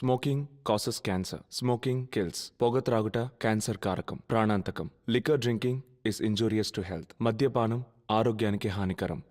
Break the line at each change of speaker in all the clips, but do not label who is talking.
Smoking causes cancer. Smoking kills. పొగ త్రాగుట cancer కారకం, ప్రాణాంతకం. Liquor drinking is injurious to health. మద్యపానం ఆరోగ్యానికి హానికరం.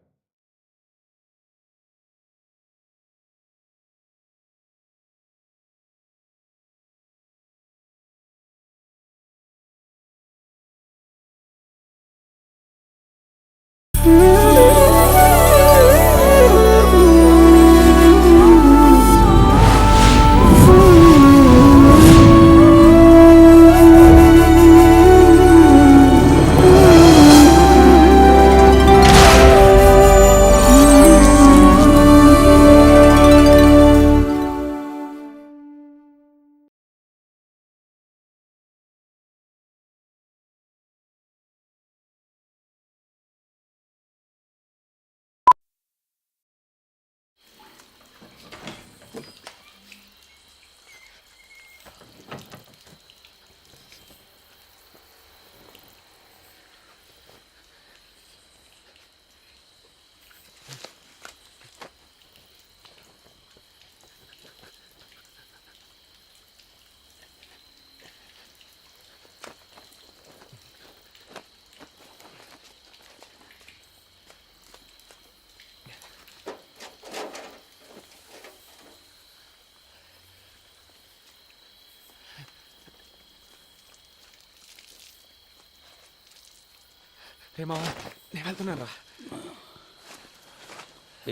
రే మావా, నేను వెళ్తున్నాను రా.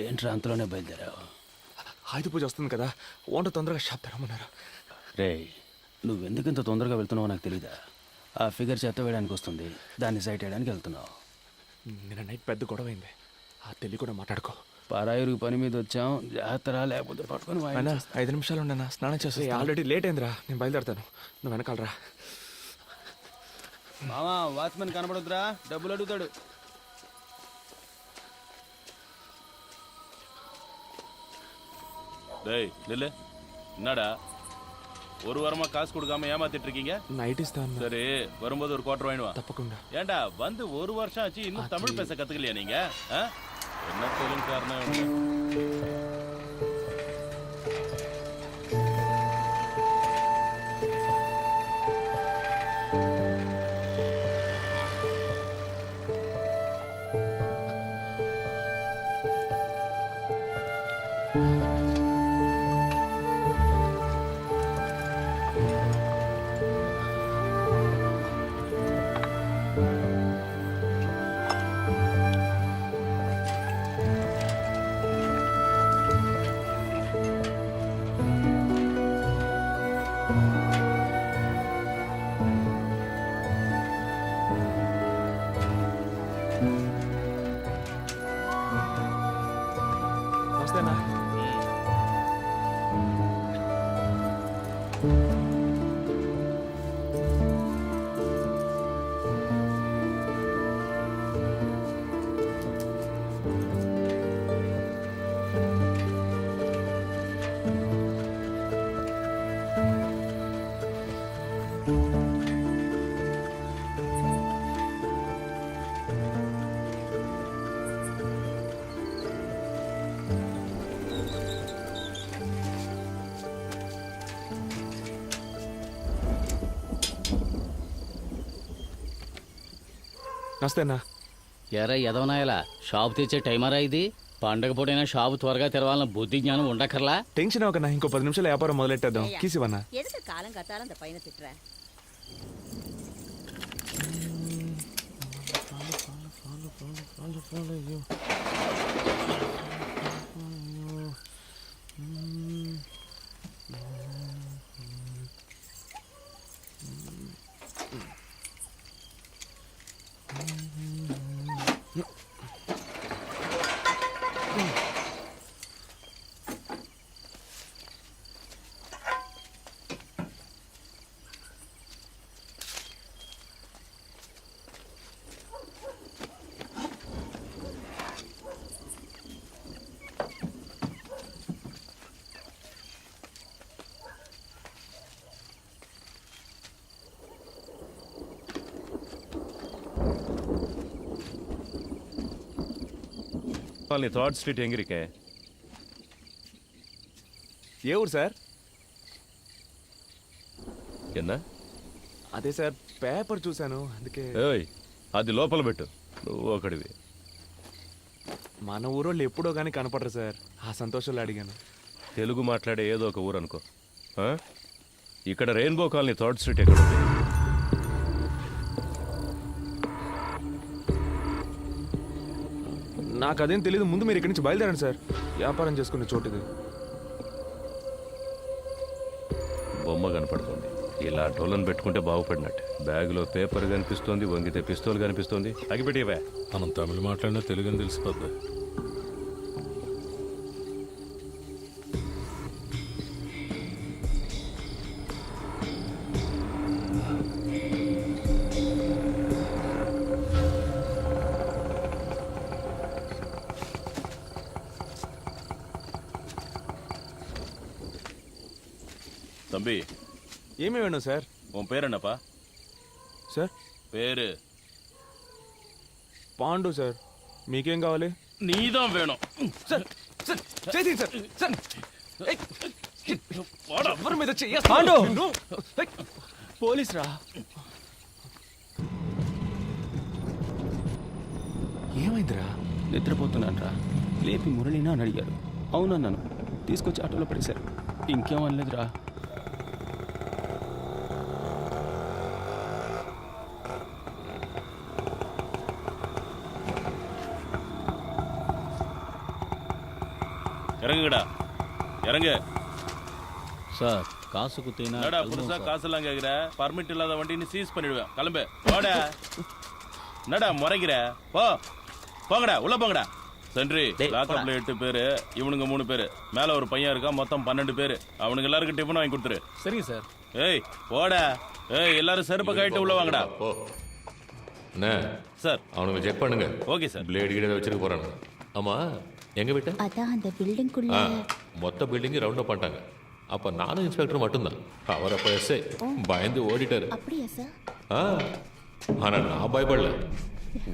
ఏంట్రా అంతలోనే బయలుదేరావు?
ఆయుధ పూజ వస్తుంది కదా, వంట తొందరగా షాప్ తెరమన్నారు.
రే, నువ్వెందుకు ఇంత తొందరగా వెళ్తున్నావో నాకు తెలీదా? ఆ ఫిగర్ చెత్త వేయడానికి వస్తుంది, దాన్ని సైట్ వేయడానికి వెళ్తున్నావు.
నిన్న నైట్ పెద్ద గొడవ అయింది, ఆ తెలియ కూడా మాట్లాడుకో.
పరాయిరు పని మీద వచ్చాం, జాగ్రత్త లేకపోతే పట్టుకొని
అయినా 5 నిమిషాలు ఉండన్నా, స్నానం చేస్తే ఆల్రెడీ లేట్ అయిందిరా. నేను బయలుదేరుతాను, నువ్వు వెనకాలరా.
మామా, వాచ్మెన్ కనబడుద్దురా, డబ్బులు అడుగుతాడు.
டேய் நில்லு. என்னடா ஒரு வாரமா காசு கொடுக்காம ஏமாத்திட்டு இருக்கீங்க?
நைட் இஸ்தான்.
சரி, வரும்போது ஒரு குவார்டர் வாங்கிட்டு வா.
தப்பకుండా.
ஏன்டா வந்து ஒரு வருஷம் ஆச்சு, இன்னும் தமிழ் பேச கத்துக்கலையா நீங்க? என்ன தொழில் காரணம்?
వస్తేనా? నమస్తేనా?
ఎరా ఎదవనాయలా, షాపు తెచ్చే టైమరా ఇది? పండగ పూటైనా షాపు త్వరగా తెరవాలన్న బుద్ధి జ్ఞానం ఉండక్కర్లా?
టెన్షన్ అవ్వకన్నా, ఇంకో 10 నిమిషాలు వ్యాపారం మొదలెట్టేద్దాం. కీసివన్నా
ఎదుట కాలం కట్టాలంత పైన తిట్రా.
நீ 3rd ஸ்ட்ரீட் எங்க இருக்க?
ఏ ఊరు సార్?
ఎన్నా
అదే సార్ పేపర్ చూశాను అందుకే.
ఏయ్ అది లోపల పెట్టు, నువ్వు ఒకడివి.
మన ఊరోళ్ళు ఎప్పుడో కానీ కనపడరు సార్, ఆ సంతోషంలో అడిగాను.
తెలుగు మాట్లాడే ఏదో ఒక ఊరు అనుకో. ఆ? ఇక్కడ రెయిన్బో కాలనీ థర్డ్ స్ట్రీట్ ఎక్కడ ఉంది?
నాకు అదేం తెలియదు, ముందు మీరు ఇక్కడి నుంచి బయలుదేరండి సార్, వ్యాపారం చేసుకునే చోటుది.
బొమ్మ కనపడుతుంది, ఇలా డోలను పెట్టుకుంటే బాగుపడినట్టు. బ్యాగులో పేపర్ కనిపిస్తోంది, వంగితే పిస్తోల్ కనిపిస్తోంది. అగిపెట్టివే.
మనం తమిళ మాట్లాడినా తెలుగు అని తెలిసిపోద్ది.
தம்பி
ఏమి వేணும் సార్?
உன் பேர் என்னப்பா?
సార్
பேரு
పాండు సార్, మీకేం కావాలి?
நீதான் வேணும்.
సార్ సార్ చేసి సార్ సార్ ఎవరి మీద
పాండు!
పోలీస్ రా. ఏమైందిరా?
నిద్రపోతున్నాను రా, లేపి మురళినా అని అడిగారు. అవునన్నాను, తీసుకొచ్చి ఆటోలో పడేశారు. ఇంకేం అనలేదురా.
இறங்குங்கடா, இறங்கு.
சார் காசு குத்தினா
என்னடா புதுசா காசெல்லாம் கேக்குற? பர்மிட் இல்லாத வண்டின்னு சீஸ் பண்ணிடுவேன். கிளம்பு போடா. என்னடா முறைக்கிற? போ, போங்கடா, உள்ள போங்கடா. சென்ட்ரி லாக்கப்ல 8 பேரு, இவனுங்க 3 பேரு, மேல ஒரு பையன் இருக்கா, மொத்தம் 12 பேரு. அவனுங்க எல்லாருக்கும் டிஃபன் வாங்கி கொடுத்துரு.
சரிங்க சார்.
ஏய் போடா. ஏய் எல்லாரும் செருப்பை கழிட்டு உள்ள வாங்கடா.
போ அண்ணே,
சார்
அவனுங்க செக் பண்ணுங்க.
Okay sir.
பிளேடு கீழே வச்சிருக்க போறானு. ஆமா, எங்க விட்ட?
அதான் அந்த பில்டிங்குள்ள.
மொத்த பில்டிங் ரவுண்ட் அப் பண்ணிட்டாங்க. அப்ப நானும் இன்ஸ்பெக்டர் மட்டும்தான். அவர் அப்ப எஸ்ஐ பயந்து ஓடிட்டாரு.
அப்படியா சார்?
ஆனா நான் பயப்படல,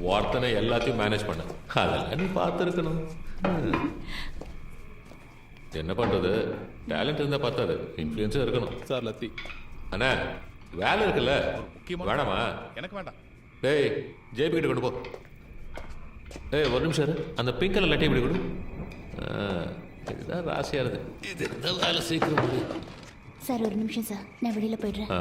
வார்த்தனை எல்லாத்தையும் மேனேஜ் பண்ண. அதெல்லாம் நீ பார்த்துருக்கணும். என்ன பண்றது, டேலண்ட் இருந்தா பார்த்தாது, இன்ஃப்ளூயன்ஸும் இருக்கணும்.
சார் லத்தி.
அண்ணா வேலை இருக்குல்ல, வேணாமா?
எனக்கு வேண்டாம்.
டேய் ஜேபி கிட்ட கொண்டு போ. ஏய் ஒரு நிமிஷம் இரு, அந்த பிங்க் கலர் லட்டி இப்படி கொடு. இதுதான் ராசியா இருக்கு, இது இந்த வேலை சீக்கிரம் முடியும்.
சார் ஒரு நிமிஷம் சார், நான் வெளியில போயிடுறேன்.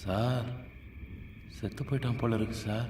சார் செத்து போயிட்டான் போல இருக்கு சார்.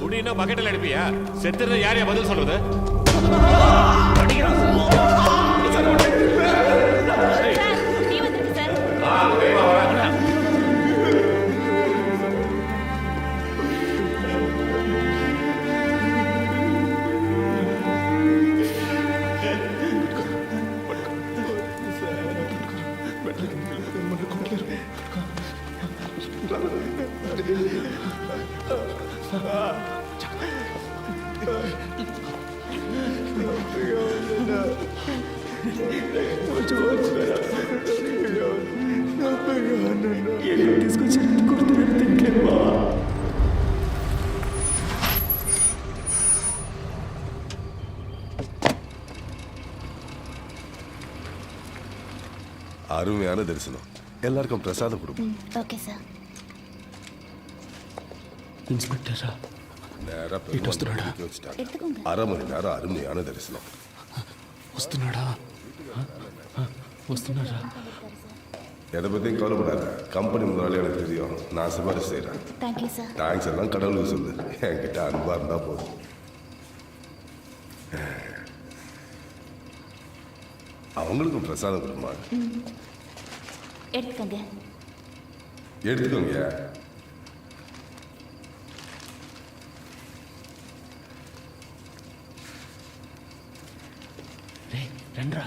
குடினா பக்கெட்டில் எடுப்பியா? செத்துறது யாரையா பதில் சொல்றது?
நீ வந்துருங்க சார்.
அருமையான தரிசனம். எல்லாருக்கும் பிரசாதம் கொடுப்போம்.
Okay sir.
ఇన్స్పెక్టరా
நேரா பெருமாள் வச்சுட்டாங்க.
ఎత్తుకోండి.
1/2 மணி நேரம் அருமையான தரிசனம்.
వస్తున్నాడా?
వస్తున్నారా?
எதை பற்றியும் கவலைப்படாத. கம்பெனி முதலாளி எனக்கு தெரியும். நான் சிபாரிசு செய்கிறேன்.
Thank you sir.
தேங்க்ஸ் எல்லாம் கடவுளுக்கு சொல்லு. என்கிட்ட அன்பா இருந்தா போதும். அவங்களுக்கும் பிரசாதம் கொடுமா.
ఎత్తుకోండి.
எடுத்துக்கோங்க.
రే రండ్రా.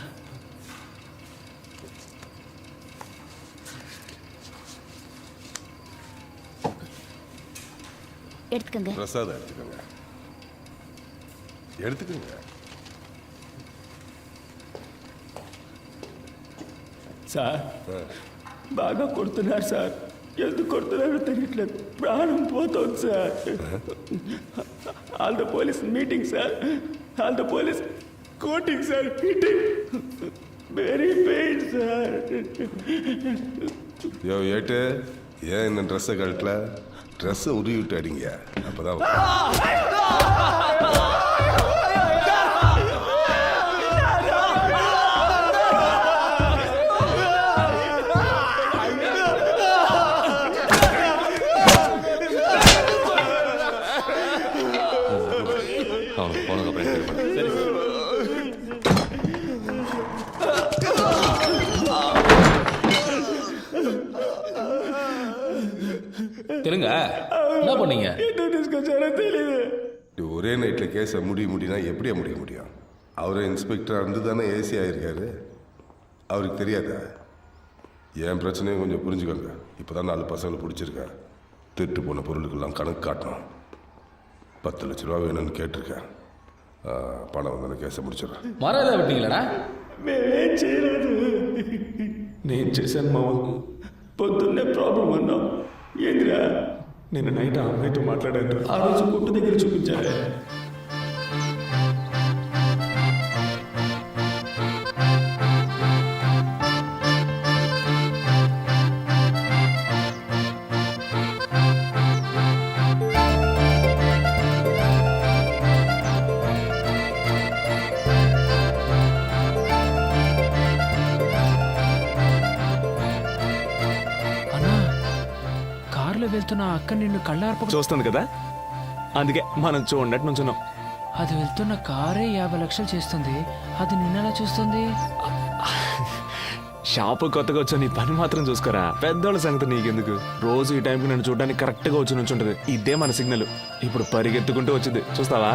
ఎత్తుకోండి.
பிரசாதம் எடுத்துக்கோங்க. எடுத்துக்கோங்க.
సార్ బాగా కొడుతున్నారు సార్. ఎందుకు కొడుతున్నారో తెలియట్లేదు. ప్రాణం పోతుంది sir. All the police meeting sir. All the police coating sir. Hitting very pain sir.
யோ ஏட்டு, ஏன் இந்த ட்ரெஸ்ஸை கழட்டல? ட்ரெஸ்ஸை உருவி விட்டு அடிங்க. அப்பதான்
அவனுக்கு போனதுக்கப்புறம் எனக்கு பண்ணு.
சரி சார்.
தெலுங்க என்ன பண்ணீங்க?
ఎందుకు తీసుకొచ్చారో తెలియదు.
ஒரே நைட்டில் கேஸை முடினா எப்படியா முடிய முடியும்? அவரே இன்ஸ்பெக்டராக இருந்து தானே ஏசி ஆகிருக்காரு. அவருக்கு தெரியாதா? என் பிரச்சனையும் கொஞ்சம் புரிஞ்சுக்கோங்க. இப்போ தான் 4 பசங்களை பிடிச்சிருக்கேன். திருட்டு போன பொருளுக்கெல்லாம் கணக்கு காட்டணும். 10 லட்ச ரூபா வேணும்னு கேட்டிருக்கேன். பணம் வந்தோடனே கேஸை முடிச்சிடுறேன்.
மரம் ஏதாவது விட்டீங்களாடா?
మేమేం చేయలేదు.
నేను చేశాను మామ.
పొద్దున్నే ప్రాబ్లం అన్నాం. ఏందిరా?
నిన్న నైట్ ఆ అమ్మాయితో మాట్లాడాను.
ఆ రోజు కొట్టు దగ్గర చూపించారే.
కారులో వెళ్తున్న ఆ అక్క నిన్ను కళ్ళార్ప
చూస్తుంది కదా, అందుకే మనం చూడనట్టు నుంచున్నాం.
అది వెళ్తున్న కారే 50 లక్షలు చేస్తుంది. అది నిన్నెలా చూస్తుంది?
షాపు కొత్తగా వచ్చా, నీ పని మాత్రం చూసుకోరా. పెద్దోళ్ళ సంగతి నీకెందుకు? రోజు ఈ టైంకి నన్ను చూడడానికి కరెక్ట్గా వచ్చి నుంచుంటది. ఇదే మన సిగ్నల్. ఇప్పుడు పరిగెత్తుకుంటూ వచ్చింది, చూస్తావా?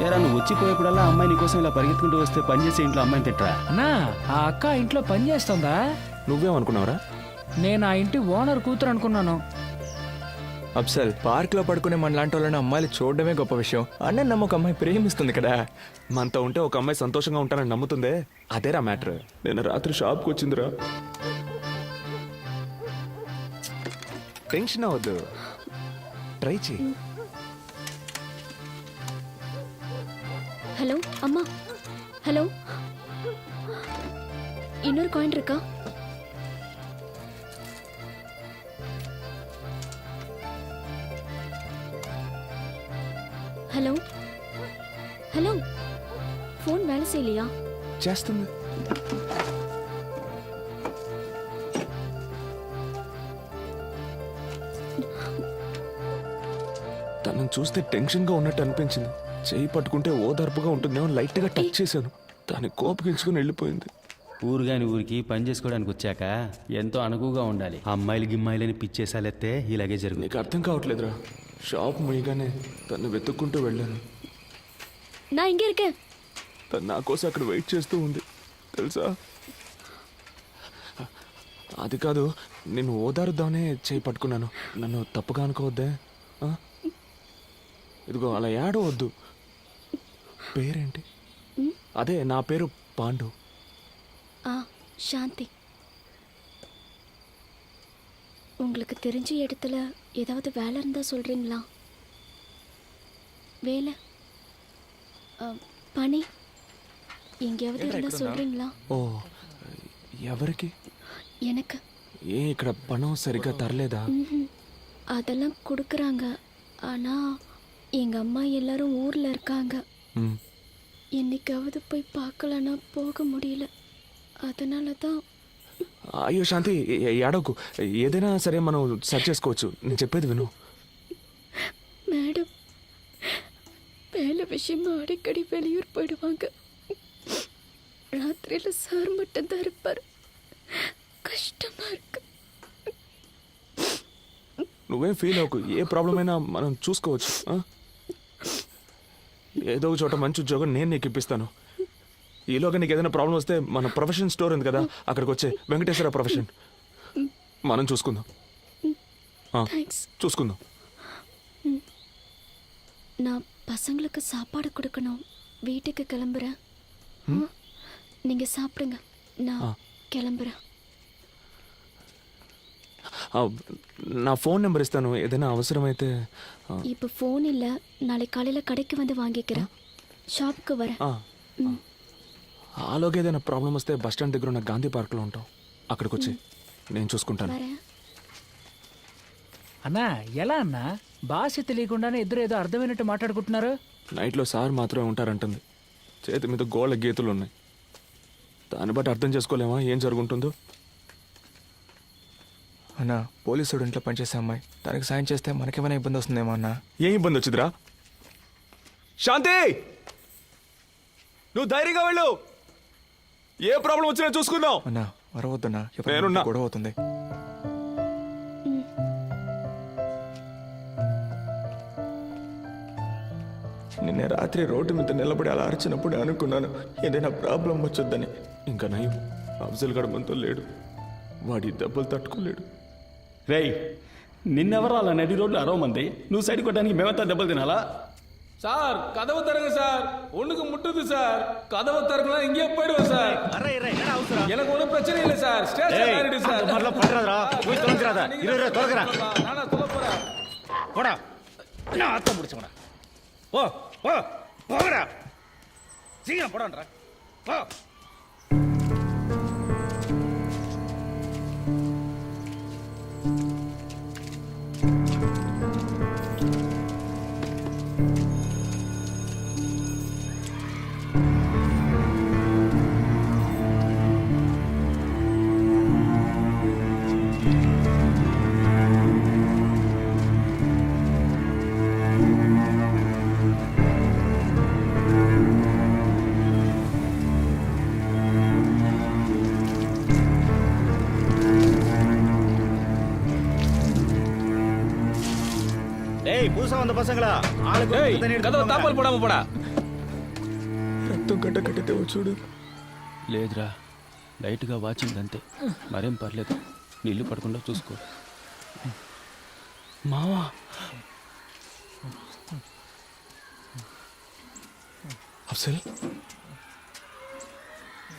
ఏరా నువ్వు వచ్చిపోయేప్పుడల్లా అమ్మాయి నీకోసం ఇలా పరిగెత్తుకుంటూ వస్తే పని చేసే ఇంట్లో అమ్మాయిని తిట్టరా?
అన్నా, ఆ అక్క ఇంట్లో పని చేస్తుందా?
నువ్వేమనుకున్నావురా?
నేను ఆ ఇంటి ఓనర్ కూతురు అనుకున్నాను.
అబ్సల్, పార్క్ లో పడుకునే మన లాంటి వాళ్ళని అమ్మాయిలు చూడడమే గొప్ప విషయం. అన్న నమ్మ ఒక అమ్మాయి ప్రేమిస్తుంది కదా.
మనతో ఉంటే ఒక అమ్మాయి సంతోషంగా ఉంటానని నమ్ముతుందే, అదేరా మ్యాటర్. నేను రాత్రి షాప్కి వచ్చిందిరా. టెన్షన్ అవ్వద్దు, ట్రై చేయి.
ஹலோ அம்மா. ஹலோ, இன்னொரு காயின் இருக்கா? ஹலோ ஹலோ, ஃபோன் வேலை செய்யலையா?
చేస్తుంది. తనను చూస్తే టెన్షన్గా ఉన్నట్టు అనిపించింది. చేయి పట్టుకుంటే ఓదార్పుగా ఉంటుందేమో లైట్గా టచ్ చేశాను. దాన్ని కోపగించుకుని వెళ్ళిపోయింది.
ఊరుగాని ఊరికి పని చేసుకోవడానికి వచ్చాక ఎంతో అనుకువగా ఉండాలి. అమ్మాయిలు గిమ్మాయిలని పిచ్చేసాలెత్తే ఇలాగే జరుగుతుంది.
నీకు అర్థం కావట్లేదురా. షాప్ ముయ్యగానే తను వెతుక్కుంటూ వెళ్ళాను.
நான் இங்க இருக்கேன்.
తను నా కోసం అక్కడ వెయిట్ చేస్తూ ఉంది తెలుసా. అది కాదు, నేను ఓదారుద్దామనే చేయి పట్టుకున్నాను. నన్ను తప్పుగా అనుకోవద్దే. ఆ? ఇదిగో అలా ఏడవద్దు. పేరేంటి? అదే నా పేరు పాండు.
சாந்தி. உங்களுக்கு தெரிஞ்ச இடத்துல ஏதாவது வேலை இருந்தா சொல்றீங்களா? வேலை, పని எங்கேயாவது இருந்தா சொல்றீங்களா?
ఓ, ఎవరికి?
எனக்கு.
ఏ ఇక్కడ పణం సరిగ్గా తరలేదా?
அதெல்லாம் கொடுக்குறாங்க. ஆனா எங்க அம்மா எல்லாரும் ஊர்ல இருக்காங்க. என்னைக்காவது போய் பார்க்கலன்னா போக முடியல. அதனால தான்.
అయ్యో శాంతి, ఏడవకు. ఏదైనా సరే మనం సెర్చ్ చేసుకోవచ్చు. నేను చెప్పేది విను.
மேடம் வேலை விஷயமா அடிக்கடி வெளியூர் போயிடுவாங்க. ராத்திரியில சார் மட்டும்தான் இருப்பார். కష్టమా இருக்கு.
నువ్వేం ఫీల్ అవ్వకు. ఏ ప్రాబ్లం అయినా మనం చూసుకోవచ్చు. ఏదో ఒక చోట మంచి ఉద్యోగం నేను నీకు ఇప్పిస్తాను. ఈలోగా నీకు ఏదైనా ప్రాబ్లం వస్తే మన ప్రొఫెషన్ స్టోర్ ఉంది కదా, అక్కడికి వచ్చే వెంకటేశ్వర ప్రొఫెషన్ మనం చూసుకుందాం. చూసుకుందాం.
நான் பசங்களுக்கு சாப்பாடு கொடுக்கணும். வீட்டுக்கு கிளம்புறேன். நீங்க சாப்பிடுங்க, நான் கிளம்புறேன்.
నా ఫోన్ నెంబర్ ఇస్తాను. ఏదైనా అవసరమైతే.
இப்போ ஃபோன் இல்லை, நாளை காலையில் கடைக்கு வந்து வாங்கிக்கிறேன். షాప్కి வரேன்.
ఆలోగా ఏదైనా ప్రాబ్లం వస్తే బస్ స్టాండ్ దగ్గర ఉన్న గాంధీ పార్క్లో ఉంటాం. అక్కడికి వచ్చి నేను చూసుకుంటాను.
வரேன்.
అన్నా ఎలా అన్నా? భాష తెలియకుండానే ఇద్దరు ఏదో అర్థమైనట్టు మాట్లాడుకుంటున్నారు.
నైట్లో సార్ మాత్రమే ఉంటారంటుంది. చేతి మీద గోళ్ళ గీతలు ఉన్నాయి. దాన్ని బట్టి అర్థం చేసుకోలేమా ఏం జరుగుంటుందో?
అన్న, పోలీసుడు ఇంట్లో పనిచేసే అమ్మాయి, తనకి సాయం చేస్తే మనకేమైనా ఇబ్బంది వస్తుందేమో అన్న.
ఏం ఇబ్బంది వచ్చిందిరా? శాంతి, నువ్వు ధైర్యంగా వెళ్ళు. ఏ ప్రాబ్లం వచ్చినా చూసుకుందాం.
అన్న వరవద్దన్నా,
నేనున్నా.
గొడవ అవుతుంది. నిన్న రాత్రి రోడ్డు మీద నిలబడి అలా అరిచినప్పుడు అనుకున్నాను ఏదైనా ప్రాబ్లం వచ్చొద్దని.
ఇంకా నయం, అఫ్జల్ గడ మనతో లేడు. వాడి దెబ్బలు తట్టుకోలేడు.
రేయ్, నిన్నెవరు అలా నడి రోడ్లు అరవమంది? నువ్వు సైడ్ కొట్టడానికి మేమంతా దెబ్బలు తినాలా?
சார் கதவு தருங்க சார், ஒண்ணுக்கு முட்டுது சார். கதவு தரக்கலாம், இங்கே போயிடுவோம் சார். எனக்கு ஒன்றும் பிரச்சனை இல்லை சார். ஸ்டேஷன் ஆயிடுது சார். நானா சொல்ல போறேன்.
போடா, நான் ஆத்த முடிச்சவனா. ஓ ஓ போடா, சீக்கிரம் போடான்றா. போ. புதுசா வந்த பசங்களா,
கதவு தாப்பால் போடாம போடா.
రక్తం గడ్డ కట్టితే చూడు.
లేదురా, లైట్గా వాచింగ్ అంతే, మరేం పర్లేదు. నీళ్లు పడకుండా చూసుకో.
మావా, అఫ్జల్,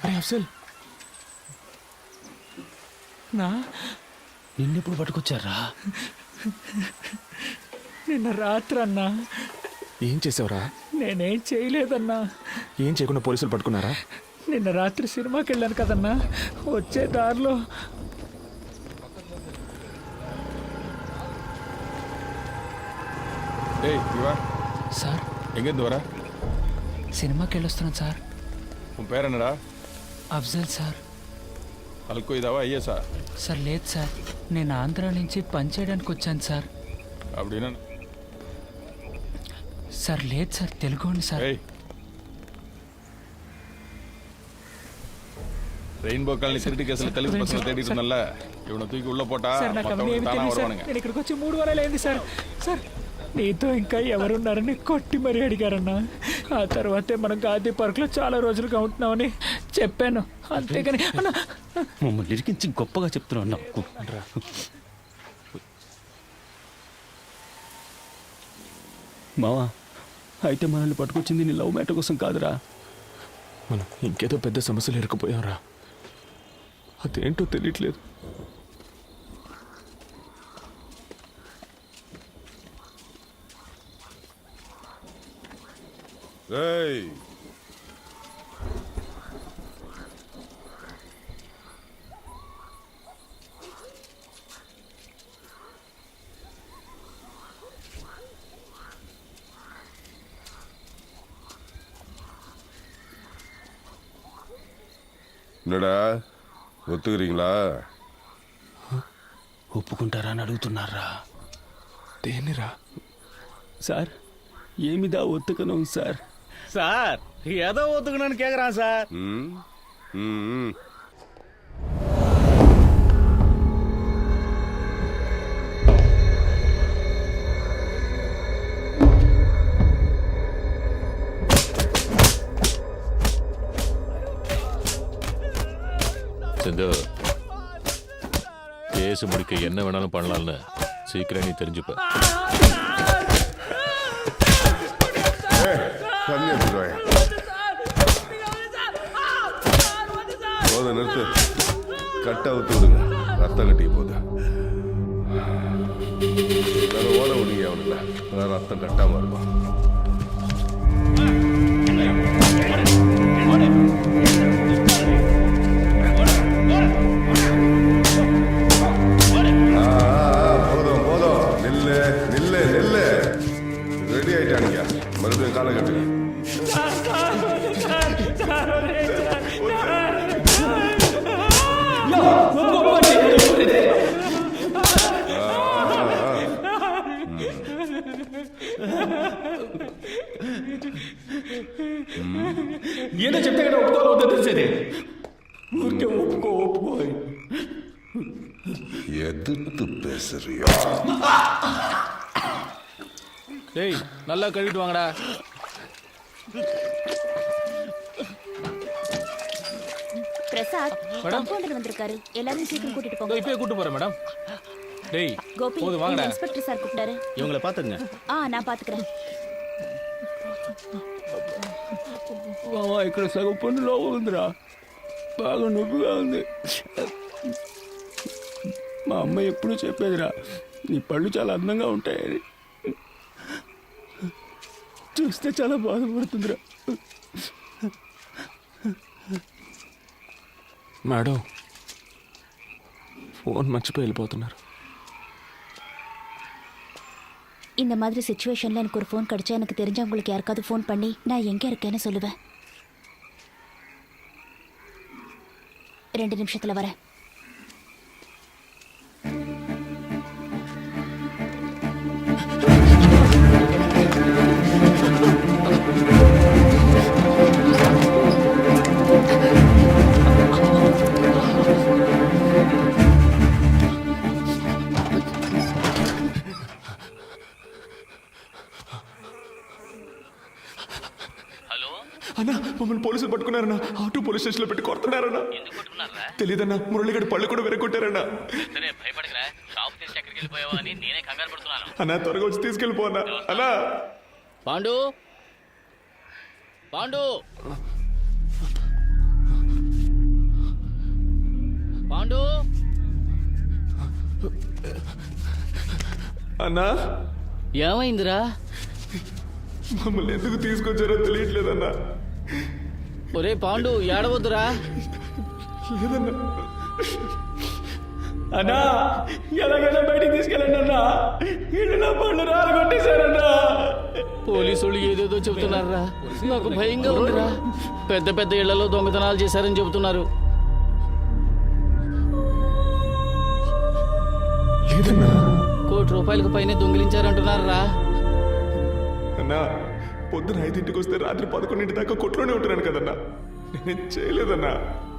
అరే అఫ్జల్,
నిన్నెప్పుడు పట్టుకొచ్చారా?
నిన్న రాత్రి అన్నా.
ఏం చేసావురా?
నేనేం చేయలేదన్నా.
ఏం చేయకుండా పోలీసులు పట్టుకున్నారా?
నిన్న రాత్రి సినిమాకి వెళ్ళాను కదన్నా, వచ్చే దారిలో సార్
எங்கேருந்து வர?
సినిమాకి వెళ్ళొస్తున్నాను సార్.
உன் பேர் என்னடா?
అఫ్జల్ సార్.
అల్కో ఇదావా ஐஎஸ்ஆ?
సార్ లేదు సార్, నేను ఆంధ్ర నుంచి పని చేయడానికి వచ్చాను సార్.
அப்படின்னா
సార్ లేదు సార్, తెలుగోండి సార్.
ரெயின்போ காலனி திருட்டு கேஸ்ல தெலுங்கு பசங்க தேடிட்டு இருந்தல்ல, இவனை தூக்கி உள்ள போட்டா
సార్ నాకు అవన్నీ ఏమీ
தானா
తెలియదు సార్.
வருவானுங்க.
నేను ఇక్కడికి వచ్చి 3 వారాలు అయింది సార్. సార్ నీతో ఇంకా ఎవరున్నారని కొట్టి మరీ అడిగారన్నా. ఆ తర్వాతే మనం గాంధీ పార్క్లో చాలా రోజులుగా ఉంటున్నామని చెప్పాను, అంతేగాని అన్నా.
మమ్మల్ని ఇరికించి గొప్పగా చెప్తున్నావు నాకు. మావా, అయితే మనల్ని పట్టుకొచ్చింది నీ లవ్ మ్యాటర్ కోసం కాదురా.
మనం ఇంకేదో పెద్ద సమస్యలు ఇరుక్కుపోయాంరా. అదేంటో తెలియట్లేదు.
రేయ్, என்னடா ஒத்துக்கிறீங்களா?
ఒప్పుకుంటారా అని అడుగుతున్నారా?
దేనిరా?
సార్ ఏమిదా ఒత్తుకను సార్?
సార్ ఏదో ఒత్తుకున్నాను కేకరా సార్.
ம் ம்
செந்து கேஸ் முடிக்க என்ன வேணாலும் பண்ணலாம்னு சீக்கிரம் நீ தெரிஞ்சுப்ப.
தண்ணி எடுத்துட்டு போத நிறுத்து. கட்டை ஊத்து விடுங்க, ரத்தம் கட்டிக்க போகுது. ஓட விடுங்க அவனுல, அதான் ரத்தம் கட்டாம இருக்கும். போதும் போதும், நில்லு நில்லு நில்லு. ரெடி ஆயிட்டானுங்க, மறுபடியும் காலை கட்டுங்க.
ఏదో చెప్తే కదా ఒప్పుకోవద్దో తెలిసేది. ఊరికే ఒప్పుకో ఒప్పుకో.
எதிர்த்து பேசுறியா?
டேய் நல்லா கழுவிட்டு வாங்கடா.
பிரசாத் கம்பவுண்டர் வந்திருக்காரு, எல்லாரும் சீக்கிரம் கூட்டிட்டு போங்க.
இப்பயே கூட்டு போறேன் மேடம். டேய்
கோபி,
போது வாங்கடா.
இன்ஸ்பெக்டர் சார் கூப்பிட்டாரு.
இவங்களை பாத்துங்க.
நான் பாத்துக்கிறேன்.
ఇక్కడ సగం పన్నులో ఉందిరా, బాగా నొప్పిగా ఉంది. మా అమ్మ ఎప్పుడూ చెప్పేదిరా, నీ పళ్ళు చాలా అందంగా ఉంటాయని. చూస్తే చాలా బాధపడుతుందిరా.
మేడం, ఫోన్ మర్చిపోయి వెళ్ళిపోతున్నారు.
இந்த மாதிரி சிச்சுவேஷன்ல எனக்கு ஒரு ஃபோன் கிடைச்சா எனக்கு தெரிஞ்சவங்களுக்கு யாருக்காவது ஃபோன் பண்ணி நான் எங்க இருக்கேன்னு சொல்லுவேன். 2 நிமிஷத்துல வரேன்.
అన్నా, మమ్మల్ని పోలీసులు పట్టుకున్నారన్నా. ఆటో పోలీస్ స్టేషన్ లో పెట్టి కొడుతున్నారన్నా. తెలీదన్నా, మురళిగడి పళ్ళు కూడా వెరగొట్టారన్నా. అన్నా త్వరగా వచ్చి తీసుకెళ్ళిపోన్నా. అన్నా
పాండు పాండు పాండు
అన్నా,
ఏమైందిరా?
మమ్మల్ని ఎందుకు తీసుకొచ్చారో తెలియట్లేదన్నా.
ఒరే పాండు, ఏడవద్దురా.
లేదన్నా.
అన్నా ఎలాగైనా బయటికి తీసుకెళ్ళండి అన్నా, ఇల్లు నా పళ్ళు రాలగొట్టేశారన్నా.
పోలీసులు ఏదేదో చెబుతున్నారా, నాకు భయంగా ఉందిరా. పెద్ద పెద్ద ఇళ్లలో దొంగతనాలు చేశారని చెబుతున్నారు.
లేదన్నా.
₹1 కోటి పైనే దొంగిలించారంటున్నారా?
అన్నా, పొద్దున 5ంటికి వస్తే రాత్రి 11 దాకా కొట్లోనే ఉంటున్నాను కదన్నా. నేనేం చేయలేదన్నా.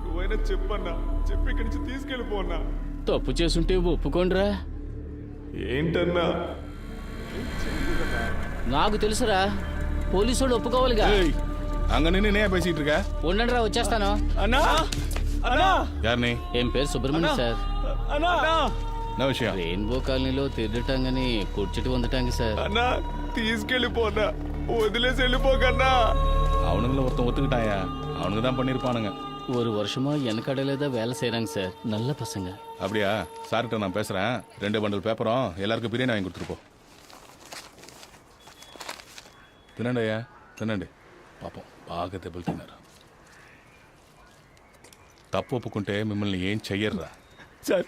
నువ్వైనా చెప్పన్నా, చెప్పి ఇక్కడి నుంచి తీసుకెళ్ళిపోన్నా.
తప్పు చేసుంటే ఒప్పుకోండిరా.
ఏంటన్నా?
నాకు తెలుసురా, పోలీసు వాళ్ళు ఒప్పుకోవాలిగా.
அங்க நின்று என்ன பேசிட்டு இருக்க?
ఉండండి రా, వచ్చేస్తాను.
అన్నా అన్నా
யாருனே?
ఏం పేరు సుబ్రహ్మణ్యం సార్.
అన్నా
என்ன விஷயம்?
రెయిన్బో కాలనీలో తిరగటానికి కూర్చుటి వందటానికి సార్.
అన్నా తీసుకెళ్ళిపోన్నా, వదిలేసి వెళ్ళిపోకన్నా.
அவனுங்கள ஒருத்தன் ஒத்துக்கிட்டாயா, அவனுக்கு தான் பண்ணியிருப்பானுங்க.
ஒரு வருஷமா எனக்கடையில தான் வேலை செய்கிறாங்க சார். நல்ல பசங்க.
அப்படியா? சார்கிட்ட நான் பேசுகிறேன். 2 பண்டல் பேப்பரும் எல்லாருக்கும் பிரியாணி வாங்கி கொடுத்துருப்போம். తినండి అయ్యా, తినండి. పాపం బాగా దెబ్బలు తిన్నారు. తప్పు ఒప్పుకుంటే మిమ్మల్ని ఏం చెయ్యర్రా.
సార్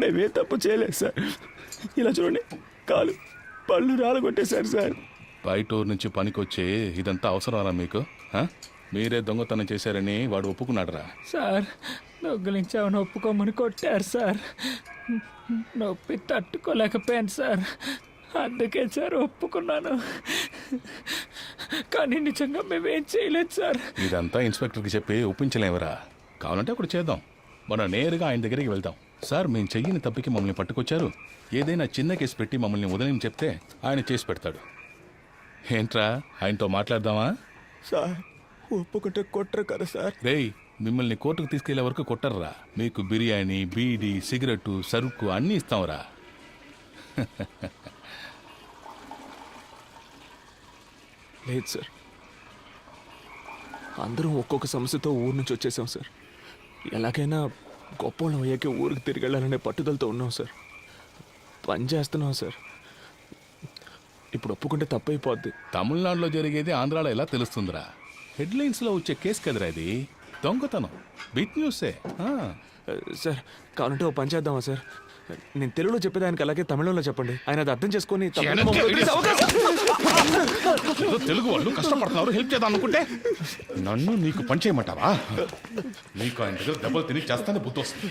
మేమే తప్పు చేయలేదు సార్. ఇలా చూడండి, కాలు పళ్ళు రాలగొట్టేశారు సార్.
బయట ఊరు నుంచి పనికొచ్చి ఇదంతా అవసరమా మీకు? మీరే దొంగతనం చేశారని వాడు ఒప్పుకున్నాడురా.
సార్ దొంగలించామని ఒప్పుకోమని కొట్టారు సార్. నొప్పి తట్టుకోలేకపోయాను సార్, అందుకే సార్ ఒప్పుకున్నాను. కానీ నిజంగా మేమేం చేయలేదు సార్.
ఇదంతా ఇన్స్పెక్టర్కి చెప్పి ఒప్పించలేవరా. కావాలంటే అప్పుడు చేద్దాం. మనం నేరుగా ఆయన దగ్గరికి వెళ్దాం. సార్ మేము చెయ్యని తప్పికి మమ్మల్ని పట్టుకొచ్చారు, ఏదైనా చిన్న కేసు పెట్టి మమ్మల్ని వదిలేని చెప్తే ఆయన చేసి పెడతాడు. ఏంట్రా, ఆయనతో మాట్లాడదామా?
సార్ ఒప్పుకుంటే కొట్టరు కదా సార్.
రేయ్, మిమ్మల్ని కోర్టుకు తీసుకెళ్లే వరకు కొట్టర్రా. మీకు బిర్యానీ, బీడీ, సిగరెట్టు, సరుకు అన్నీ ఇస్తాంరా.
లేదు సార్, అందరం ఒక్కొక్క సమస్యతో ఊరు నుంచి వచ్చేసాం సార్. ఎలాగైనా గొప్పవాళ్ళం అయ్యాకే ఊరికి తిరిగి వెళ్ళాలనే పట్టుదలతో ఉన్నాం సార్. పని చేస్తున్నాం సార్. ఇప్పుడు ఒప్పుకుంటే తప్పైపోద్ది.
తమిళనాడులో జరిగేది ఆంధ్రాలో ఎలా తెలుస్తుందిరా? హెడ్లైన్స్లో వచ్చే కేసు కదరా ఇది. దొంగతనం బిగ్ న్యూసే.
సార్ కావాలంటే ఓ పని చేద్దామా సార్? నేను తెలుగులో చెప్పేదానికి అలాగే తమిళంలో చెప్పండి. ఆయన అది అర్థం చేసుకొని
ఏదో తెలుగు వాళ్ళు కష్టపడుతున్నారు, హెల్ప్ చేద్దాం అనుకుంటే నన్ను నీకు పని చేయమంటావా? నీకు ఆయన దగ్గర దెబ్బలు తిని చేస్తానే బుద్ధి వస్తుంది.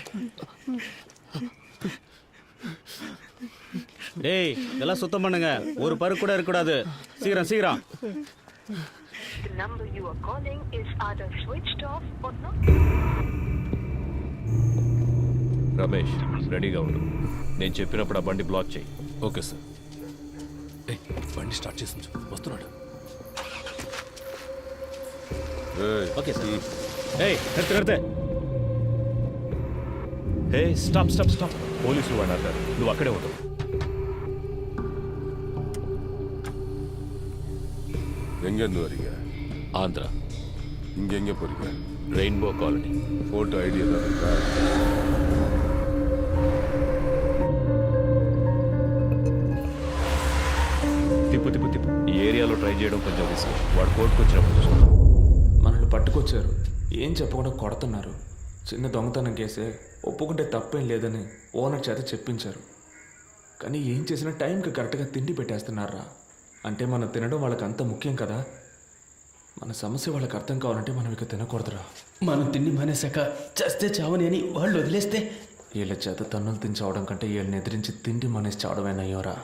டேய் இதெல்லாம் சுத்தம் பண்ணுங்க, ஒரு பருக்கு கூட இருக்கக்கூடாது. சீக்கிரம் சீக்கிரம்.
రమేష్ రెడీగా ఉండు. నేను చెప్పినప్పుడు ఆ బండి బ్లాక్ చేయి.
Okay sir. బండి స్టార్ట్ చేసి వస్తున్నాడు.
Okay sir. ఏయ్ నిறுத்து.
హే స్టాప్ స్టాప్ స్టాప్. పోలీసులు వాడు అన్నారు, నువ్వు అక్కడే ఉండవు.
எங்கேருந்து வரீங்க?
ఆంధ్ర.
இங்கே எங்கே போறீங்க?
Rainbow colony.
ஃபோட்டோ ஐடி ஏதாவது இருக்கா?
తిప్పు తిప్పు తిప్పు. ఈ ఏరియాలో ట్రై చేయడం కొంచెం రిస్క్. వాడు కోర్టుకు వచ్చినప్పుడు చూస్తాం.
మనల్ని పట్టుకొచ్చారు, ఏం చెప్పకుండా కొడుతున్నారు. చిన్న దొంగతనం కేసే, ఒప్పుకుంటే తప్పేం లేదని ఓనర్ చేత చెప్పించారు. కానీ ఏం చేసినా టైంకి కరెక్ట్గా తిండి పెట్టేస్తున్నారా. అంటే మనం తినడం వాళ్ళకి అంత ముఖ్యం కదా. మన సమస్య వాళ్ళకి అర్థం కావాలంటే మనం ఇక తినకూడదురా.
మనం తిండి మానేశాక చస్తే చావని అని వాళ్ళు వదిలేస్తే
వీళ్ళ చేత తన్నులు తిని చావడం కంటే వీళ్ళని ఎదిరించి తిండి మానేసి చావడమేనయ్యోరా.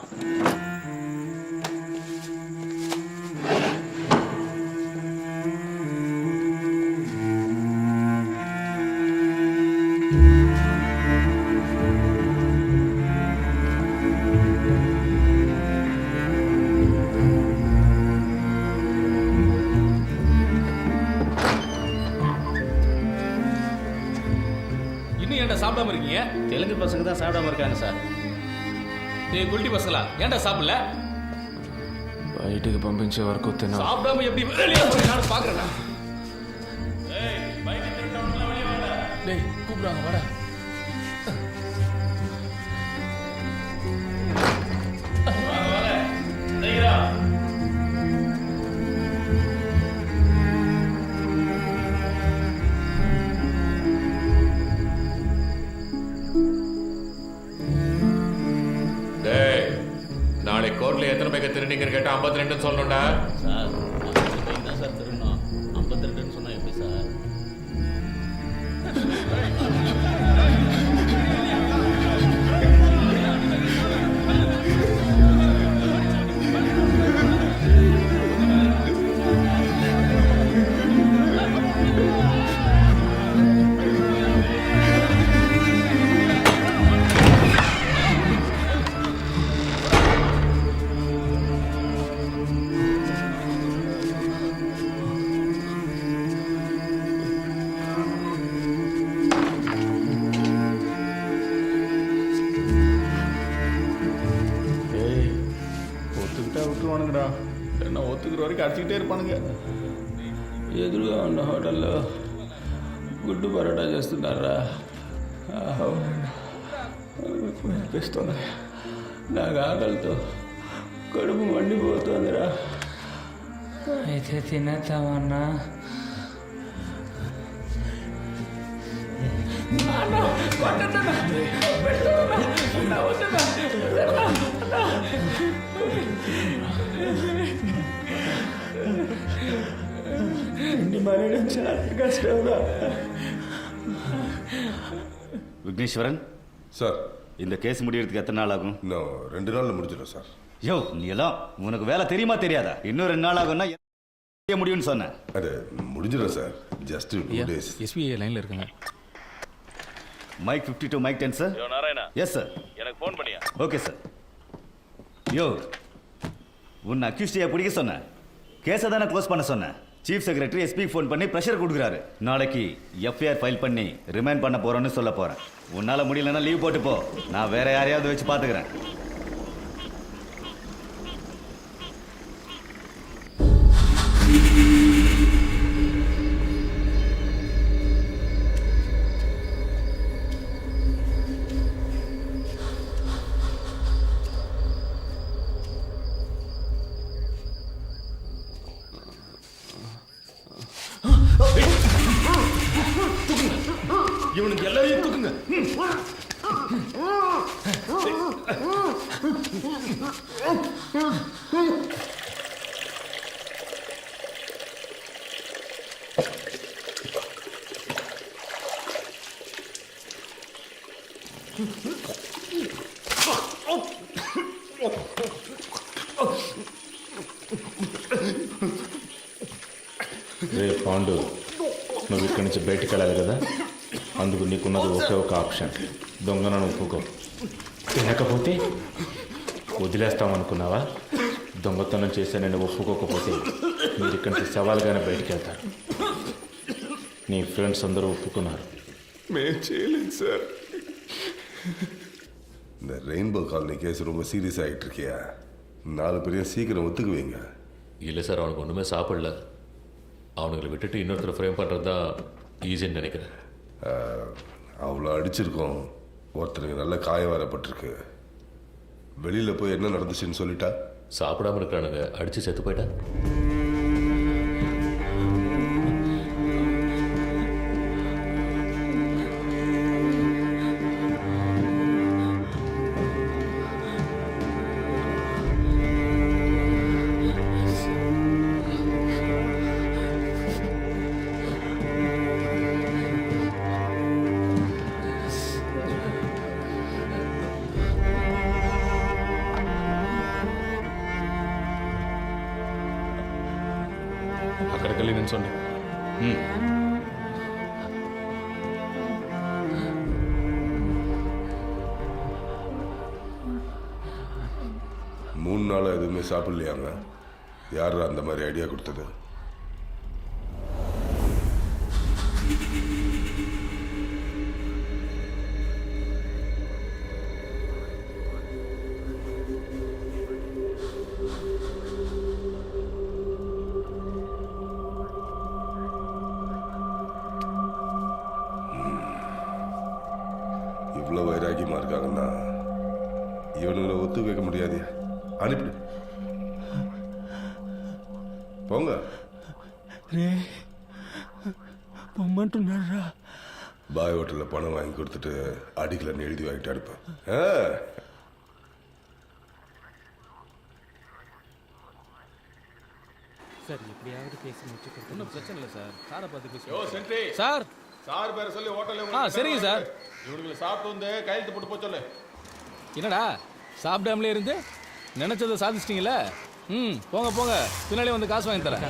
இன்னும் ஏன்டா சாப்பிடாம இருக்கீங்க?
தெலுங்கு பசங்க தான் சாப்பிடாம இருக்காங்க சார்.
டேய் குல்டி பசங்களா, ஏன்டா சாப்பிடல?
బయటికి పంపించే వరకు తిన.
சாப்பிடாம எப்படி வெளியே போய் நான் பாக்குறேன்டா. டேய் கூப்பிடுறாங்க, வாடா.
நாளை கோர்ட்ல எத்தனை பேக்க திருநீங்கன்னு கேட்டா 52 சொல்லணும்டா.
சார் 50 பைக் தான் சார் திருடணும். 52ன்னு சொன்னா எப்படி சார்?
ஒத்துக்கிட்டா விட்டுருவானுங்கடா. என்ன ஒத்துக்கிற வரைக்கும் அடிச்சுக்கிட்டே இருப்பானுங்க.
ఎదురుగా ఉన్న హోటల్లో గుడ్డు పరోటా చేస్తున్నారా? అనిపిస్తుంది. నాకు ఆకలితో కడుపు మండిపోతుందిరా.
అయితే తినేద్దామన్నా.
చాలా கஷ்டம்டா.
விக்னேஸ்வரன்
சார்,
இந்த கேஸ் முடியறதுக்கு எத்தனை நாள் ஆகும்?
இன்னும் 2 நாளில் முடிஞ்சிடும் சார்.
யோ, நீ எல்லாம் உனக்கு வேலை தெரியுமா தெரியாதா? இன்னும் 2 நாள் ஆகும்னா முடியும்னு சொன்னேன்.
அது முடிஞ்சிடும் சார். Just 2 days.
எஸ்பிஐ லைனில் இருக்குங்க.
Mike 52 mike 10 sir.
யோ நாராயணா.
Yes sir.
எனக்கு ஃபோன் பண்ணியா?
Okay sir. யோ, உன்னை அக்யூஸ்டியா பிடிக்க சொன்னேன். கேஸை தானே க்ளோஸ் பண்ண சொன்னேன். சீஃப் செக்ரட்டரி எஸ்பி ஃபோன் பண்ணி ப்ரெஷர் கொடுக்குறாரு. நாளைக்கு எஃப்ஐஆர் ஃபைல் பண்ணி ரிமைண்ட் பண்ண போறோன்னு சொல்ல போறேன். உன்னால முடியலன்னா லீவ் போட்டு போ. நான் வேற யாரையாவது வச்சு பாத்துக்கிறேன்.
இவனுக்கு எல்லாரையும் தூக்குங்க.
రే పాండు, నువ్వు ఇక్కడి నుంచి బయటికి వెళ్ళాలి కదా, అందుకు నీకున్నది ఒకే ఒక ఆప్షన్. దొంగను ఒప్పుకో. తినకపోతే వదిలేస్తామనుకున్నావా? దొంగతనం చేస్తే నేను ఒప్పుకోకపోతే మీరు ఇక్కడి నుంచి సవాల్గానే బయటికి వెళ్తారు. నీ ఫ్రెండ్స్ అందరూ ఒప్పుకున్నారు.
మేము చేయలేదు సార్.
இந்த ரெயின்போ காலனி கேஸ் ரொம்ப சீரியஸ் ஆகிட்டு இருக்கியா? 4 பேரையும் சீக்கிரம் ஒத்துக்குவீங்க.
இல்லை சார், அவனுக்கு ஒன்றுமே சாப்பிடல. அவனுங்களை விட்டுட்டு இன்னொருத்தர் ஃப்ரேம் பண்ணுறது தான் ஈஸின்னு நினைக்கிறேன்.
அவ்வளோ அடிச்சிருக்கோம். ஒருத்தருக்கு நல்ல காயம் வரப்பட்டிருக்கு. வெளியில் போய் என்ன நடந்துச்சுன்னு சொல்லிட்டா?
சாப்பிடாம இருக்கிறானுங்க, அடித்து செத்து போயிட்டான்.
అక్కడికి వెళ్ళి నిల్చోండి.
மூணு நாளாக எதுவுமே சாப்பிடலையாங்க. யார் அந்த மாதிரி ஐடியா கொடுத்தது? இவ்வளோ வைராக்கியமாக இருக்காங்கன்னா இவனுங்களை ஒத்து வைக்க முடியாது. அனுப்பிடு, போங்க.
பொம்மன்ட்டுన్నారా?
பாய் ஹோட்டலில் பணம் வாங்கி கொடுத்துட்டு அடிக்கலன்னு எழுதி வாங்கிட்டு அனுப்பேன்.
சார் எப்படியாவது பேசி முடிச்சு கொடுத்து.
ஒன்றும் பிரச்சனை இல்லை சார். சாரை பார்த்து பேசி.
யோ சென்ட்ரி
சார்
சார் பேரை சொல்லி ஹோட்டலில்.
சரிங்க சார்.
இவனுங்களை சாப்பிட்டு வந்து கையெழுத்து போட்டு போக சொல்லு.
என்னடா சாப்பிடாமலே இருந்து நினைச்சதை சாதிச்சிட்டீங்களே. போங்க போங்க, பின்னாலே வந்து காசு வாங்கி தரேன்.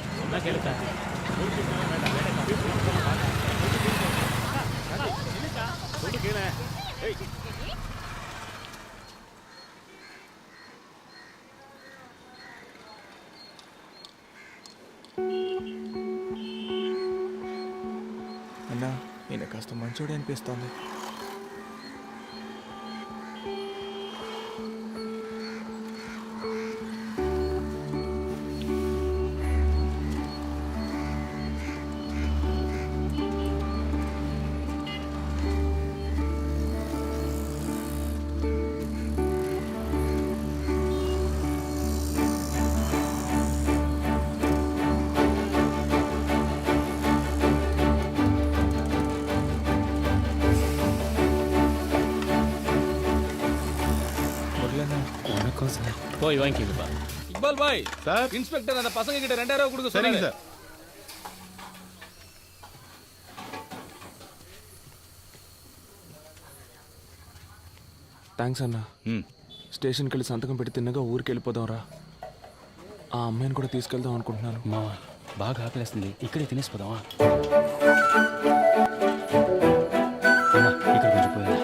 అన్నా, నేను కాస్త మంచోడే అనిపిస్తోంది.
போய் வாங்கிக்கப்பா.
Iqbal bye
sir.
இன்ஸ்பெக்டர் அந்த பசங்க கிட்ட 2000 கொடுக்க
சரிங்க
சொன்னாரு.
சார்.
థ్యాంక్స్ అన్న. స్టేషన్కి వెళ్ళి సంతకం పెట్టి తిన్నగా ఊరికి వెళ్ళిపోదాం రా. ఆ అమ్మాయిని కూడా తీసుకెళ్దాం అనుకుంటున్నాను.
మావా బాగా ఆకలేస్తుంది, ఇక్కడే తినేసిపోదామా? అమ్మా, ఇక్కడ కొంచెం పోయిందా?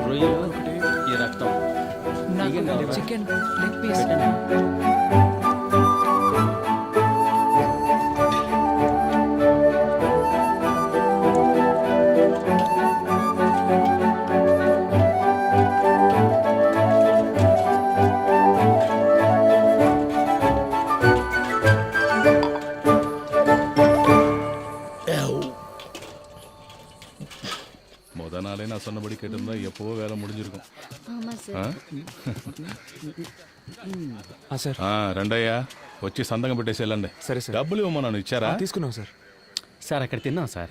రొయ్యలు, ఈ రక్తం
చికెన్ లెగ్ పీస్.
முத நாளே நான் சொன்னபடி கேட்டிருந்தா எப்போவோ வேலை முடிஞ்சிருக்கும்.
సార్
రండయ్యా, వచ్చి సంతకం పెట్టేసి వెళ్ళండి.
సరే సార్.
డబ్బులు ఇవ్వమన్నాను, ఇచ్చారా?
తీసుకున్నాం సార్.
సార్ అక్కడ తిన్నాం సార్.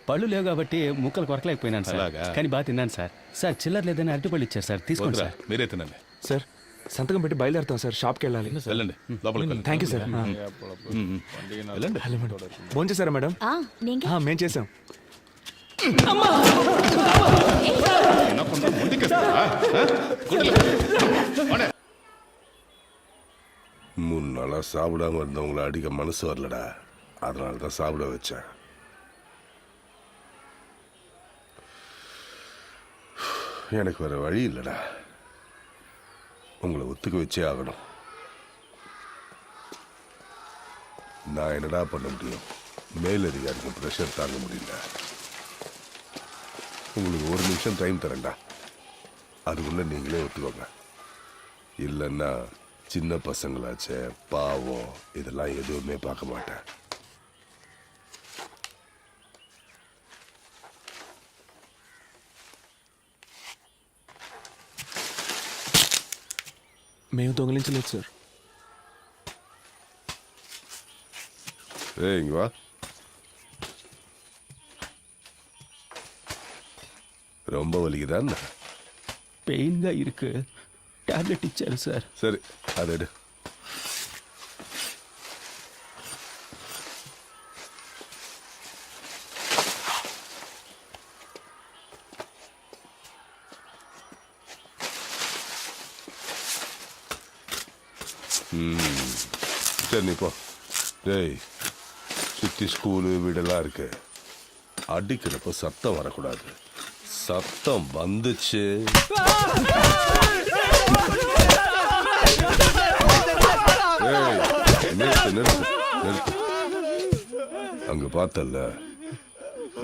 పళ్ళు లేవు కాబట్టి ముక్కలు కొరకలేకపోయినాను సార్.
అలాగా?
కానీ బాగా తిన్నాను సార్. సార్ చిల్లర లేదని అరటిపళ్ళు ఇచ్చారు సార్, తీసుకోండి
వద్దురా,
సార్.
మీరే తినండి.
సార్ సంతకం పెట్టి బయలుదేరుతాం సార్. షాప్కి వెళ్ళాలి.
వెళ్ళండి, లోపలికి వెళ్ళండి.
Thank you sir.
వెళ్ళండి.
హలో మేడం, ఫోన్ చేశారా మేడం? మేము చేసాం.
తినకుండా ముందుకేస్తారా? గుడ్లు. போடா.
3 நாளா சாப்பிடாம இருந்தவங்கள அடிக்க மனசு வரலடா, அதனால தான் சாப்பிட வச்சேன். எனக்கு வேற வழி இல்லைடா, உங்களை ஒத்துக்க வச்சே ஆகணும். நான் என்னடா பண்ண முடியும்? மேலதிகாரிக்கு ப்ரெஷர் தாங்க முடியல. உங்களுக்கு 1 நிமிஷம் டைம் தரேன்டா, அதுக்குள்ள நீங்களே ஒத்துக்கோங்க. இல்லைன்னா சின்ன பசங்களாச்சே, பாவம், இதெல்லாம் எதுவுமே பார்க்க மாட்டேன்.
మేము దొంగలించలేదు సార్.
இங்க வா. ரொம்ப வலிக்குதான்?
పెయిన్గా ఇருக்கு, టాబ్లెట్ ఇచ్చారు సార్.
சரி, அதை எடு. சரி நீ போ. டேய், சுற்றி ஸ்கூலு வீடெல்லாம் இருக்கு, அடிக்கிறப்ப சத்தம் வரக்கூடாது. சத்தம் வந்துச்சு நிறுத்து நிறுத்து நிறுத்து. அங்க பார்த்தல்ல,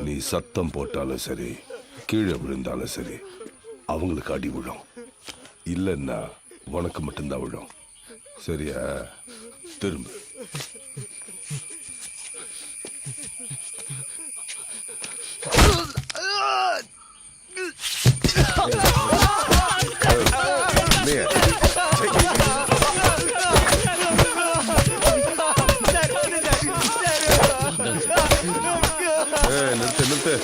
நீ சத்தம் போட்டாலும் சரி, கீழே விழுந்தாலும் சரி, அவங்களுக்கு அடி விழும். இல்லைன்னா உனக்கு மட்டும்தான் விழும். சரியா? திரும்ப. நிறுத்து நிறுத்து.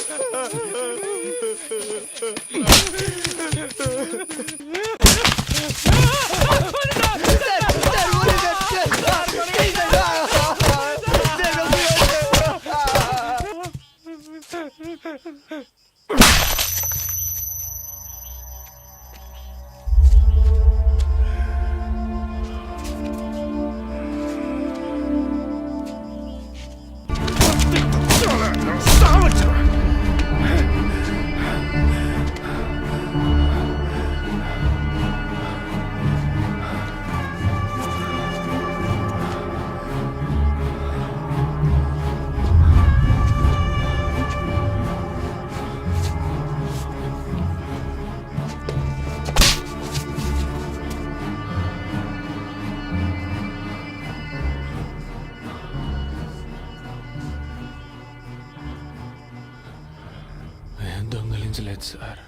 కాదు సార్,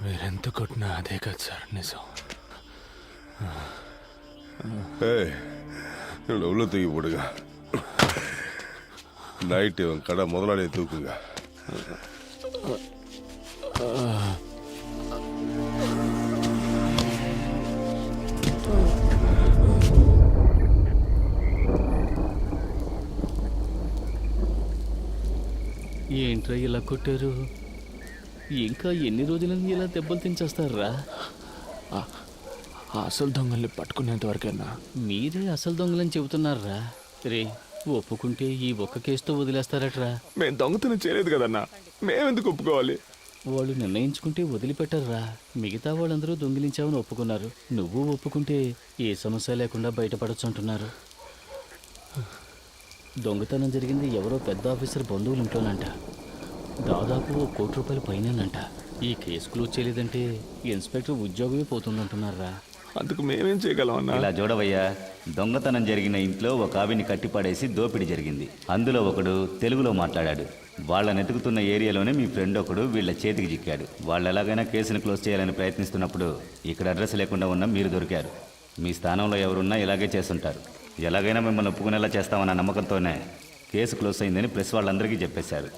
మీరెంత కొట్టినా అదే కాదు సార్ నిజం.
ஏய் இவனை உள்ள தூக்கி போடுங்க. நைட்டு இவன் கடை முதலாளியை தூக்குங்க.
ఏంట్రా ఇలా కొట్టారు? ఇంకా ఎన్ని రోజులని ఇలా దెబ్బలు తించేస్తారా?
అసలు దొంగల్ని పట్టుకునేంత వరకైనా.
మీరే అసలు దొంగలని చెబుతున్నారా? రే, ఒప్పుకుంటే ఈ ఒక్క కేసుతో వదిలేస్తారట్రా?
మేము దొంగతనం చేయలేదు కదన్నా, మేమెందుకు ఒప్పుకోవాలి?
వాళ్ళు నిర్ణయించుకుంటే వదిలిపెట్టర్రా. మిగతా వాళ్ళందరూ దొంగిలించావని ఒప్పుకున్నారు. నువ్వు ఒప్పుకుంటే ఏ సమస్య లేకుండా బయటపడొచ్చు అంటున్నారు. దొంగతనం జరిగింది ఎవరో పెద్ద ఆఫీసర్ బంధువులు ఇంట్లోనంట. దాదాపు ₹1 కోటి పైనంట. ఈ కేసు క్లోజ్ చేయలేదంటే ఇన్స్పెక్టర్ ఉద్యోగమే పోతుందంటున్నారా?
అందుకు మేమేం చేయగలం అన్నా?
ఇలా చూడవయ్యా, దొంగతనం జరిగిన ఇంట్లో ఒక ఆవిని కట్టిపడేసి దోపిడీ జరిగింది. అందులో ఒకడు తెలుగులో మాట్లాడాడు. వాళ్ళని ఎతుకుతున్న ఏరియాలోనే మీ ఫ్రెండ్ ఒకడు వీళ్ళ చేతికి చిక్కాడు. వాళ్ళు ఎలాగైనా కేసును క్లోజ్ చేయాలని ప్రయత్నిస్తున్నప్పుడు ఇక్కడ అడ్రస్ లేకుండా ఉన్న మీరు దొరికారు. మీ స్థానంలో ఎవరున్నా ఇలాగే చేస్తుంటారు. ఎలాగైనా మిమ్మల్ని ఒప్పుకునేలా చేస్తామన్న నమ్మకంతోనే కేసు క్లోజ్ అయిందని ప్రెస్ వాళ్ళందరికీ చెప్పేశారు.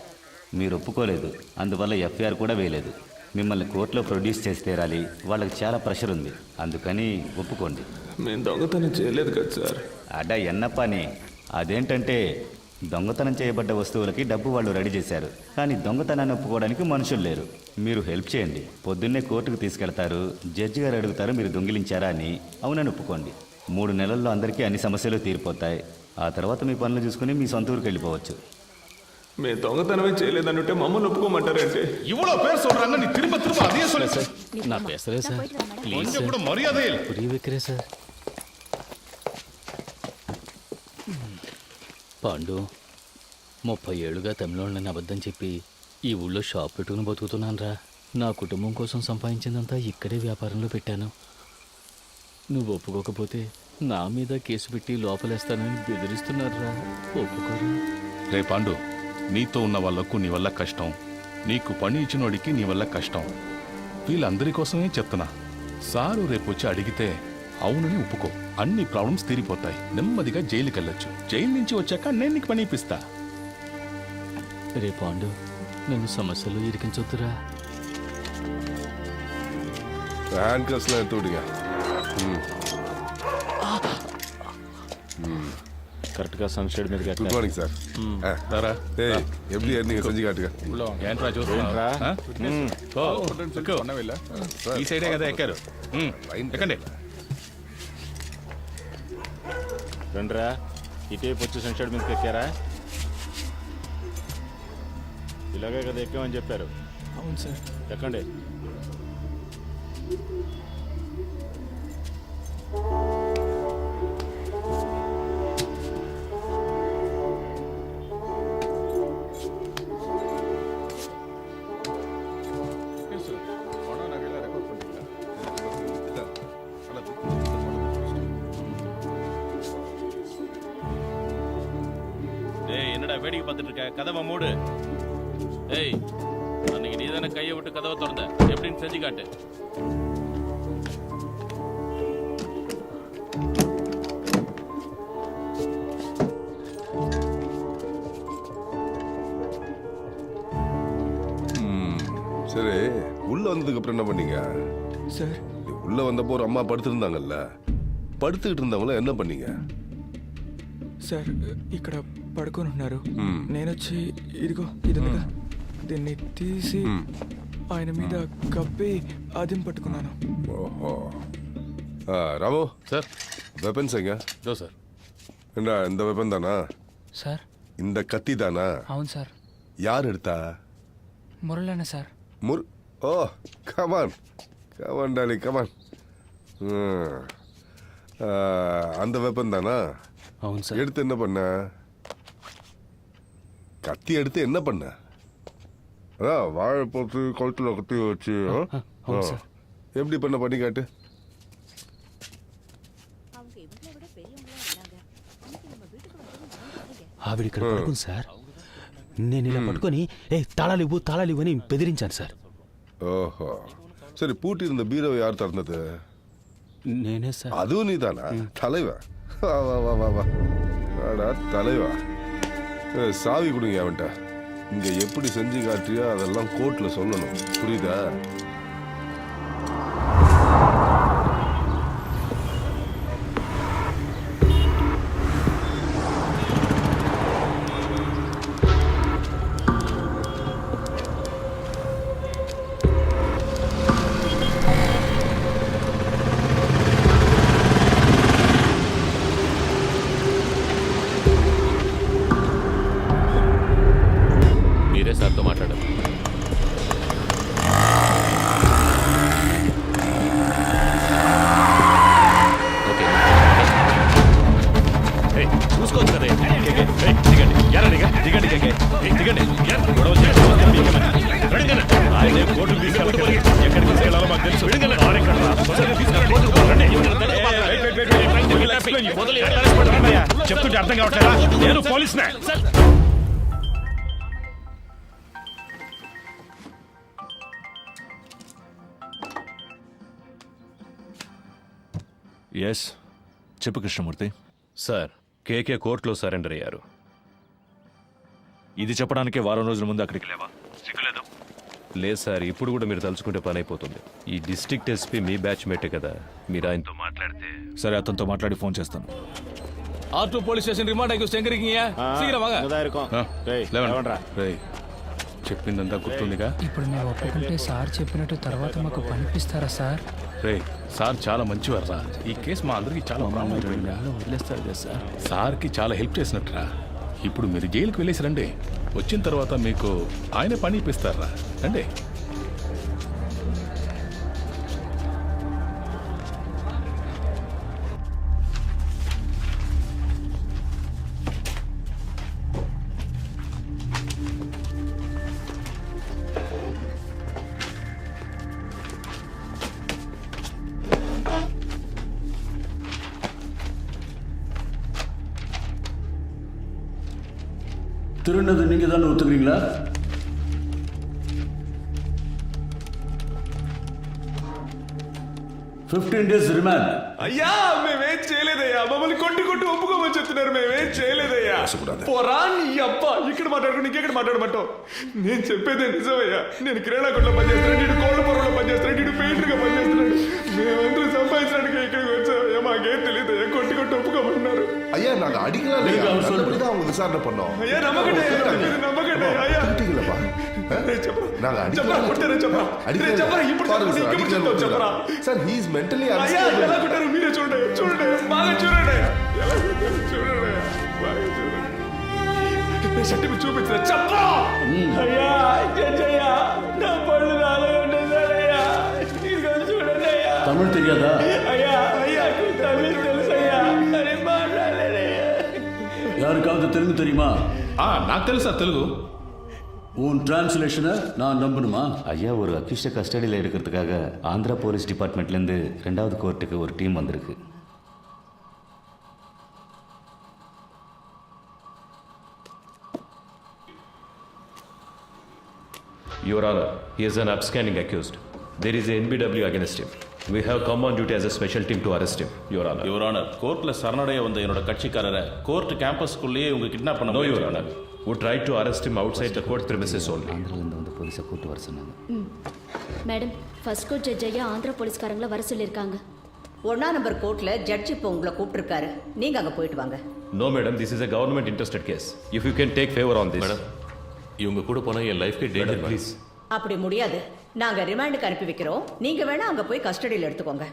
మీరు ఒప్పుకోలేదు, అందువల్ల ఎఫ్ఐఆర్ కూడా వేయలేదు. మిమ్మల్ని కోర్టులో ప్రొడ్యూస్ చేసి తీరాలి. వాళ్ళకి చాలా ప్రెషర్ ఉంది, అందుకని ఒప్పుకోండి.
మేము దొంగతనం చేయలేదు కదా సార్.
అడ్డా ఎన్నప్పని. అదేంటంటే దొంగతనం చేయబడ్డ వస్తువులకి డబ్బు వాళ్ళు రెడీ చేశారు, కానీ దొంగతనాన్ని ఒప్పుకోవడానికి మనుషులు లేరు. మీరు హెల్ప్ చేయండి. పొద్దున్నే కోర్టుకు తీసుకెళ్తారు. జడ్జి గారు అడుగుతారు మీరు దొంగిలించారా అని. అవునని ఒప్పుకోండి. 3 నెలల్లో అందరికీ అన్ని సమస్యలు తీరిపోతాయి. ఆ తర్వాత మీ పనులు చూసుకుని మీ సొంత ఊరికి వెళ్ళిపోవచ్చు.
మేము దొంగతనమే చేయలేదనుంటే మమ్మల్ని ఒప్పుకోమంటారంటే?
இவ்வளோ பேர் சொல்றாங்க, நீ திரும்ப திரும்ப அதே சொல்லு.
నా పేసరే సార్, ప్లీజ్
கொஞ்சம் கூட மரியாதை இல்லை.
పురియవెక్కరే సార్. పాండు, 30 ఏళ్ళుగా తమిళోళ్ళని అబద్ధం చెప్పి ఈ ఊళ్ళో షాప్ పెట్టుకుని బతుకుతున్నాను రా. నా కుటుంబం కోసం సంపాదించిందంతా ఇక్కడే వ్యాపారంలో పెట్టాను. నువ్వు ఒప్పుకోకపోతే నా మీద కేసు పెట్టి లోపలేస్తానని బెదిరిస్తున్నారా? ఒప్పుకోరా?
రే పాండు, నీతో ఉన్న వాళ్ళకు నీ వల్ల కష్టం, నీకు పని ఇచ్చినోడికి నీ వల్ల కష్టం. వీళ్ళందరి కోసమే చెప్తున్నా. సారు రేపు వచ్చి అడిగితే అవునని ఒప్పుకో. అన్ని ప్రాబ్లమ్స్ తీరిపోతాయి. నెమ్మదిగా జైలుకి వెళ్ళొచ్చు. జైలు నుంచి వచ్చాక నేను నీకు పని ఇప్పిస్తా.
రే పాండు, నన్ను సమస్యలు ఇరికించొద్దురా.
హ్యాండ్ కస్லாம் எடுத்து விடுங்க.
కరెక్ట్గా సన్షెడ్ మీద
గుడ్ మార్నింగ్ సార్.
రారా.
ஏய் எப்படி ஏறினீங்க செஞ்சு காட்டுங்க.
ఏంట్రా చూస్తున్నా? ఈ సైడే కదా ఎక్కారు. ఎక్కండి.
రండిరా, ఇటేపు వచ్చి సన్షెడ్ మీదకి ఎక్కారా? ఇలాగే కదా ఎక్కామని చెప్పారు.
అవును సార్.
ఎక్కండి.
ஏய், என்னடா வேடிக்கை பார்த்துட்டு இருக்க? கதவை மூடு. ஏய், அன்னைக்கு நீ தானே கையை விட்டு கதவை திறந்த, எப்படின்னு செஞ்சு காட்டு.
சரி, உள்ள வந்ததுக்கு அப்புறம் என்ன பண்ணீங்க
సార్?
உள்ள வந்தப்போ ஒரு அம்மா படுத்திருந்தாங்கல்ல, పడుతుகிட்டு இருந்தவங்கள என்ன பண்ணீங்க?
సార్, ఇక్కడ పడుకొని ఉన్నారు. నేను వచ్చి ఇదిగో ఇదిగా దీన్ని తీసి ఆయన మీద కప్పి అదిం పట్టుకున్నాను.
ஓஹோ. ராமு
சார்.
வெப்பன்ஸ் எங்க?
இதோ சார்.
என்ன இந்த வெப்பன் தானா?
సార్?
இந்த கத்தி தானா?
అవును సార్.
யார் எடுத்தா?
మురళన్న సార్.
ஓ கமான் கமான் டாலி கமான். அந்த வெப்பன் தானா?
అవును సార్.
எடுத்து என்ன பண்ண? கத்தி எடுத்து என்ன பண்ண? அதான் வாழை போட்டு கழுத்துல கத்தி வச்சு எப்படி பண்ணி காட்டு.
அவங்க இவங்களை விட பெரியவங்களா இருந்தாங்க. அன்னைக்கு நம்ம வீட்டுக்கு வந்தது
ఆవిడ ఇక్కడ పడుకుంది సార్.
నేను ఇలా పట్టుకొని తాళాలు ఇవ్వు అని బెదిరించాను సార్.
ஓஹோ சரி பூட்டியிருந்த பீரோவை யார் திறந்தது?
నేనే సార్.
அதுவும் நீதானா? தலைவா வா வா வா வா வா வாடா தலைவா. சாவி கொடுங்க அவன்கிட்ட. இங்க எப்படி செஞ்சு காட்டியோ அதெல்லாம் கோர்ட்ல சொல்லணும், புரியுதா?
మీరే సార్తో మాట్లాడాలి. ఓకే చూసుకోవచ్చు కదా. దిగండి దిగండి దిగండి గొడవ ఆయన కోర్టుకు తీసుకెళ్ళాలి. ఎక్కడికి తీసుకెళ్ళాలో మాకు తెలుసు. చెప్తుంటే అర్థం కావట్లేదా? నేను పోలీసునే.
ఎస్ చెప్పు కృష్ణమూర్తి.
సార్ కేకే కోర్టులో సరెండర్ అయ్యారు.
ఇది చెప్పడానికి వారం రోజుల ముందు అక్కడికి లేవా?
లేదు సార్, ఇప్పుడు కూడా మీరు తలుచుకుంటే పని అయిపోతుంది. ఈ డిస్ట్రిక్ట్ ఎస్పీ మీ బ్యాచ్ మేటే కదా, మీరు ఆయనతో మాట్లాడితే.
సరే, అతనితో మాట్లాడి ఫోన్ చేస్తాను.
R2 போலீஸ் ஸ்டேஷன் ரிமாண்ட் ஆகி செங்கரிக்கீங்க. சீக்கிரம் வாங்க.
చెప్పిందంతా గుర్తుందిగా?
ఇప్పుడు మేము ఒప్పుకుంటే సార్ చెప్పినట్టు తర్వాత మాకు పనిపిస్తారా సార్?
రే సార్ చాలా మంచివారా. ఈ కేసు మా అందరికి చాలా
వదిలేస్తారు కదా సార్.
సార్కి చాలా హెల్ప్ చేసినట్టురా. ఇప్పుడు మీరు జైలుకి వెళ్ళేసి రండి. వచ్చిన తర్వాత మీకు ఆయన పని ఇప్పిస్తారా. రండి.
திருநது நீங்க தானே ஒத்துக்கிறீங்களா? days remand.
అయ్యా మేమేం చేయలేదయ్యా. మమ్మల్ని కొట్టి ఒప్పుకోమని చెప్తున్నారు. మేమేం చేయలేదయ్యా. పోరా నీ అబ్బా. ఇక్కడ మాట్లాడుకుని ఇంకెక్కడ మాట్లాడమంటావు? నేను చెప్పేదే నిజమయ్యా. నేను కిరాణా కొట్లో పనిచేస్తున్నాడు, ఇటు కోళ్ళ పొరలో పనిచేస్తున్నాడు, ఇటు పెయింటర్గా పనిచేస్తున్నాడు. మేమందరూ సంపాదించడానికి ఇక్కడికి వచ్చామయ్యా. మాకేం తెలియదయ్యా. కొట్టి ఒప్పుకోమన్నారు.
ஐயா நாங்க அடிக்கலாம் நல்லபடிதான் அவங்க விசாரணை பண்ணோம்.
ஐயா நம்பகட்டே ஐயா.
திட்டிங்களப்பா. நாங்க
அடிக்கலாம் కొట్టారు చెప్పరా. చెప్పరా ఇప్పుడు చెప్పరా.
సార్ హి ఇస్ మెంటల్లీ
అయ్యా ఎలా కొట్టారు మీరే చూడండి. బాగా చూడండి. ఎలా కొట్టారు చూడండి. బాగా చూడండి. షర్ట్ చూపించరా చెప్పరా. అయ్యా జయ్యా నా పళ్ళు నాలో ఉండేదయ్యా. ఇదిగో చూడండి అయ్యా.
తమిళ్ తెలియదా?
అయ్యా తమిళ్ తెలుసయ్యా. అరే మాట్లాడలేదయ్యా.
யாருக்காவது தெலுங்கு தெரியுமா?
నాకు తెలుసా తెలుగు.
உன் டிரான்ஸ்லேஷனை நான் நம்பணுமா?
ஐயா, ஒரு அக்யூஸ்டை கஸ்டடியில் எடுக்கிறதுக்காக ஆந்திரா போலீஸ் டிபார்ட்மெண்ட்லேருந்து 2வது கோர்ட்டுக்கு ஒரு டீம் வந்திருக்கு.
Your Honor, he is an upstanding accused. There is a NBW against him. We have come on duty as a special team to arrest him, Your Honor.
Your Honor, கோர்ட்ல சரணடைய வந்த என்னோட கட்சிக்காரரை court கேம்பஸ்க்குள்ளேயே இவங்க kidnap பண்ண.
No, Your Honor. We tried to arrest him outside the court premises only.
ஆந்திராலேருந்து வந்து போலீஸை கூட்டு வர சொன்னாங்க.
மேடம், ஃபர்ஸ்ட் கோர்ட் ஜட்ஜ் ஐயா ஆந்திரா போலீஸ்காரங்கள வர சொல்லியிருக்காங்க.
1ஆம் நம்பர் கோர்ட்ல ஜட்ஜ் இப்போ உங்களை கூப்பிட்டுருக்காரு. நீங்க அங்க போயிட்டு வாங்க.
No, madam, this is a government interested case. If you can take favor on this. Madam, இவங்க கூட போனா என் லைஃப்க்கு டேஞ்சர். ப்ளீஸ்.
அப்படி முடியாது. நாங்க ரிமாண்டுக்கு அனுப்பி வைக்கிறோம். நீங்க வேணா அங்க போய் கஸ்டடியில் எடுத்துக்கோங்க.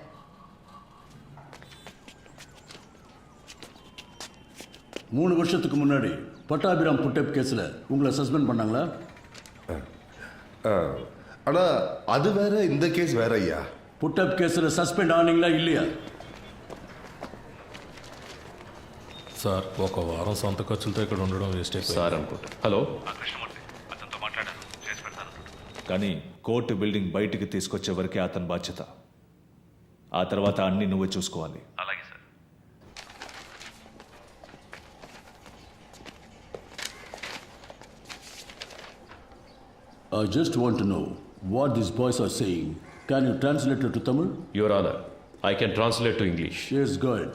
3 வருஷத்துக்கு முன்னாடி பட்டாபிராம் புட்டப் கேஸில் உங்களை சஸ்பெண்ட் பண்ணாங்களா?
ஆனா அது வேற, இந்த கேஸ் வேற ஐயா.
புட்டப் கேஸில் சஸ்பெண்ட் ஆனீங்களா இல்லையா?
సార్, ఒక వారం సొంత ఖర్చులతో ఇక్కడ ఉండడం వేస్ట్ అయిపోయింది
సార్ అనుకుంటా. హలో,
కానీ కోర్టు బిల్డింగ్ బయటికి తీసుకొచ్చే వరకే అతని బాధ్యత. ఆ తర్వాత అన్ని నువ్వే చూసుకోవాలి.
అలాగే sir.
I just want to know what these boys are saying. Can you translate it to Tamil?
Your honour I can translate to English.
Yes, good.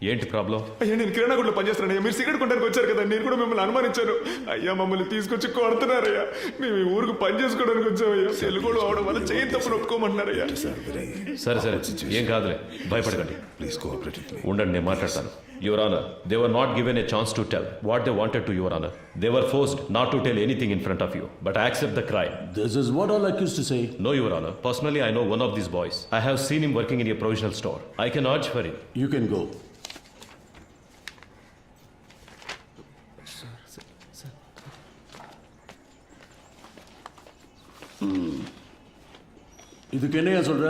ఏంటి ప్రాబ్లం?
అయ్యా నేను కిరాణా కొట్లో పనిచేస్తాను అయ్యా. మీరు సిగరెట్ కొట్టడానికి వచ్చారు కదా, నేను కూడా మిమ్మల్ని అనుమానించాను. అయ్యా మమ్మల్ని తీసుకొచ్చి కొడుతున్నారయ్యా. మేము ఈ ఊరికి పని చేసుకోవడానికి వచ్చామయ్యా. తెలుగులో అవడం వల్ల చేయి తప్పులు ఒప్పుకోమంటున్నారయ్యా.
సరే సరే ఏం కాదులే, భయపడకండి.
Please cooperate with me.
ఉండండి, నేను మాట్లాడతాను. Your honour, they were not given a chance to tell what they wanted to your honour. They were forced not to tell anything in front of you, but I accept the crime.
This is what all accused to say.
No, Your Honor. Personally, I know one of these boys. I have seen him working in a provisional store. I can urge for him.
You can go. இதுக்கு என்னையா சொல்ற?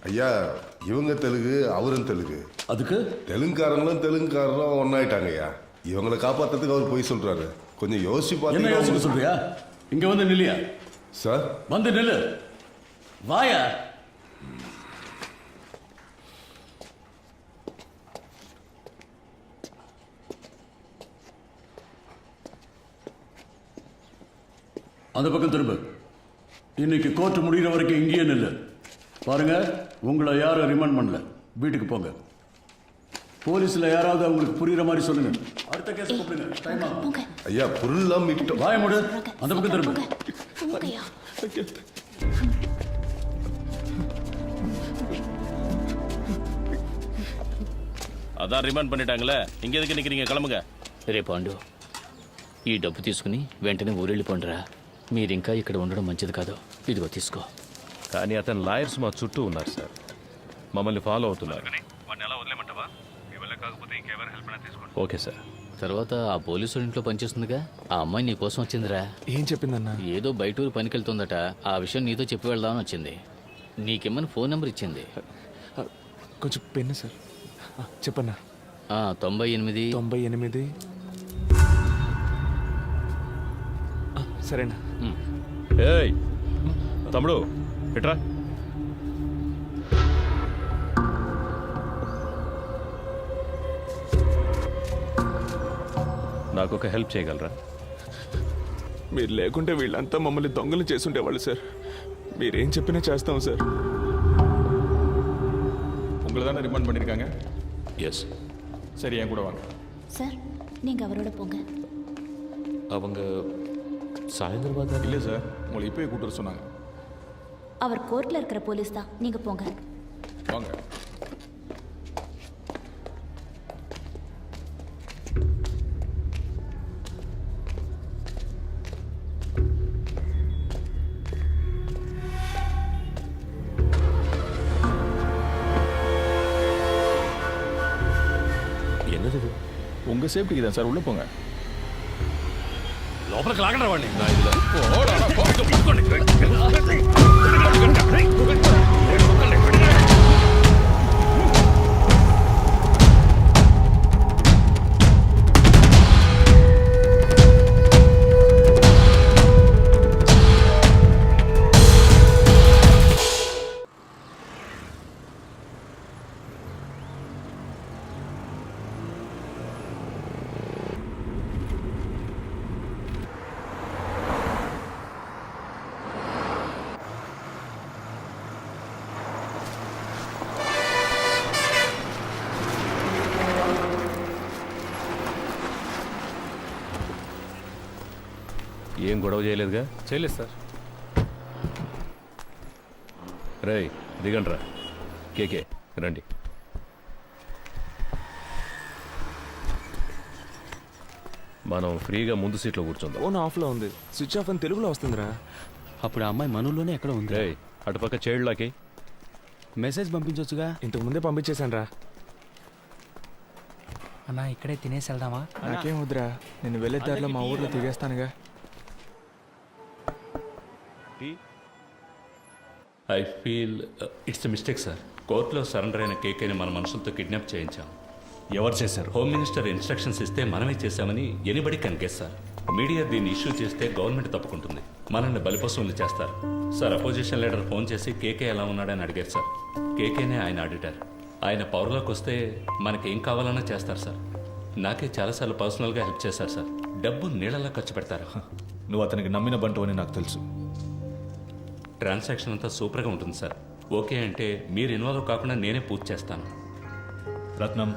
ஐயா இவங்க தெலுங்கு, அவரும் தெலுங்கு.
அதுக்கு
தெலுங்குக்காரங்களும் தெலுங்குக்காரரும் ஒன்னாயிட்டாங்க ஐயா. இவங்களை காப்பாத்துறதுக்கு அவர் போய் சொல்றாரு. கொஞ்சம் யோசிச்சு
என்ன யோசிக்க
பார்த்தீங்கன்னா
சொல்றியா? இங்க வந்து நில்லியா?
சார்
வந்து நில்லு. வாயா. அந்த பக்கம் திரும்ப. இன்னைக்கு கோர்ட் முடிகிற வரைக்கும் இங்கேயே நில்லு. பாருங்க, உங்களை யாரும் ரிமாண்ட் பண்ணல. வீட்டுக்கு போங்க. போலீஸ்ல யாராவது அவங்களுக்கு புரியுற மாதிரி சொல்லுங்க. அடுத்த கேஸ் கூப்பிடுங்க. டைம் ஆகும்.
ஐயா பொருள்லாம் மீட்டோம்.
வாய மூடு. அந்த பக்கம் திரும்ப.
అదా రిమాండ్ பண்ணிட்டாங்களே, இங்க எதுக்கு நிக்கிறீங்க? கிளம்புங்க.
రే పాండు, ఈ డబ్బు తీసుకుని వెంటనే ఊరెళ్ళిపోండిరా. మీరింకా ఇక్కడ ఉండడం మంచిది కాదు. ఇదిగో తీసుకో.
కానీ అతని లాయర్స్ మా చుట్టూ ఉన్నారు సార్, మమ్మల్ని ఫాలో అవుతున్నారు. Okay sir.
తర్వాత ఆ పోలీసు ఇంట్లో పనిచేస్తుందిగా, ఆ అమ్మాయి నీ కోసం వచ్చిందిరా.
ఏం చెప్పిందన్నా?
ఏదో బయటూరు పనికెళ్తుందట. ఆ విషయం నీతో చెప్పి వెళ్దామని వచ్చింది. నీకేమని ఫోన్ నెంబర్ ఇచ్చింది.
కొంచెం పెన్ను సార్. చెప్పన్నా.
98
98. సరేనా?
ఏయ్ తమ్ముడు ఎట్రా. నాకు ఒక హెల్ప్ చేయగలరా?
మీరు లేకుంటే వీళ్ళంతా మమ్మల్ని దొంగలు చేసుండేవాళ్ళు సార్. మీరేం చెప్పినా చేస్తాం సార్.
உங்களை தானே ரிமாண்ட் பண்ணியிருக்காங்க?
எஸ்.
சரி, என் கூட வாங்க.
சார், நீங்க அவரோட போங்க.
அவங்க சாயந்தரமாக
இல்லை சார், உங்களை இப்போயே கூட்டு வர சொன்னாங்க.
அவர் கோர்ட்ல இருக்கிற போலீஸ் தான். நீங்க போங்க.
வாங்க.
என்னது இது?
உங்க சேஃப்டிக்கு தான் சார், உள்ள போங்க.
లోపలికి లాగండి వాడిని. ఏం గొడవ చేయలేదుగా?
చేయలేదు సార్.
రేయ్ దిగండ్రా. కేకే రండి. మనం ఫ్రీగా ముందు సీట్లో కూర్చుందాం.
ఫోన్ ఆఫ్లో ఉంది. స్విచ్ ఆఫ్ అని తెలుగులో వస్తుందిరా.
అప్పుడు ఆ అమ్మాయి మనలోనే ఎక్కడ ఉంది?
రేయ్ అటుపక్క చైల్డ్లాకి
మెసేజ్ పంపించవచ్చుగా.
ఇంతకు ముందే పంపించేశాను రా.
అన్నా, ఇక్కడే తినేసి వెళ్దామా?
నాకేం వద్దురా, నేను వెళ్ళే దారిలో మా ఊర్లో తిరిగేస్తానుగా.
I feel it's mistake sir. కోర్టులో సరెండర్ అయిన కేకేని మన మనుషులతో కిడ్నాప్ చేయించాం.
ఎవరు చేశారు?
హోమ్ మినిస్టర్ ఇన్స్ట్రక్షన్స్ ఇస్తే మనమే చేశామని anybody can guess sir. Media దీన్ని ఇష్యూ చేస్తే గవర్నమెంట్ తప్పుకుంటుంది, మనల్ని బలిపశువులు చేస్తారు సార్. అపోజిషన్ లీడర్ ఫోన్ చేసి కేకే ఎలా ఉన్నాడని అడిగారు సార్. కేకేనే ఆయన ఆడిటర్. ఆయన పవర్లోకి వస్తే మనకేం కావాలన్నా చేస్తారు సార్. నాకే చాలాసార్లు పర్సనల్గా హెల్ప్ చేశారు సార్. డబ్బు నీళ్ళలా ఖర్చు పెడతారు.
నువ్వు అతనికి నమ్మిన బంటు అని నాకు తెలుసు.
ట్రాన్సాక్షన్ అంతా సూపర్గా ఉంటుంది సార్. ఓకే అంటే మీరు ఇన్వాల్వ్ కాకుండా నేనే పూర్తి చేస్తాను.
రత్నం,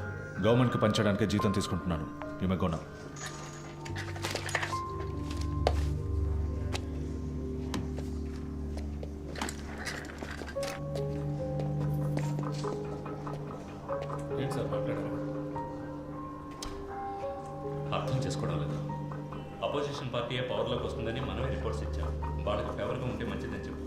గవర్నమెంట్కి పంచడానికి జీతం తీసుకుంటున్నాను. You may go now.
ఏంటి సార్ మాట్లాడారు? అర్థం చేసుకోవడం లేదు. అపోజిషన్ పార్టీ పవర్లోకి వస్తుందని మనమే రిపోర్ట్స్ ఇచ్చాం. వాళ్ళకి ఫేవర్గా ఉంటే మంచిదని చెప్పు.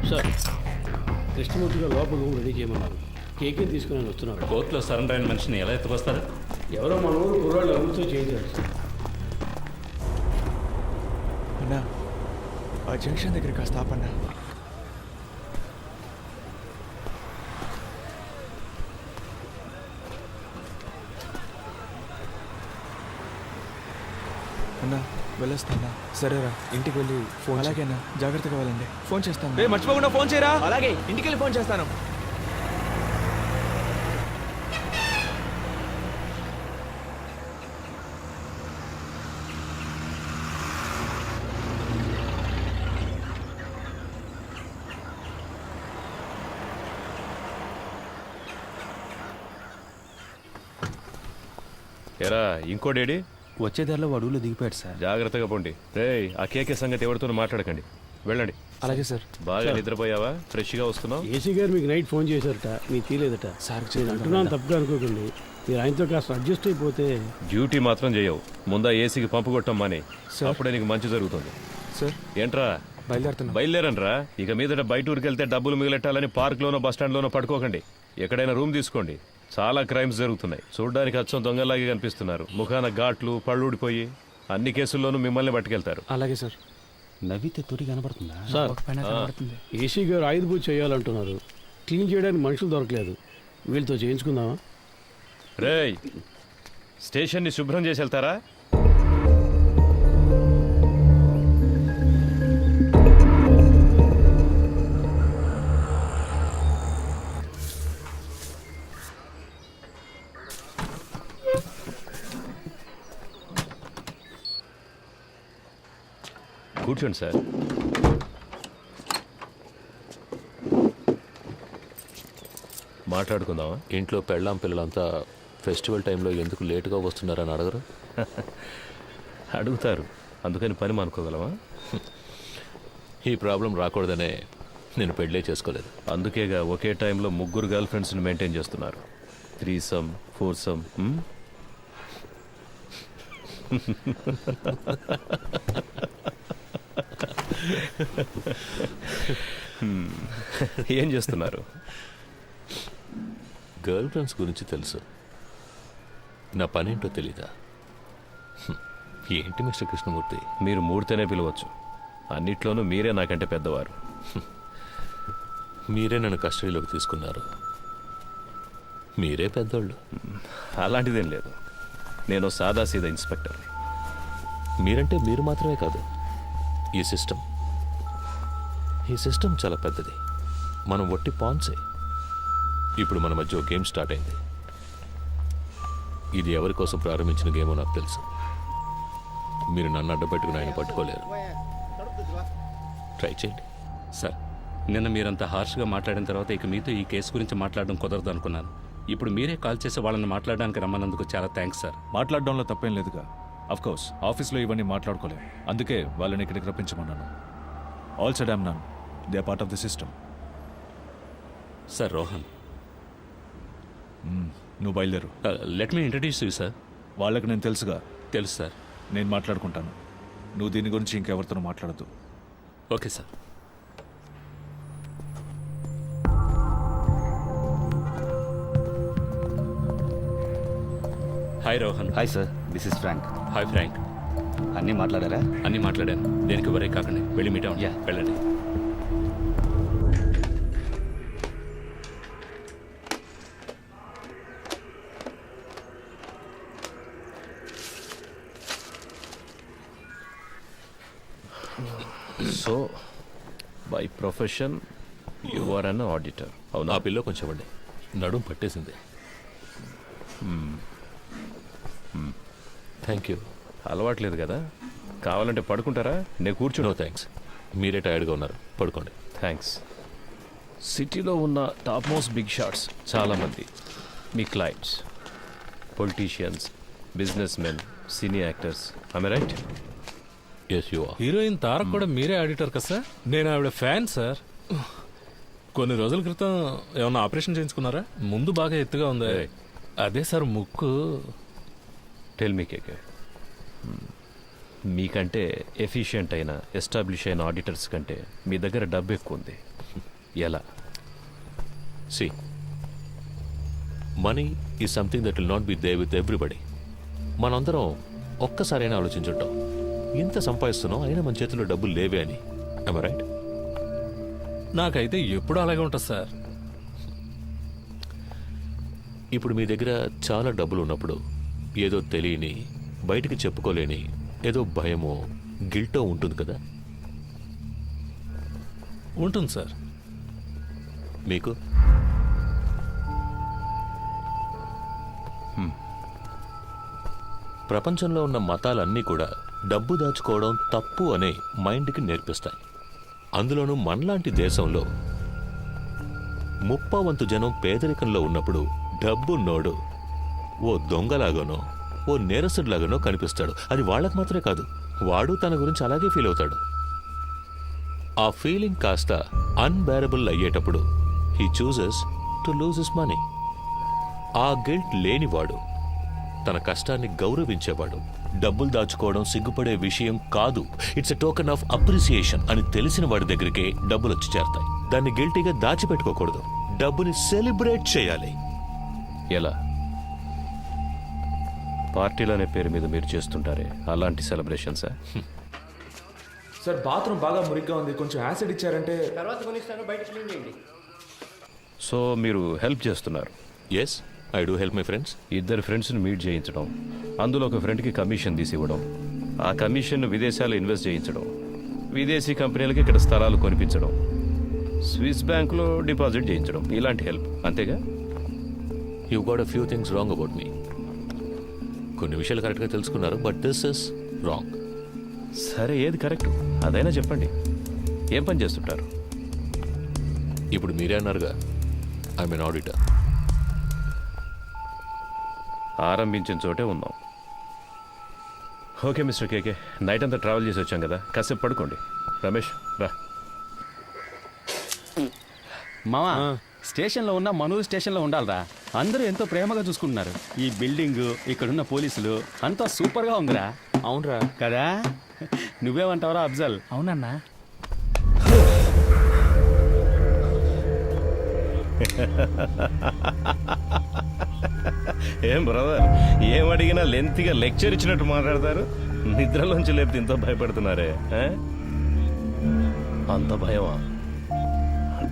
సార్, కృష్ణమూర్తి గారు లోపల రూమ్ రెడీ చేయమన్నారు. కేకే తీసుకుని వస్తున్నారు.
కోర్టులో సరెండర్ అయిన మనిషిని ఎలా ఎత్తుకొస్తారు?
ఎవరో మన ఊరు కుర్రాళ్ళు ఎవరితో చేయించారు సార్.
అన్నా, ఆ జంక్షన్ దగ్గర కాస్త ఆపన్నా. అన్నా, వెళ్ళొస్తానా? సరేరా, ఇంటికి వెళ్ళి ఫోన్. అలాగేనా, జాగ్రత్తగా వెళ్ళండి. ఫోన్ చేస్తాను. మర్చిపోకుండా ఫోన్ చేయరా. అలాగే, ఇంటికి వెళ్ళి ఫోన్ చేస్తాను.
ఎరా ఇంకోడేడి?
వచ్చే దారిలో వాడులో దిగిపోయాడు సార్.
జాగ్రత్తగా పోండి. రేయ్, ఆ కేకే సంగతి ఎవరితోనూ మాట్లాడకండి. వెళ్ళండి.
అలాగే సార్.
బాగా నిద్రపోయావా? ఫ్రెష్గా వస్తున్నావు?
ఏసీ గారు మీకు నైట్ ఫోన్ చేశారట, మీకు తీలేదట.
సార్
నేను అంటున్నాను, తప్పుగా అనుకోకండి. మీరు ఆయనతో కాస్త అడ్జస్ట్ అయిపోతే.
డ్యూటీ మాత్రం చేయవు. ముందా ఏసీకి పంపు కొట్టం మానే, అప్పుడే నీకు మంచి జరుగుతుంది.
సార్,
ఏంట్రా బయలుదేరనరా? ఇక మీదట బయట ఊరికి వెళ్తే డబ్బులు మిగిలెట్టాలని పార్క్లోనో బస్టాండ్లోనో పడుకోకండి. ఎక్కడైనా రూమ్ తీసుకోండి. చాలా క్రైమ్స్ జరుగుతున్నాయి. చూడ్డానికి అచ్చం దొంగలాగే కనిపిస్తున్నారు. ముఖాన ఘాట్లు, పళ్ళూడిపోయి అన్ని కేసుల్లోనూ మిమ్మల్ని పట్టుకెళ్తారు.
అలాగే సార్.
నవ్వితే తొడి కనబడుతుందా
సార్? ఏసీ గారు ఆయుధ పూజ చేయాలంటున్నారు. క్లీన్ చేయడానికి మనుషులు దొరకలేదు. వీళ్ళతో చేయించుకుందామా?
రేయ్, స్టేషన్ని శుభ్రం చేసి వెళ్తారా? కూర్చోండి సార్. మాట్లాడుకుందామా?
ఇంట్లో పెళ్ళాం పిల్లలంతా ఫెస్టివల్ టైంలో ఎందుకు లేటుగా వస్తున్నారని అడగరు?
అడుగుతారు, అందుకని పని మానుకోగలమా?
ఈ ప్రాబ్లం రాకూడదనే నేను పెళ్ళే చేసుకోలేదు.
అందుకేగా ఒకే టైంలో 3 గర్ల్ ఫ్రెండ్స్ని మెయింటైన్ చేస్తున్నారు. 3సమ్ 4సమ్. ఏం చేస్తున్నారు?
గర్ల్ ఫ్రెండ్స్ గురించి తెలుసు, నా పనేంటో తెలీదా? ఏంటి మిస్టర్ కృష్ణమూర్తి?
మీరు మూడితేనే పిలవచ్చు. అన్నిట్లోనూ మీరే నాకంటే పెద్దవారు.
మీరే నన్ను కస్టడీలోకి తీసుకున్నారు. మీరే పెద్దోళ్ళు.
అలాంటిదేం లేదు. నేను సాదాసీదా ఇన్స్పెక్టర్ని.
మీరంటే మీరు మాత్రమే కాదు, ఈ సిస్టమ్ చాలా పెద్దది. మనం ఒట్టి పాన్సే. ఇప్పుడు మన మధ్య ఒక గేమ్ స్టార్ట్ అయింది. ఇది ఎవరి కోసం ప్రారంభించిన గేమో నాకు తెలుసు. మీరు నన్ను అడ్డపెట్టుకుని ఆయన పట్టుకోలేరు. ట్రై చేయండి.
సార్, నిన్న మీరంత హార్ష్గా మాట్లాడిన తర్వాత ఇక మీతో ఈ కేసు గురించి మాట్లాడడం కుదరదు అనుకున్నాను. ఇప్పుడు మీరే కాల్ చేసి వాళ్ళని మాట్లాడడానికి రమ్మన్నందుకు చాలా థ్యాంక్స్ సార్.
మాట్లాడడంలో తప్పేం లేదుగా. అఫ్కోర్స్ ఆఫీస్లో ఇవన్నీ మాట్లాడుకోలేం. అందుకే వాళ్ళని ఇక్కడికి రప్పించమన్నాను. All said I'm none. They are part of the system.
Sir, Rohan.
నువ్వు బయలుదేరు.
Let me introduce you sir.
వాళ్ళకి నేను తెలుసుగా.
తెలుసు సార్.
నేను మాట్లాడుకుంటాను. నువ్వు దీని గురించి ఇంకెవరితో మాట్లాడద్దు.
Okay sir. Hi Rohan.
Hi sir, this is Frank.
Hi Frank.
అన్నీ మాట్లాడారా?
అన్నీ మాట్లాడాను. దేనికి వరే కాకండి, వెళ్ళి మీట్ అవ్వండి. వెళ్ళండి.
So by profession you are an auditor.
అవును, ఆ పిల్లో కొంచెం అండి, నడుం పట్టేసింది. Thank you.
అలవాట్లేదు కదా, కావాలంటే పడుకుంటారా? నేను కూర్చుని.
నో థ్యాంక్స్, మీరే టైర్డ్గా ఉన్నారు, పడుకోండి.
థ్యాంక్స్. సిటీలో ఉన్న టాప్ మోస్ట్ బిగ్ షాట్స్ చాలామంది మీ clients, politicians, business men, cine actors. I right?
Yes you are.
Heroine Tarak కూడా మీరే ఆడిటర్ కదా సార్? నేను ఆవిడ ఫ్యాన్ సార్. కొన్ని రోజుల క్రితం ఏమన్నా ఆపరేషన్ చేయించుకున్నారా? ముందు బాగా ఎత్తుగా ఉంది. అదే సార్ ముక్కు.
టెల్ మీ కేకే, మీకంటే ఎఫిషియెంట్ అయిన ఎస్టాబ్లిష్ అయిన ఆడిటర్స్ కంటే మీ దగ్గర డబ్బు ఎక్కువ ఉంది. ఎలా?
See, money is something that will not be there with everybody. మనందరం ఒక్కసారైనా ఆలోచించుంటాం, ఇంత సంపాదిస్తున్నాం అయినా మన చేతిలో డబ్బులు లేవే అని. I right?
నాకైతే ఎప్పుడు అలాగే ఉంటుంది సార్.
ఇప్పుడు మీ దగ్గర చాలా డబ్బులు ఉన్నప్పుడు ఏదో తెలియని, బయటికి చెప్పుకోలేని ఏదో భయమో గిల్టో ఉంటుంది కదా?
ఉంటుంది సార్.
మీకు? ప్రపంచంలో ఉన్న మతాలన్నీ కూడా డబ్బు దాచుకోవడం తప్పు అనే మైండ్కి నేర్పిస్తాయి. అందులోనూ మనలాంటి దేశంలో 30% జనం పేదరికంలో ఉన్నప్పుడు డబ్బున్నోడు ఓ దొంగలాగానో ఓ నేరస్తుడిలాగానో కనిపిస్తాడు. అది వాళ్ళకు మాత్రమే కాదు, వాడు తన గురించి అలాగే ఫీల్ అవుతాడు. ఆ ఫీలింగ్ కాస్త అన్బేరబుల్ అయ్యేటప్పుడు he chooses to lose his money. ఆ గిల్ట్ లేనివాడు, తన కష్టాన్ని గౌరవించేవాడు, డబ్బులు దాచుకోవడం సిగ్గుపడే విషయం కాదు, it's a token of appreciation అని తెలిసిన వాడి దగ్గరికే డబ్బులు వచ్చి చేరతాయి. దాన్ని గిల్టీగా దాచిపెట్టుకోకూడదు, డబ్బుని సెలబ్రేట్ చేయాలి.
ఎలా? పార్టీలు అనే పేరు మీద మీరు చేస్తుంటారే అలాంటి సెలబ్రేషన్సా?
సార్ బాత్రూమ్ బాగా మురిగ్గా ఉంది, కొంచెం యాసిడ్ ఇచ్చారంటే
తర్వాత కొనిస్తాను, బయట క్లీన్ చేయండి.
సో మీరు హెల్ప్ చేస్తున్నారు?
Yes, I do help my friends.
ఇద్దరు ఫ్రెండ్స్ని మీట్ చేయించడం, అందులో ఒక ఫ్రెండ్కి కమిషన్ తీసి ఇవ్వడం, ఆ కమిషన్ను విదేశాల్లో ఇన్వెస్ట్ చేయించడం, విదేశీ కంపెనీలకి ఇక్కడ స్థలాలు కొనిపించడం, స్విస్ బ్యాంకులో డిపాజిట్ చేయించడం, ఇలాంటి హెల్ప్, అంతేగా?
You got a few things wrong about me. కొన్ని విషయాలు కరెక్ట్గా తెలుసుకున్నారు, బట్ దిస్ ఇస్ రాంగ్.
సరే, ఏది కరెక్ట్ అదైనా చెప్పండి. ఏం పని చేస్తుంటారు?
ఇప్పుడు మీరే అన్నారుగా, ఐ మీన్ ఆడిటర్.
ఆరంభించిన చోటే ఉన్నాం. ఓకే మిస్టర్ కేకే, నైట్ అంతా ట్రావెల్ చేసి వచ్చాం కదా, కాసేపు పడుకోండి. రమేష్ రా.
మావా, స్టేషన్లో ఉన్న మనూరు స్టేషన్లో ఉండాలరా. అందరూ ఎంతో ప్రేమగా చూసుకుంటున్నారు. ఈ బిల్డింగ్, ఇక్కడున్న పోలీసులు అంతా సూపర్గా ఉందిరా.
అవునరా
కదా? నువ్వేమంటావురా అఫ్జల్?
అవునన్నా.
ఏం బ్రదర్, ఏం అడిగినా లెంత్గా లెక్చర్ ఇచ్చినట్టు మాట్లాడతారు. నిద్రలోంచి లేపితే ఇంత భయపడుతున్నారే? అంత భయమా?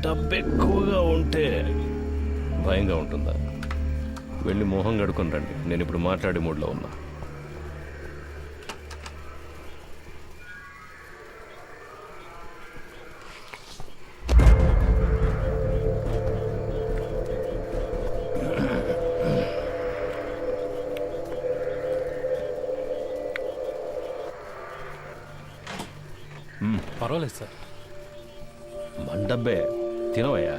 డబ్బు ఎక్కువగా ఉంటే భయంగా ఉంటుందా? వెళ్ళి మొహం కడుకొని రండి, నేను ఇప్పుడు మాట్లాడే మూడ్లో ఉన్నా.
పర్వాలేదు సార్.
మన డబ్బే, తినవయ్యా.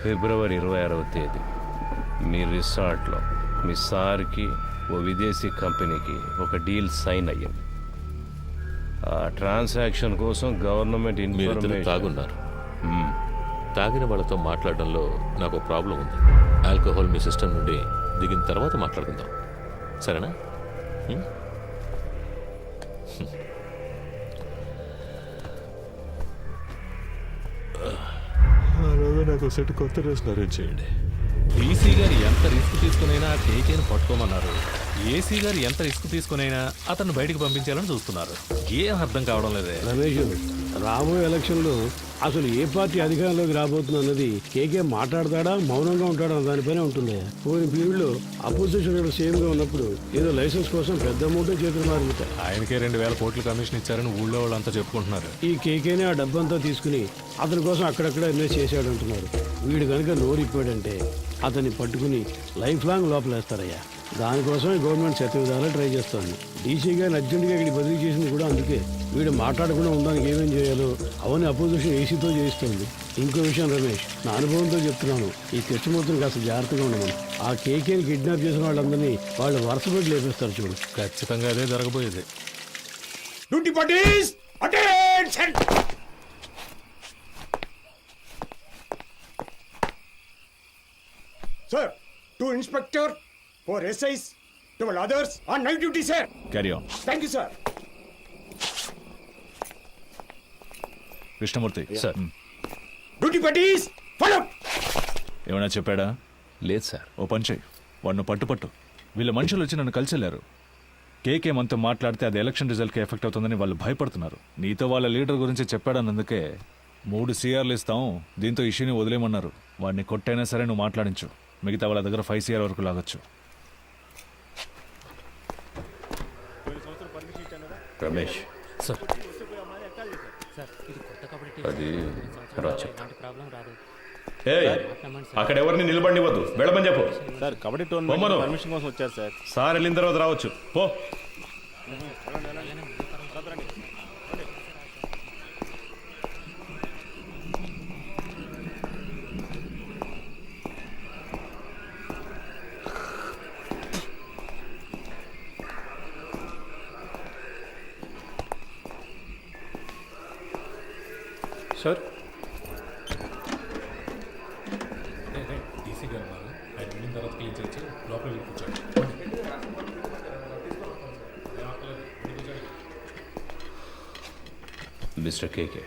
ఫిబ్రవరి 26వ తేదీ మీ రిసార్ట్లో మీ సార్కి ఓ విదేశీ కంపెనీకి ఒక డీల్ సైన్ అయ్యింది. ఆ ట్రాన్సాక్షన్ కోసం గవర్నమెంట్ ఇన్ఫర్మేషన్.
తాగున్నారు. తాగిన వాళ్ళతో మాట్లాడడంలో నాకు ప్రాబ్లం ఉంది. ఆల్కహాల్ మీ సిస్టమ్ నుండి దిగిన తర్వాత మాట్లాడుకుందాం, సరేనా?
నాకు సెట్ కొత్త డ్రెస్ అరేంజ్ చేయండి.
డీసీ గారు ఎంత రిస్క్ తీసుకునైనా కేకేని పట్టుకోమన్నారు. ఏసీ గారు ఎంత రిస్క్ తీసుకునైనా అతన్ని బయటికి పంపించాలని చూస్తున్నారు. ఏం అర్థం కావడం లేదే.
రమేష్, రాబోయే ఎలక్షన్లో అసలు ఏ పార్టీ అధికారంలోకి రాబోతుంది అన్నది కేకే మాట్లాడతాడా మౌనంగా ఉంటాడా అన్న దానిపైనే ఉంటుంది. పోయిన పీరియడ్లో అపోజిషన్ సేమ్గా ఉన్నప్పుడు ఏదో లైసెన్స్ కోసం పెద్ద అమౌంట్ చేతులు మారుతాయి.
ఆయనకే 2,000 కోట్లు కమిషన్ ఇచ్చారని ఊళ్ళో వాళ్ళంతా చెప్పుకుంటున్నారు.
ఈ కేకేనే ఆ డబ్బంతా తీసుకుని అతని కోసం అక్కడక్కడ ఇన్వెస్ట్ చేశాడు అంటున్నారు. వీడు కనుక నోరిప్పాడంటే అతన్ని పట్టుకుని లైఫ్ లాంగ్ లోపలేస్తారయ్యా. దానికోసమే గవర్నమెంట్ శతవిధాలా ట్రై చేస్తోంది. డీసీ గారిని అర్జెంటుగా ఇక్కడ బదిలీ చేసింది కూడా అందుకే. వీడు మాట్లాడకుండా ఉండడానికి ఏమేం చేయాలో అవన్నీ అపోజిషన్ ఏసీతో చేయిస్తుంది. ఇంకో విషయం రమేష్, నా అనుభవంతో చెప్తున్నాను, ఈ కృష్ణమూర్తిని కాస్త జాగ్రత్తగా ఉండమని. ఆ కేకేని కిడ్నాప్ చేసిన వాళ్ళందరినీ వాళ్ళు వరుస పెట్టి లేపేస్తారు చూడు.
ఖచ్చితంగా అదే జరగబోయేది.
Duty parties attention. Sir, 2 inspector, 4 SIs, 12 others on night duty, sir.
Carry on.
Thank you, sir.
Krishnamurthy
sir.
Duty parties, follow.
ఏమైనా చెప్పాడా?
లేదు సార్.
ఓ పని చెయ్యి, వాడిని పట్టు. వీళ్ళ మనుషులు వచ్చి నన్ను కలిసిల్లారు. కేకే మనతో మాట్లాడితే అది ఎలక్షన్ రిజల్ట్కి ఎఫెక్ట్ అవుతుందని వాళ్ళు భయపడుతున్నారు. నీతో వాళ్ళ లీడర్ గురించి చెప్పాడన్నందుకే 3 CRలు ఇస్తాం, దీంతో ఇష్యూని వదిలేయమన్నారు. వాడిని కొట్టైనా సరే నువ్వు మాట్లాడించు. మిగతా వాళ్ళ దగ్గర 5 CR వరకు లాగొచ్చు.
రమేష్
సార్.
అది అక్కడ ఎవరిని నిలబడివద్దు, వెళ్ళమని చెప్పు.
సార్ కబడ్డీ టోర్నమెంట్ పర్మిషన్ కోసం వచ్చారు సార్.
సార్ వెళ్ళిన తర్వాత రావచ్చు. పో.
సార్, డీసీ గారు ఉన్నారు. ఆయన వెళ్ళిన తర్వాత క్లీన్ చేసి లోపల కూర్చోండి.
మిస్టర్ కేకే,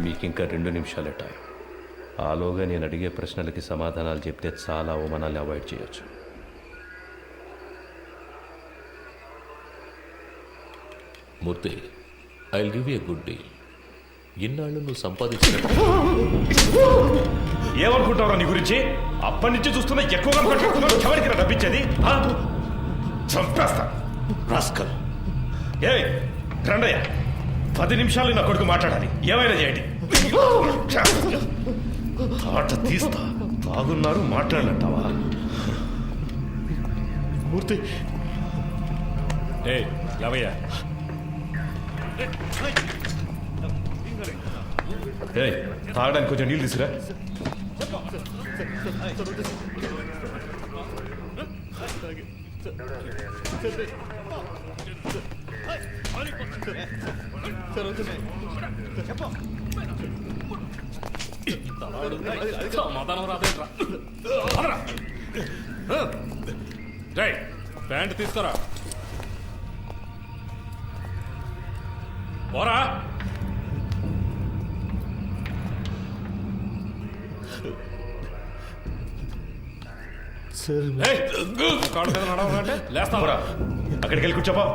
మీకు ఇంకా 2 నిమిషాలే టైం. ఆలోగా నేను అడిగే ప్రశ్నలకి సమాధానాలు చెప్తే చాలా అవమానాలు అవాయిడ్ చేయొచ్చు.
Murthy, I will give you a good deal. ఇన్నాళ్ళు నువ్వు సంపాదించిన
ఏమనుకుంటావురా నీ గురించి? అప్పటి నుంచి చూస్తున్నా ఎక్కువగా ఎవరికి డబ్బిచ్చేది? చంపేస్తా రాస్కల్. ఏ రండయ్య, 10 నిమిషాలు నా కొడుకు మాట్లాడాలి. ఏమైనా చేయండి. ఆట తీస్తా. తాగున్నారు, మాట్లాడలంటావా?
మూర్తి,
లవయ్యా,
తాగడానికి కొంచెం నీళ్ళు తీసుకురా.
ప్యాంట్ తీసుకురా. పోరా. కాళ్ళు మీద నడవాలంటే లేస్తావరా?
అక్కడికి వెళ్ళి కూర్చోపా.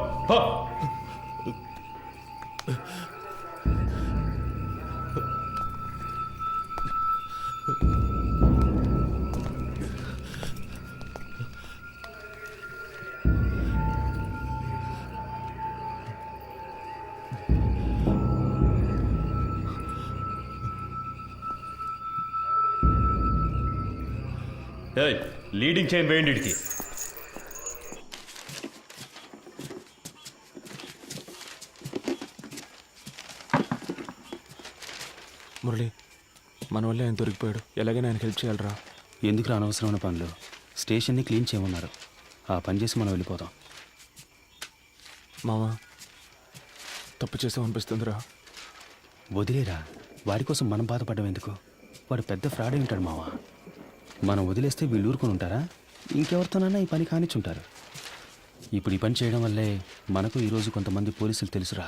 లీడింగ్ చైన్ వేయండి ఇడికి.
మురళి, మన వల్ల ఆయన దొరికిపోయాడు. ఎలాగైనా ఆయన హెల్ప్ చేయాలరా.
ఎందుకు అనవసరమైన పనులు? స్టేషన్ని క్లీన్ చేయమన్నారు. ఆ పని చేసి మనం వెళ్ళిపోతాం.
మామ, తప్పు చేసాం అనిపిస్తుందిరా.
వదిలేరా, వాడి కోసం మనం బాధపడడం ఎందుకు? వాడు పెద్ద ఫ్రాడ్ ఉంటాడు మావా. మనం వదిలేస్తే వీళ్ళు ఊరుకొని ఉంటారా? ఇంకెవరితోనైనా ఈ పని కానిచ్చుంటారు. ఇప్పుడు ఈ పని చేయడం వల్లే మనకు ఈరోజు కొంతమంది పోలీసులు తెలుసురా.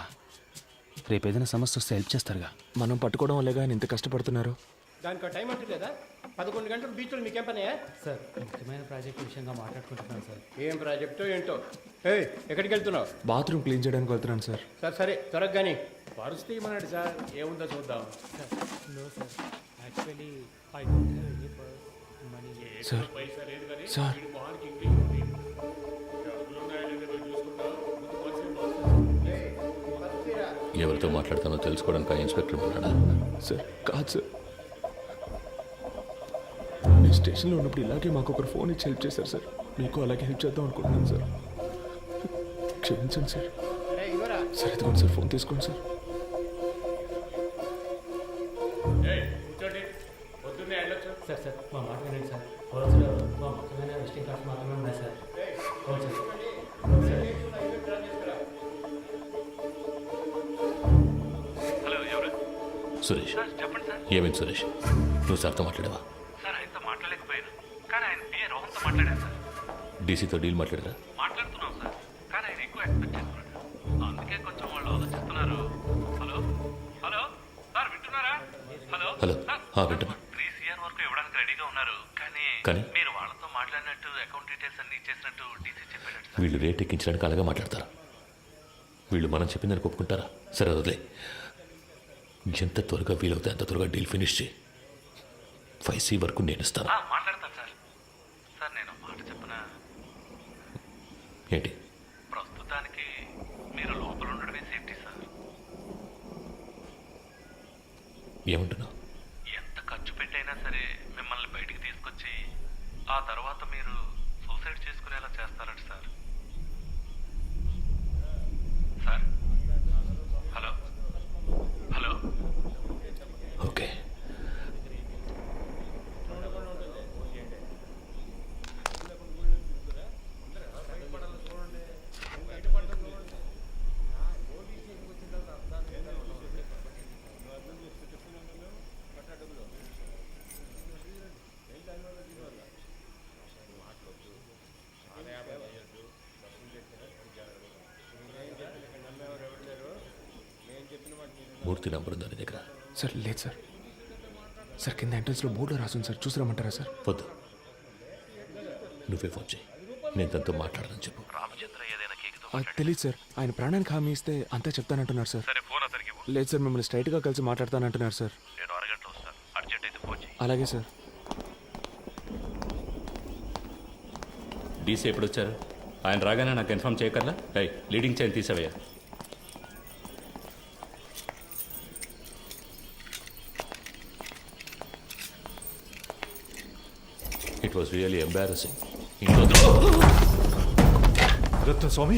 రేపు ఏదైనా సమస్య వస్తే హెల్ప్ చేస్తారుగా.
మనం పట్టుకోవడం వల్లే ఆయన ఇంత కష్టపడుతున్నారు.
దానికి టైం అంటూ లేదా? 11 గంటలు బీచ్లో మీకేం పనే?
సార్ ముఖ్యమైన ప్రాజెక్ట్ విషయంగా మాట్లాడుకుంటున్నాను సార్.
ఏం ప్రాజెక్టో ఏంటో. ఎక్కడికి వెళ్తున్నావు?
బాత్రూమ్ క్లీన్ చేయడానికి వెళ్తున్నాను సార్.
సరే త్వరగా కానీ పరిస్థితి ఏమన్నాడు సార్? ఏముందో చూద్దాం.
No sir, actually I don't have any money.
Sir sir
ఎవరితో మాట్లాడతానో తెలుసుకోవడానికి ఆ ఇన్స్పెక్టర్ ఉన్నాడా?
సార్ కాదు సార్, నేను స్టేషన్లో ఉన్నప్పుడు ఇలాగే మాకు ఒకరు ఫోన్ ఇచ్చి హెల్ప్ చేశారు సార్. మీకు అలాగే హెల్ప్ చేద్దాం అనుకుంటున్నాను సార్. క్షమించండి సార్. సార్ ఇదిగోండి సార్, ఫోన్ తీసుకోండి సార్.
సార్ సార్ మా మాట వినండి సార్. రోజులో మా ముఖ్యమైన విజిటింగ్ కార్డ్స్ మాత్రమే ఉన్నాయి సార్.
హలో, ఎవరు?
సురేష్.
చెప్పండి సార్.
ఏమైంది సురేష్? నువ్వు సార్తో మాట్లాడావా?
సార్ ఆయనతో మాట్లాడలేకపోయాను, కానీ ఆయన పిఏ రోహన్తో మాట్లాడాను సార్.
డీసీతో డీల్ మాట్లాడరా?
మాట్లాడుతున్నాం సార్, కానీ ఆయన ఎక్కువ ఎక్స్పెక్ట్ చేస్తున్నాడు. అందుకే కొంచెం వాళ్ళు ఆలోచిస్తున్నారు. హలో హలో సార్, వింటున్నారా? హలో
హలో వింటున్నా.
3 CR వరకు ఇవ్వడానికి రెడీగా ఉన్నారు, కానీ మీరు వాళ్ళతో మాట్లాడినట్టు అకౌంట్ డీటెయిల్స్ అన్ని ఇచ్చేసినట్టు డీసీ చెప్పాడు సార్.
వీళ్ళు రేట్ ఎక్కించడానికి అలాగే మాట్లాడతారు. వీళ్ళు మనం చెప్పిందని ఒప్పుకుంటారా? సరే వదిలే. ఎంత త్వరగా వీలవుతే అంత త్వరగా డీల్ ఫినిష్ చేయి. 5C వరకు నేను ఇస్తాను.
మాట్లాడతాను సార్. సార్ నేను మాట చెప్పనా?
ఏంటి?
ప్రస్తుతానికి మీరు లోపల ఉండడమే సేఫ్టీ సార్.
ఏమంటున్నావు?
ఎంత ఖర్చు పెట్టైనా సరే మిమ్మల్ని బయటికి తీసుకొచ్చి ఆ తర్వాత మీరు సూసైడ్ చేసుకునేలా చేస్తారట sir. Sir hello hello.
Okay. Murthy number ఉందా నీ దగ్గర?
సార్ లేదు సార్. సార్ కింద ఎంట్రన్స్లో బోర్డులో రాసుంది సార్, చూసిరమ్మంటారా సార్?
వద్దు, నువ్వే ఫోన్ చేయి. నేను తనతో మాట్లాడాలని చెప్పు.
రామచంద్ర ఏదైనా కేకుతో
అది తెలియదు సార్. ఆయన ప్రాణానికి హామీ ఇస్తే అంతే చెప్తానంటున్నారు సార్.
సరే ఫోన్ అతనికి ఇవ్వు.
లేదు సార్, మిమ్మల్ని స్ట్రైట్గా కలిసి మాట్లాడతానంటున్నారు సార్.
నేను అరగంటలో వస్తాను, అర్జెంట్ అయితే ఫోన్ చేయి.
అలాగే సార్.
డీసీ ఎప్పుడు వచ్చారు? ఆయన రాగానే నాకు ఇన్ఫార్మ్ చేయకర్లా? లీడింగ్ చైన్ తీసావయ్యా.
It was really embarrassing.
Ratna Swamy,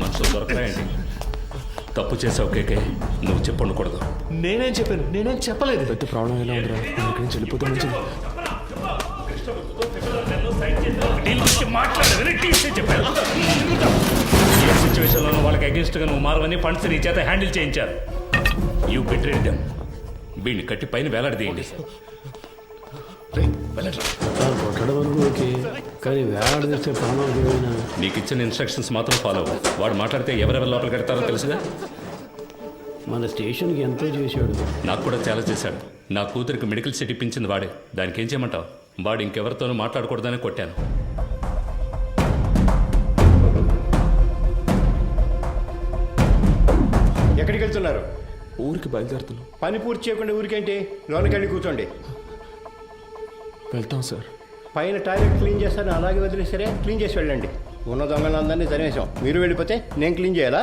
మనుషులు దొరకరాయండి. తప్పు చేసావు కేకే, నువ్వు చెప్పు ఉండకూడదు.
నేనేం చెప్పాను? నేనేం చెప్పలేదు.
పెద్ద ప్రాబ్లం ఎలా ఉందిరా? ఇక్కడి నుంచి వెళ్ళిపోతే మంచిది.
ఏ సిచ్యువేషన్లోనూ వాళ్ళకి అగేన్స్ట్గా నువ్వు మారవని ఫండ్స్ నీ చేత హ్యాండిల్ చేయించారు. You betrayed them. వీడిని కట్టి పైన వేలాడదీయండి.
కొట్టడం వరకు ఓకే, కానీ వేలాడదీస్తే ప్రాణం పోయినా.
నీకు ఇచ్చిన ఇన్స్ట్రక్షన్స్ మాత్రం ఫాలో అవ్వు. వాడు మాట్లాడితే ఎవరెవరు లోపల కడతారో తెలుసుగా.
మన స్టేషన్కి ఎంతో చేశాడు.
నాకు కూడా చాలా చేశాడు. నా కూతురికి మెడికల్ సీట్ ఇప్పించింది వాడే. దానికి ఏం చేయమంటావు? వాడు ఇంకెవరితోనూ మాట్లాడకూడదని కొట్టాను.
ఎక్కడికి వెళ్తున్నారు?
ఊరికి బయలుదేరుతున్నాం.
పని పూర్తి చేయకుండా ఊరికేంటి? లోనకెళ్ళి కూర్చోండి.
వెళ్తాం సార్.
పైన టాయిలెట్ క్లీన్ చేస్తాను, అలాగే వదిలేసరే క్లీన్ చేసి వెళ్ళండి. ఉన్న దొంగలందరినీ తరిమేశాం. మీరు వెళ్ళిపోతే నేను క్లీన్ చేయాలా?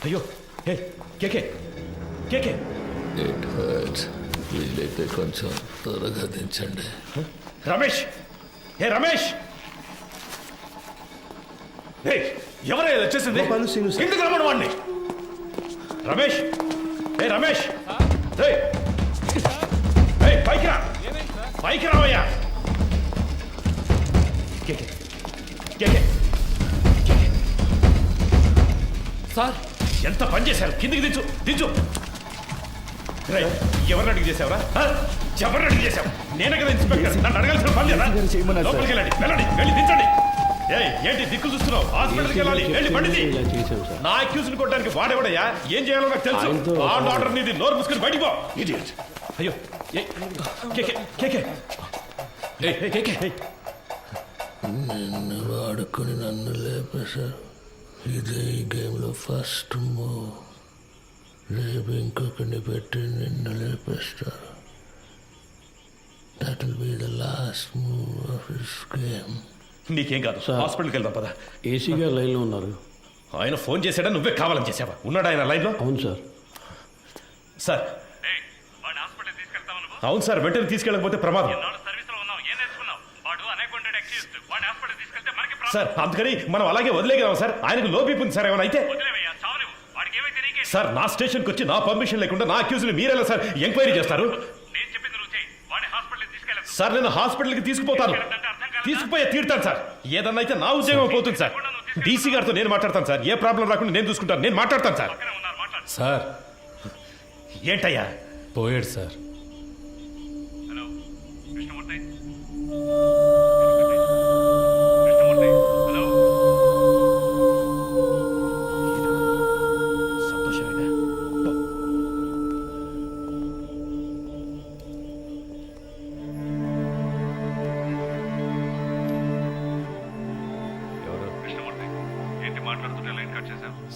అయ్యో హే కేకే కేకే
ఇట్ హర్ట్స్. వీలైతే కొంచెం త్వరగా దించండి.
రమేష్ ఏ రమేష్ హే ఎవరైనా వచ్చేసింది ఎందుకు రమ్మను వాడిని రమేష్ ఏ రమేష్ పైకి రా పైకి రావయ్యా కేకే కేకే
సార్
ఎంత పని చేశారు కిందికి దించు దించు ఎవరిని అడిగి చేసావురా ఎవరిని అడిగి చేసావు నేనే కదా ఇన్స్పెక్టర్ నన్ను అడగాల్సిన పని లేదా లోపలికి వెళ్ళండి వెళ్ళండి వెళ్ళి దించండి ఏంటి దిక్కులు చూస్తున్నావు హాస్పిటల్కి వెళ్ళాలి వెళ్ళి పండిది నా అక్యూజ్ని కొట్టడానికి వాడేవాడయ్యా ఏం చేయాలో నాకు తెలుసు ఆర్డర్ నీది నోరు మూసుకుని బయటికి పో ఇడియట్ అయ్యో కేకే కేకే కేకే
నిన్ను వాడుకొని నన్ను లేపేశారు. ఇదే ఈ గేమ్లో ఫస్ట్ మూవ్. రేపు ఇంకొకరిని పెట్టి నిన్ను లేపేస్తారు. That will be the last move of this game.
నీకేం కాదు హాస్పిటల్కి వెళ్దాం పదా.
ఏసీ గారు లైన్లో ఉన్నారు.
ఆయన ఫోన్ చేశాడా నువ్వే కావాలని చేసావా ఉన్నాడా ఆయన లైన్లో?
అవును సార్.
సార్ అవును సార్ వెంటనే తీసుకెళ్ళకపోతే ప్రమాదం సార్. అందుకని మనం అలాగే వదిలేగలం సార్. ఆయనకు లో బీపీ ఉంది సార్ ఏమైనా అయితే సార్ నా స్టేషన్కి వచ్చి నా పర్మిషన్ లేకుండా నా అక్యూజ్ని మీరెలా సార్ ఎంక్వైరీ చేస్తారు సార్? నేను హాస్పిటల్కి తీసుకుపోతాను తీసుకుపోయే తీరుతాను సార్. ఏదన్నా అయితే నా ఉద్యోగం పోతుంది సార్. డీసీ గారితో నేను మాట్లాడతాను సార్. ఏ ప్రాబ్లం రాకుండా నేను చూసుకుంటాను. నేను మాట్లాడతాను సార్.
సార్
ఏంటయ్యా
పోయాడు సార్.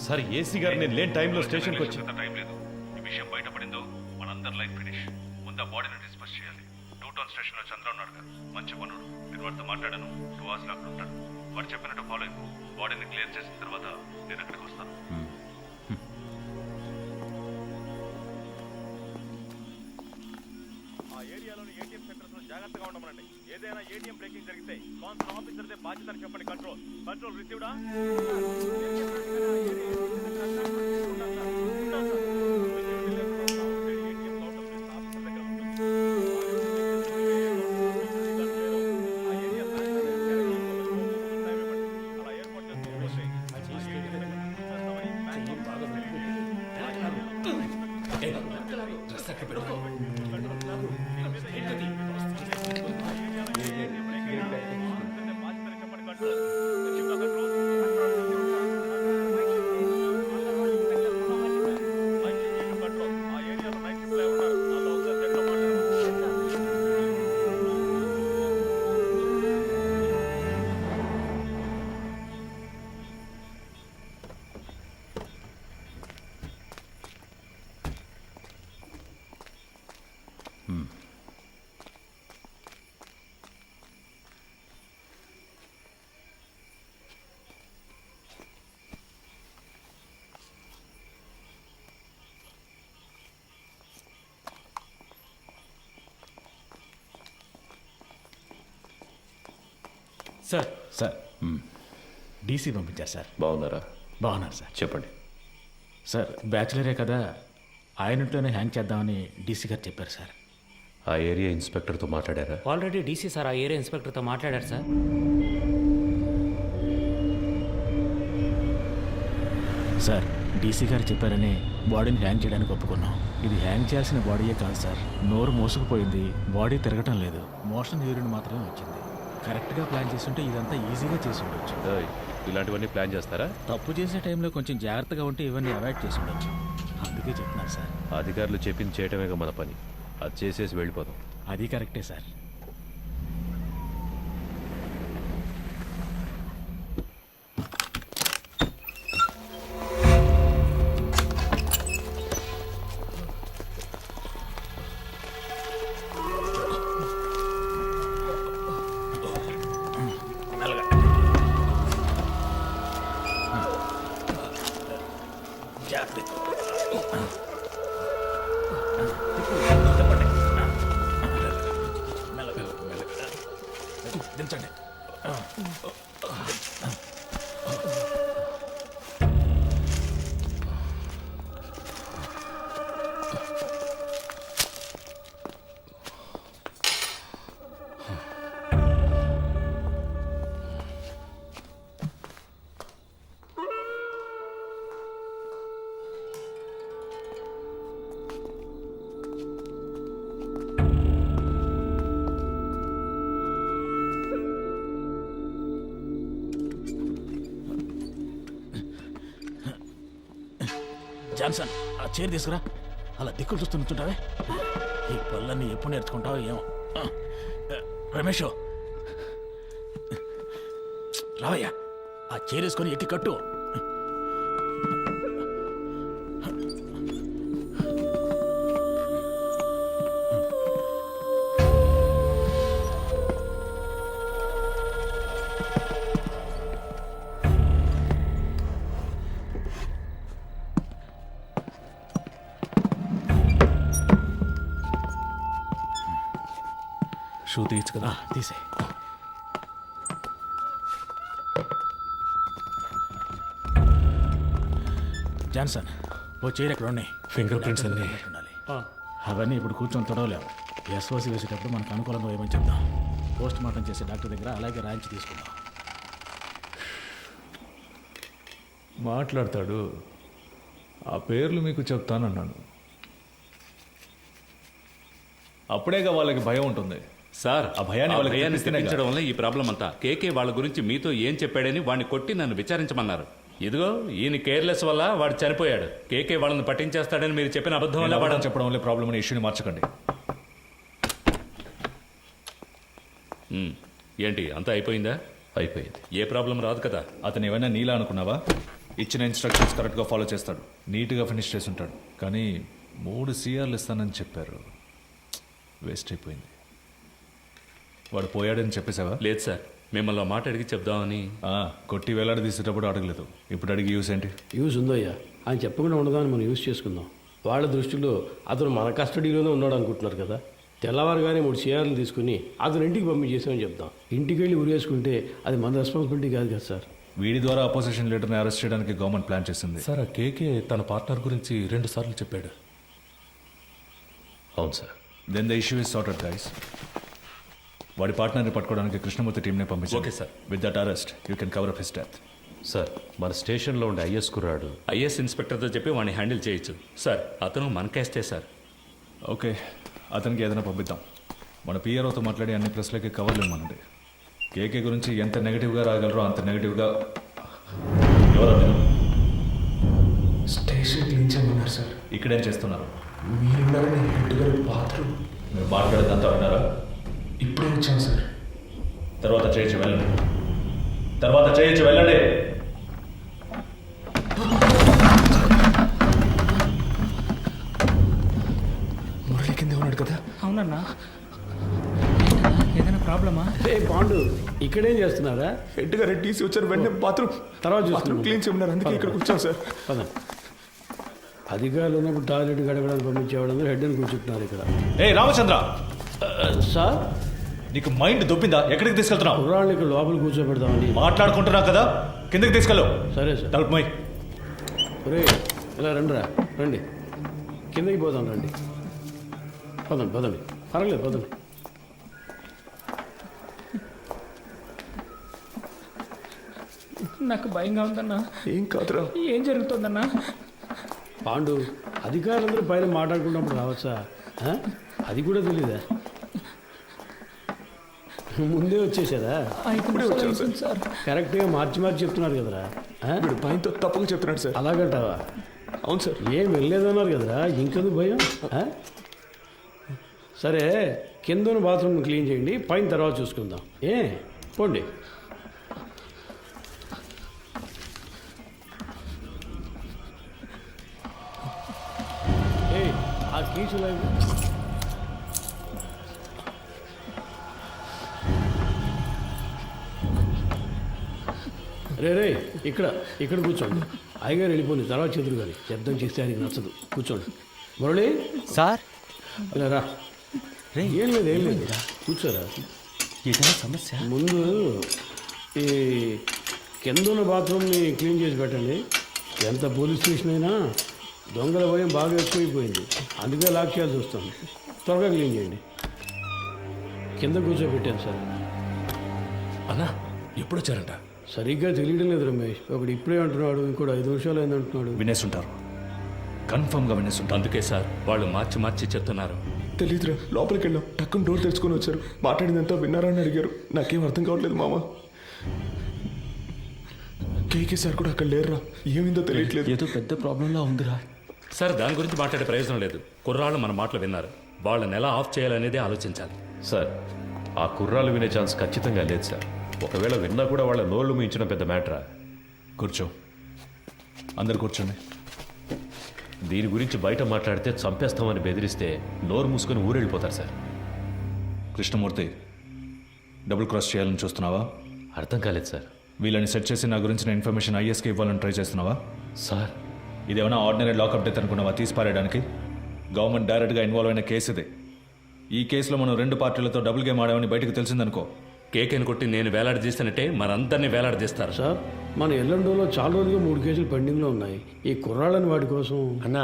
సార్ ఏసీ గారు నేను లేని టైంలో స్టేషన్కి వచ్చి
టైం లేదు. ఈ విషయం బయటపడిందో మనందరి లైఫ్ ఫినిష్. ముందు ఆ బాడీని డిస్పర్స్ చేయాలి. 2 టౌన్ స్టేషన్లో చంద్ర ఉన్నాడు కదా, మంచి పనుడు. నేను వాడితో మాట్లాడాను. 2 hours అక్కడ ఉంటాడు. వాడు చెప్పినట్టు ఫాలో అయిపో. బాడీని క్లియర్ చేసిన తర్వాత నేను అక్కడికి వస్తాను. ఆ ఏరియాలోని ఏటీఎం సెంటర్స్ లో జాగ్రత్తగా ఉండమనండి. ఏదైనా ఏటీఎం బ్రేకింగ్ జరిగితే కాన్సల్ ఆఫీసర్దే బాధ్యతని చెప్పండి. కంట్రోల్ కంట్రోల్ రిసీవ్డా?
సార్ సార్ డీసీ పంపించారు సార్.
బాగున్నారా?
బాగున్నారు సార్.
చెప్పండి
సార్ బ్యాచులరే కదా, ఆయనట్లోనే హ్యాంగ్ చేద్దామని డీసీ గారు చెప్పారు సార్.
ఆ ఏరియా ఇన్స్పెక్టర్తో మాట్లాడారా?
ఆల్రెడీ డీసీ సార్ ఆ ఏరియా ఇన్స్పెక్టర్తో మాట్లాడారు సార్.
సార్ డీసీ గారు చెప్పారని బాడీని హ్యాంగ్ చేయడానికి ఒప్పుకున్నాం. ఇది హ్యాంగ్ చేయాల్సిన బాడీయే కాదు సార్. నోరు మోసుకుపోయింది, బాడీ తిరగటం లేదు, మోషన్ యూరిన్ మాత్రమే వచ్చింది. కరెక్ట్గా ప్లాన్ చేస్తుంటే ఇదంతా ఈజీగా చేసి ఉండొచ్చు.
ఇలాంటివన్నీ ప్లాన్ చేస్తారా?
తప్పు చేసే టైంలో కొంచెం జాగ్రత్తగా ఉంటే ఇవన్నీ అవాయిడ్ చేసి ఉండొచ్చు. అందుకే చెప్తున్నారు సార్.
అధికారులు చెప్పింది చేయటమేగా మన పని. అది చేసేసి వెళ్ళిపోదాం.
అది కరెక్టే సార్.
జాన్సన్ ఆ చైర్ తీసుకురా. అలా దిక్కులు చూస్తూ నుంచుంటావే. ఈ పళ్ళన్నీ ఎప్పుడు నేర్చుకుంటావో ఏమో. రమేష్ రావయ్యా, ఆ చైర్ వేసుకొని ఎక్కి కట్టు.
షూ తీయచ్చు కదా.
తీసే. జాన్సన్ ఓ చైర్ ఎక్కడ ఉన్నాయి?
ఫింగర్ ప్రింట్స్ అన్నీ
అవన్నీ ఇప్పుడు కూర్చొని తొడవలేము. ఎస్ఓసి వేసేటప్పుడు మనకు అనుకూలంగా వేయమని చెప్దాం. పోస్ట్ మార్టం చేసే డాక్టర్ దగ్గర అలాగే రాయించి తీసుకుందాం.
మాట్లాడతాడు. ఆ పేర్లు మీకు చెప్తానన్నాను. అప్పుడేగా వాళ్ళకి భయం ఉంటుంది.
సార్
ఆ భయాన్ని వాళ్ళకి
భయాన్ని
తెప్పిస్తేనే
తెప్పించడం వల్ల ఈ ప్రాబ్లం అంతా. కేకే వాళ్ళ గురించి మీతో ఏం చెప్పాడని వాడిని కొట్టి నన్ను విచారించమన్నారు. ఇదిగో ఈయన కేర్లెస్ వల్ల వాడు చనిపోయాడు. కేకే వాళ్ళని పట్టించేస్తాడని మీరు చెప్పిన అబద్ధం వల్ల వాడు
చెప్పడం వల్ల ప్రాబ్లం అనే ఇష్యూని మార్చకండి.
ఏంటి అంతా అయిపోయిందా?
అయిపోయింది.
ఏ ప్రాబ్లం రాదు కదా.
అతను ఏమైనా నీలా అనుకున్నావా? ఇచ్చిన ఇన్స్ట్రక్షన్స్ కరెక్ట్గా ఫాలో చేస్తాడు, నీట్గా ఫినిష్ చేసి ఉంటాడు. కానీ 3 CRలు ఇస్తానని చెప్పారు. వేస్ట్ అయిపోయింది. వాడు పోయాడని చెప్పేసావా?
లేదు సార్, మిమ్మల్ని మాట అడిగి చెప్దామని.
కొట్టి వేలాడి తీసేటప్పుడు అడగలేదు, ఇప్పుడు అడిగి యూస్ ఏంటి?
యూస్ ఉందయ్యా. ఆయన చెప్పకుండా ఉండదాన్ని మనం యూస్ చేసుకుందాం. వాళ్ళ దృష్టిలో అతను మన కస్టడీలోనే ఉన్నాడు అనుకుంటున్నారు కదా. తెల్లవారుగానే 3 CRలు తీసుకుని అతను ఇంటికి పంపించేసామని చెప్దాం. ఇంటికి వెళ్ళి ఉరేసుకుంటే అది మన రెస్పాన్సిబిలిటీ కాదు కదా సార్.
వీడి ద్వారా అపోజిషన్ లీడర్ని అరెస్ట్ చేయడానికి గవర్నమెంట్ ప్లాన్ చేసింది.
సార్, ఆ కేకే తన పార్ట్నర్ గురించి 2 సార్లు చెప్పాడు.
అవును sir. Then the issue is sorted guys. వాడి పార్ట్నర్ని పట్టుకోవడానికి కృష్ణమూర్తి టీంని పంపించారు.
Okay sir.
With that arrest you can cover up his death.
Sir, మన స్టేషన్లో ఉండే ఐఎస్ కుర్రాడు ఐఎస్ ఇన్స్పెక్టర్తో చెప్పి వాడిని హ్యాండిల్ చేయొచ్చు సార్. అతను మనకేస్తే సార్.
ఓకే, అతనికి ఏదైనా పంపిద్దాం. మన పిఆర్ఓతో మాట్లాడి అన్ని ప్రెస్లకి కవర్లు ఇవ్వమనండి. కేకే గురించి ఎంత నెగిటివ్గా రాగలరో అంత నెగిటివ్గా.
స్టేషన్ క్లీన్ చేయమన్నారు సార్.
ఇక్కడేం చేస్తున్నారు?
మీరున్నారని హెడ్ గారి బాత్రూమ్.
మీరు మాట్లాడేదంతా విన్నారా?
ఇప్పుడే వచ్చాను సార్.
తర్వాత చేయొచ్చు వెళ్ళండి. తర్వాత చేయొచ్చు వెళ్ళండి.
మురళి కింద ఉన్నాడు కదా.
అవునన్నా, ఏదైనా ప్రాబ్లమా?
పాండు ఇక్కడేం చేస్తున్నారా?
హెడ్ గారు టీసీ వచ్చారు, వెంటనే బాత్రూమ్
తర్వాత
క్లీన్ చేయమన్నారు. అందుకే ఇక్కడికి వచ్చాను సార్.
పద. అధికారులు ఉన్నప్పుడు టాయిలెట్ గడగడానికి పంపించేవాడు హెడ్ అని కూర్చుంటున్నారు ఇక్కడ.
ఏ రామచంద్ర
సార్,
నీకు మైండ్ దొబ్బిందా? ఎక్కడికి తీసుకెళ్తున్నావు?
కుర్రాళ్ళు ఇక్కడ లోపల కూర్చోబెడదామని
మాట్లాడుకుంటున్నావు కదా, కిందకి తీసుకెళ్ళు.
సరే సార్.
తలుపు మై.
రే ఇలా రండి. కిందకి పోదాం రండి. పదండి. పర్వాలేదు పదండి.
నాకు భయంగా ఉందన్నా.
ఏం కాదురా.
ఏం జరుగుతుందన్నా?
పాండు, అధికారులందరూ పైన మాట్లాడుకున్నప్పుడు రావచ్చా? అది కూడా తెలీదా? ముందే వచ్చేసారా?
ఇప్పుడే వచ్చాను సార్.
కరెక్ట్గా మార్చి చెప్తున్నారు కదరా.
వీడు భయంతో తప్పుగా చెప్తున్నాడు సార్.
అలాగంటావా?
అవును సార్.
ఏం వెళ్ళలేదన్నారు కదరా, ఇంకెందుకు భయం? సరే, కింద బాత్రూమ్ క్లీన్ చేయండి, పైన తర్వాత చూసుకుందాం. పోండి. ఆ కీచులు రే ఇక్కడ కూర్చోండి. అయ్యగారు వెళ్ళిపోయింది, తర్వాత చెదురు కానీ శబ్దం చేస్తే ఆయనకి నచ్చదు. కూర్చోండి. మురళి
సార్,
ఇలా రా. ఏం లేదు కూర్చోరా.
ఏదైనా సమస్య?
ముందు ఈ కింద ఉన్న బాత్రూమ్ని క్లీన్ చేసి పెట్టండి. ఎంత పోలీస్ స్టేషన్ అయినా దొంగల భయం బాగా ఎక్కువైపోయింది, అందుకే లాక్ చేయాల్సి వస్తుంది. త్వరగా క్లీన్ చేయండి. కింద కూర్చోబెట్టాను సార్.
అన్నా, ఎప్పుడు వచ్చారంట?
సరిగ్గా తెలియడం లేదు రమేష్. ఒకడు ఇప్పుడే అంటున్నాడు, ఇంకోటి 5 నిమిషాలు అయింది అంటున్నాడు.
వినేస్తుంటారు, కన్ఫర్మ్గా వినేస్తుంటారు.
అందుకే సార్ వాళ్ళు మార్చి చెప్తున్నారు.
తెలీదురా. లోపలికి వెళ్ళాం, టక్కున డోర్ తెరుచుకొని వచ్చారు. మాట్లాడిందంతా విన్నారా అని అడిగారు. నాకేం అర్థం కావట్లేదు మామ. కేకే సార్ కూడా అక్కడ లేరురా. ఏమైందో తెలియట్లేదు.
ఏదో పెద్ద ప్రాబ్లంలా ఉందిరా.
సార్ దాని గురించి మాట్లాడే ప్రయోజనం లేదు. కుర్రాళ్ళు మన మాటలు విన్నారు. వాళ్ళని ఎలా ఆఫ్ చేయాలనేది ఆలోచించాలి.
సార్ ఆ కుర్రాలు వినే ఛాన్స్ ఖచ్చితంగా లేదు సార్. ఒకవేళ విన్నా కూడా వాళ్ళ నోళ్లు మించిన పెద్ద మ్యాటరా.
కూర్చో, అందరు కూర్చోండి.
దీని గురించి బయట మాట్లాడితే చంపేస్తామని బెదిరిస్తే నోరు మూసుకొని ఊరెళ్ళిపోతారు సార్.
కృష్ణమూర్తి, డబుల్ క్రాస్ చేయాలని చూస్తున్నావా?
అర్థం కాలేదు సార్.
వీళ్ళని సెట్ చేసి నా గురించిన ఇన్ఫర్మేషన్ ఐఎస్కి ఇవ్వాలని ట్రై చేస్తున్నావా?
సార్
ఇదేమైనా ఆర్డినరీ లాకప్ డెత్ అనుకున్నావా తీసి పారేయడానికి? గవర్నమెంట్ డైరెక్ట్గా ఇన్వాల్వ్ అయిన కేసు ఇది. ఈ కేసులో మనం 2 పార్టీలతో డబుల్ గేమ్ ఆడామని బయటకు తెలిసిందనుకో,
కేకేని కొట్టి నేను వేలాడదీస్తానంటే మనందరినీ వేలాడదీస్తారు.
సార్ మన ఎల్లండోలో చాలా రోజులుగా 3 కేసులు పెండింగ్లో ఉన్నాయి. ఈ కుర్రాళ్ళని వాటి కోసం
అన్నా,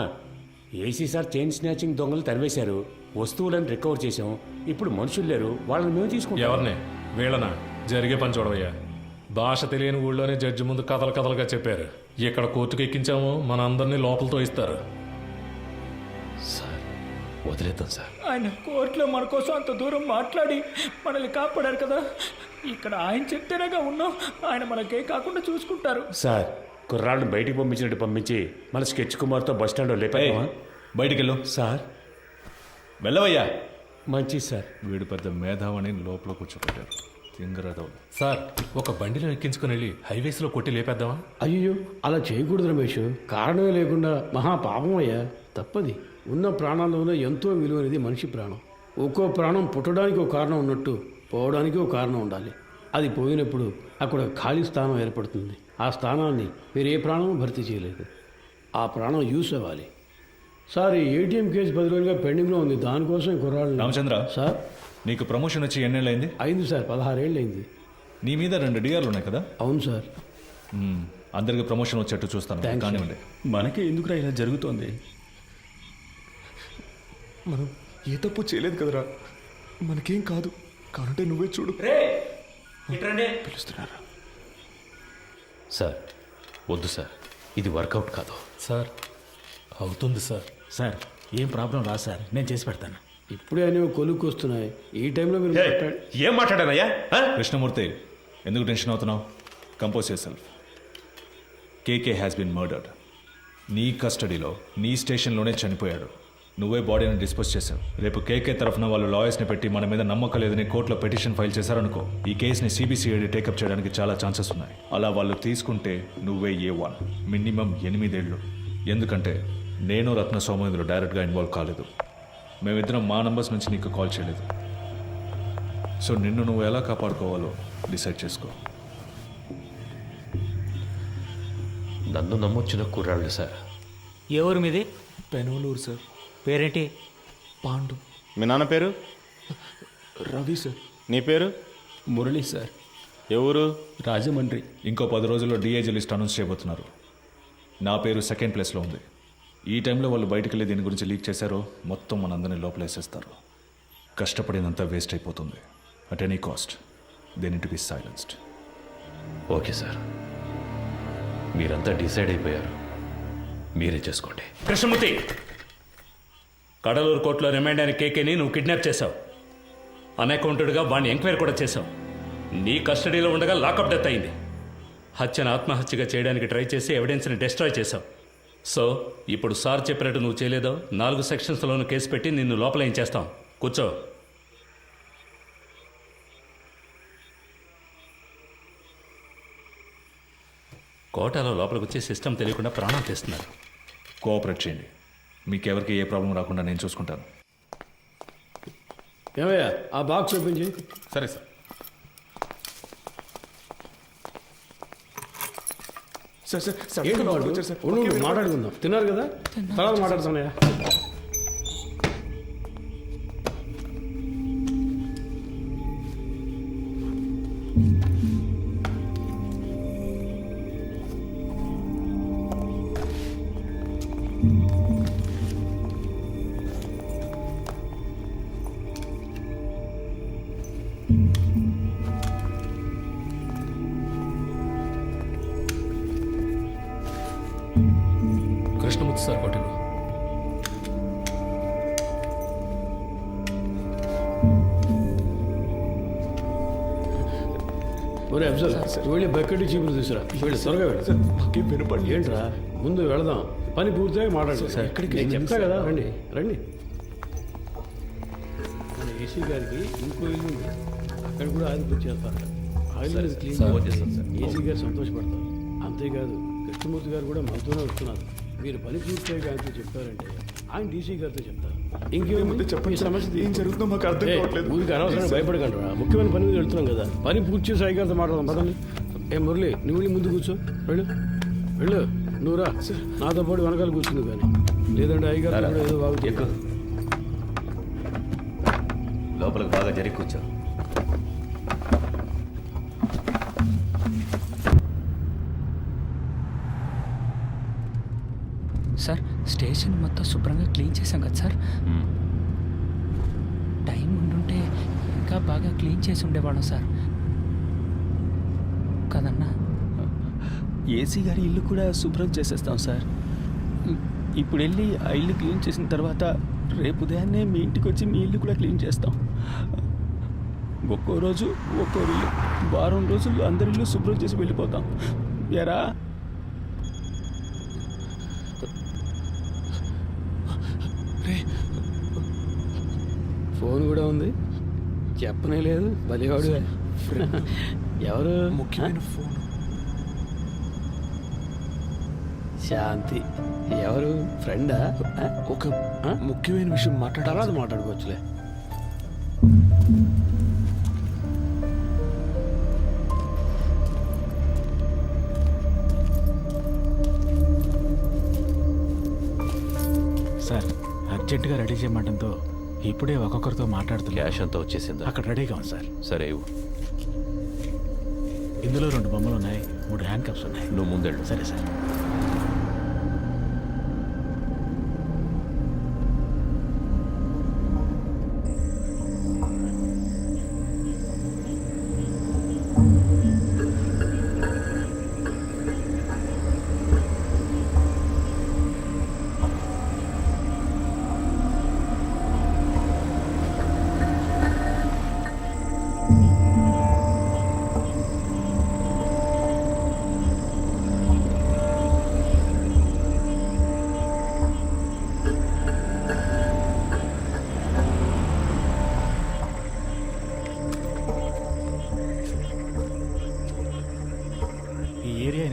ఏసీ సార్ చైన్ స్నాచింగ్ దొంగలు తరివేశారు, వస్తువులను రికవర్ చేశాం. ఇప్పుడు మనుషులు లేరు, వాళ్ళని మేము తీసుకుంటాం.
ఎవరిని? వీళ్ళనా? జరిగే పని చూడవయ్యా. భాష తెలియని ఊళ్ళోనే జడ్జి ముందు కథలుగా చెప్పారు. ఇక్కడ కోర్టుకు ఎక్కించాము, మన అందరినీ లోపలతో ఇస్తారు.
సార్ వదిలేద్దాం సార్.
ఆయన కోర్టులో మన కోసం అంత దూరం మాట్లాడి మనల్ని కాపాడారు కదా, ఇక్కడ ఆయన చెప్తేనేగా ఉన్నాం. ఆయన మనకే కాకుండా చూసుకుంటారు.
సార్ కుర్రాళ్ళని బయటికి పంపించినట్టు పంపించి మన స్కెచ్ కుమార్తో బస్ స్టాండ్లో లేపామా?
బయటికి వెళ్ళు.
సార్
వెళ్ళవయ్యా.
మంచిది సార్.
వీడు పెద్ద మేధావని లోపల కూర్చోబెట్టారు. తింగరదవులు.
సార్ ఒక బండిలో ఎక్కించుకుని వెళ్ళి హైవేస్లో కొట్టి లేపేద్దామా?
అయ్యో అలా చేయకూడదు రమేష్. కారణమే లేకుండా మహా పాపం అయ్యా, తప్పది. ఉన్న ప్రాణాల్లోనే ఎంతో విలువైనది మనిషి ప్రాణం. ఒక్కో ప్రాణం పుట్టడానికి ఒక కారణం ఉన్నట్టు పోవడానికి ఒక కారణం ఉండాలి. అది పోయినప్పుడు అక్కడ ఖాళీ స్థానం ఏర్పడుతుంది. ఆ స్థానాన్ని వేరే ప్రాణం భర్తీ చేయలేదు. ఆ ప్రాణం యూస్ అవ్వాలి. సార్ ఈ ఏటీఎం కేసు 10 రోజులుగా పెండింగ్లో ఉంది. దానికోసం కుర్రాళ్ళు.
రామచంద్ర
సార్
నీకు ప్రమోషన్ వచ్చి ఎన్నేళ్ళైంది?
అయింది సార్, 16 ఏళ్ళు అయింది.
నీ మీద 2 డిఆర్లు ఉన్నాయి కదా?
అవును సార్.
అందరికి ప్రమోషన్ వచ్చేట్టు చూస్తాను. కానివ్వండి.
మనకే ఎందుకురా ఇలా జరుగుతోంది?
మనం ఏ తప్పు చేయలేదు కదరా, మనకేం కాదు. కానంటే నువ్వే చూడు.
పిలుస్తున్నారా?
సార్ వద్దు సార్, ఇది వర్కౌట్ కాదు.
సార్ అవుతుంది సార్.
సార్ ఏం ప్రాబ్లం రా సార్, నేను చేసి పెడతాను.
ఇప్పుడే అనేవి కొలుక్కు వస్తున్నాయి. ఈ టైంలో మీరు
ఏం మాట్లాడానయ్యా?
కృష్ణమూర్తి, ఎందుకు టెన్షన్ అవుతున్నావు? Compose yourself. KK has been murdered. నీ కస్టడీలో నీ స్టేషన్లోనే చనిపోయాడు. నువ్వే బాడీని డిస్పోజ్ చేశావు. రేపు కేకే తరఫున వాళ్ళు లాయర్స్ని పెట్టి మన మీద నమ్మకం లేదని కోర్టులో పిటిషన్ ఫైల్ చేశారనుకో, ఈ కేసుని సిబిసిఐడి టేకప్ చేయడానికి చాలా ఛాన్సెస్ ఉన్నాయి. అలా వాళ్ళు తీసుకుంటే నువ్వే A1, మినిమం 8 ఏళ్ళు. ఎందుకంటే నేను రత్న సోమేంద్ర డైరెక్ట్గా ఇన్వాల్వ్ కాలేదు. మేమిద్దరం మా నంబర్స్ నుంచి నీకు కాల్ చేయలేదు. సో నిన్ను నువ్వు ఎలా కాపాడుకోవాలో డిసైడ్ చేసుకో.
నన్ను నమ్మొచ్చిన కుర్రాళ్ళు సార్.
ఎవరు మీది?
పెనోలూరు సార్.
పేరేంటి?
పాండు.
మీ నాన్న పేరు?
రవి సార్.
నీ పేరు?
మురళి సార్.
ఎవరు?
రాజమండ్రి.
ఇంకో 10 రోజుల్లో డిఐజీ లిస్ట్ అనౌన్స్ చేయబోతున్నారు. నా పేరు 2nd ప్లేస్లో ఉంది. ఈ టైంలో వాళ్ళు బయటకు వెళ్ళి దీని గురించి లీక్ చేశారో మొత్తం మనందరినీ లోపలేసేస్తారు. కష్టపడినంత వేస్ట్ అయిపోతుంది. At any cost they need to be silenced.
Okay sir, మీరంతా డిసైడ్ అయిపోయారు, మీరే చేసుకోండి.
కృష్ణమూర్తి, కడలూరు కోర్టులో రిమైండ్ అయిన కేకేని నువ్వు కిడ్నాప్ చేశావు. అన్అకౌంటెడ్గా వాడిని ఎంక్వైరీ కూడా చేశావు. నీ కస్టడీలో ఉండగా లాకప్ డెత్ అయింది. హత్యను ఆత్మహత్యగా చేయడానికి ట్రై చేసి ఎవిడెన్స్ని డిస్ట్రాయ్ చేశావు. సో ఇప్పుడు సార్ చెప్పినట్టు నువ్వు చేయలేదో 4 సెక్షన్స్లోనూ కేసు పెట్టి నిన్ను లోపల ఏం చేస్తాం. కూర్చో. కోటాలో లోపలికి వచ్చే సిస్టమ్ తెలియకుండా ప్రాణం తీస్తున్నారు.
కోఆపరేట్ చేయండి. మీకెవరికి ఏ ప్రాబ్లం రాకుండా నేను చూసుకుంటాను.
ఏమయ్యా ఆ బాక్స్ ఓపెన్ చేయి.
సరే సార్. సార్ సార్ సార్
ఏంటి వాడు?
వచ్చారు సార్.
ఉండు, మాట్లాడుకుందాం. తిన్నారు కదా, తర్వాత మాట్లాడుతున్నాయా?
కృష్ణమూర్తి సార్ కొట్టిన
ఒరే అఫ్జల్ వెళ్ళి బకెట్ చీపులు తీసురా వెళ్ళి త్వరగా వెళ్ళి
వినపడి
ఏంట్రా ముందు వెళదాం పని పూర్తిగా మాట్లాడు సార్ నేను చెప్తా కదా రండి రండి మన ఏసీ గారికి ఇంకో ఇల్లు ఉంది అక్కడ కూడా ఆయిల్ బుక్ చేస్తారు ఆయిల్ క్లీన్ ఏసీ గారు సంతోషపడతారు అంతేకాదు కృష్ణమూర్తి గారు కూడా మనతోనే వస్తున్నారు మీరు పని పూర్తిగా ఆయనతో చెప్పారంటే ఆయన డీసీ గారితో చెప్తారు ఇంకేముంది చెప్పండి సమస్య ఏం జరుగుతుందో మాకు అర్థం కావట్లేదు ఊరికి అనవసరంగా భయపడకండి ముఖ్యమైన పని మీద వెళ్తున్నాం కదా పని పూర్తి చేసి అయ్యగారితో మాట్లాడదాం పదండి ఏ మురళి నువ్వు వెళ్ళి ముందు కూర్చో వెళ్ళు వెళ్ళు నువ్వు రా నాతో పాటు వెనకాల కూర్చుంది కానీ లేదంటే అయ్యగారు కూడా ఏదో బాగుంది
లోపలికి బాగా జరిగి కూర్చో.
సార్ స్టేషన్ మొత్తం శుభ్రంగా క్లీన్ చేశాం కదా సార్ టైం ఉండుంటే ఇంకా బాగా క్లీన్ చేసి ఉండేవాళ్ళం సార్ కదన్నా.
ఏసీ గారి ఇల్లు కూడా శుభ్రం చేసేస్తాం సార్. ఇప్పుడు వెళ్ళి ఆ ఇల్లు క్లీన్ చేసిన తర్వాత రేపు ఉదయాన్నే మీ ఇంటికి వచ్చి మీ ఇల్లు కూడా క్లీన్ చేస్తాం. ఒక్కో రోజు ఒక్కో ఇల్లు, వారం రోజుల్లో అందరి ఇల్లు శుభ్రం చేసి వెళ్ళిపోతాం. ఎరా
ఫోన్ కూడా ఉంది చెప్పనే లేదు బలివాడు ఎవరు
ముఖ్యమైన ఫోన్
శాంతి ఎవరు ఫ్రెండా
ఒక ముఖ్యమైన విషయం
తర్వాత మాట్లాడుకోవచ్చులే.
సార్ అర్జెంటుగా రెడీ చేయమంటంతో ఇప్పుడే ఒక్కొక్కరితో మాట్లాడుతున్నా.
క్యాష్ అంతా వచ్చేసిందా?
అక్కడ రెడీగా ఉంది సార్.
సరే ఇవ్వు.
ఇందులో 2 బొమ్మలు ఉన్నాయి, 3 హ్యాండ్ కప్స్ ఉన్నాయి.
నువ్వు ముందెళ్ళు.
సరే సార్.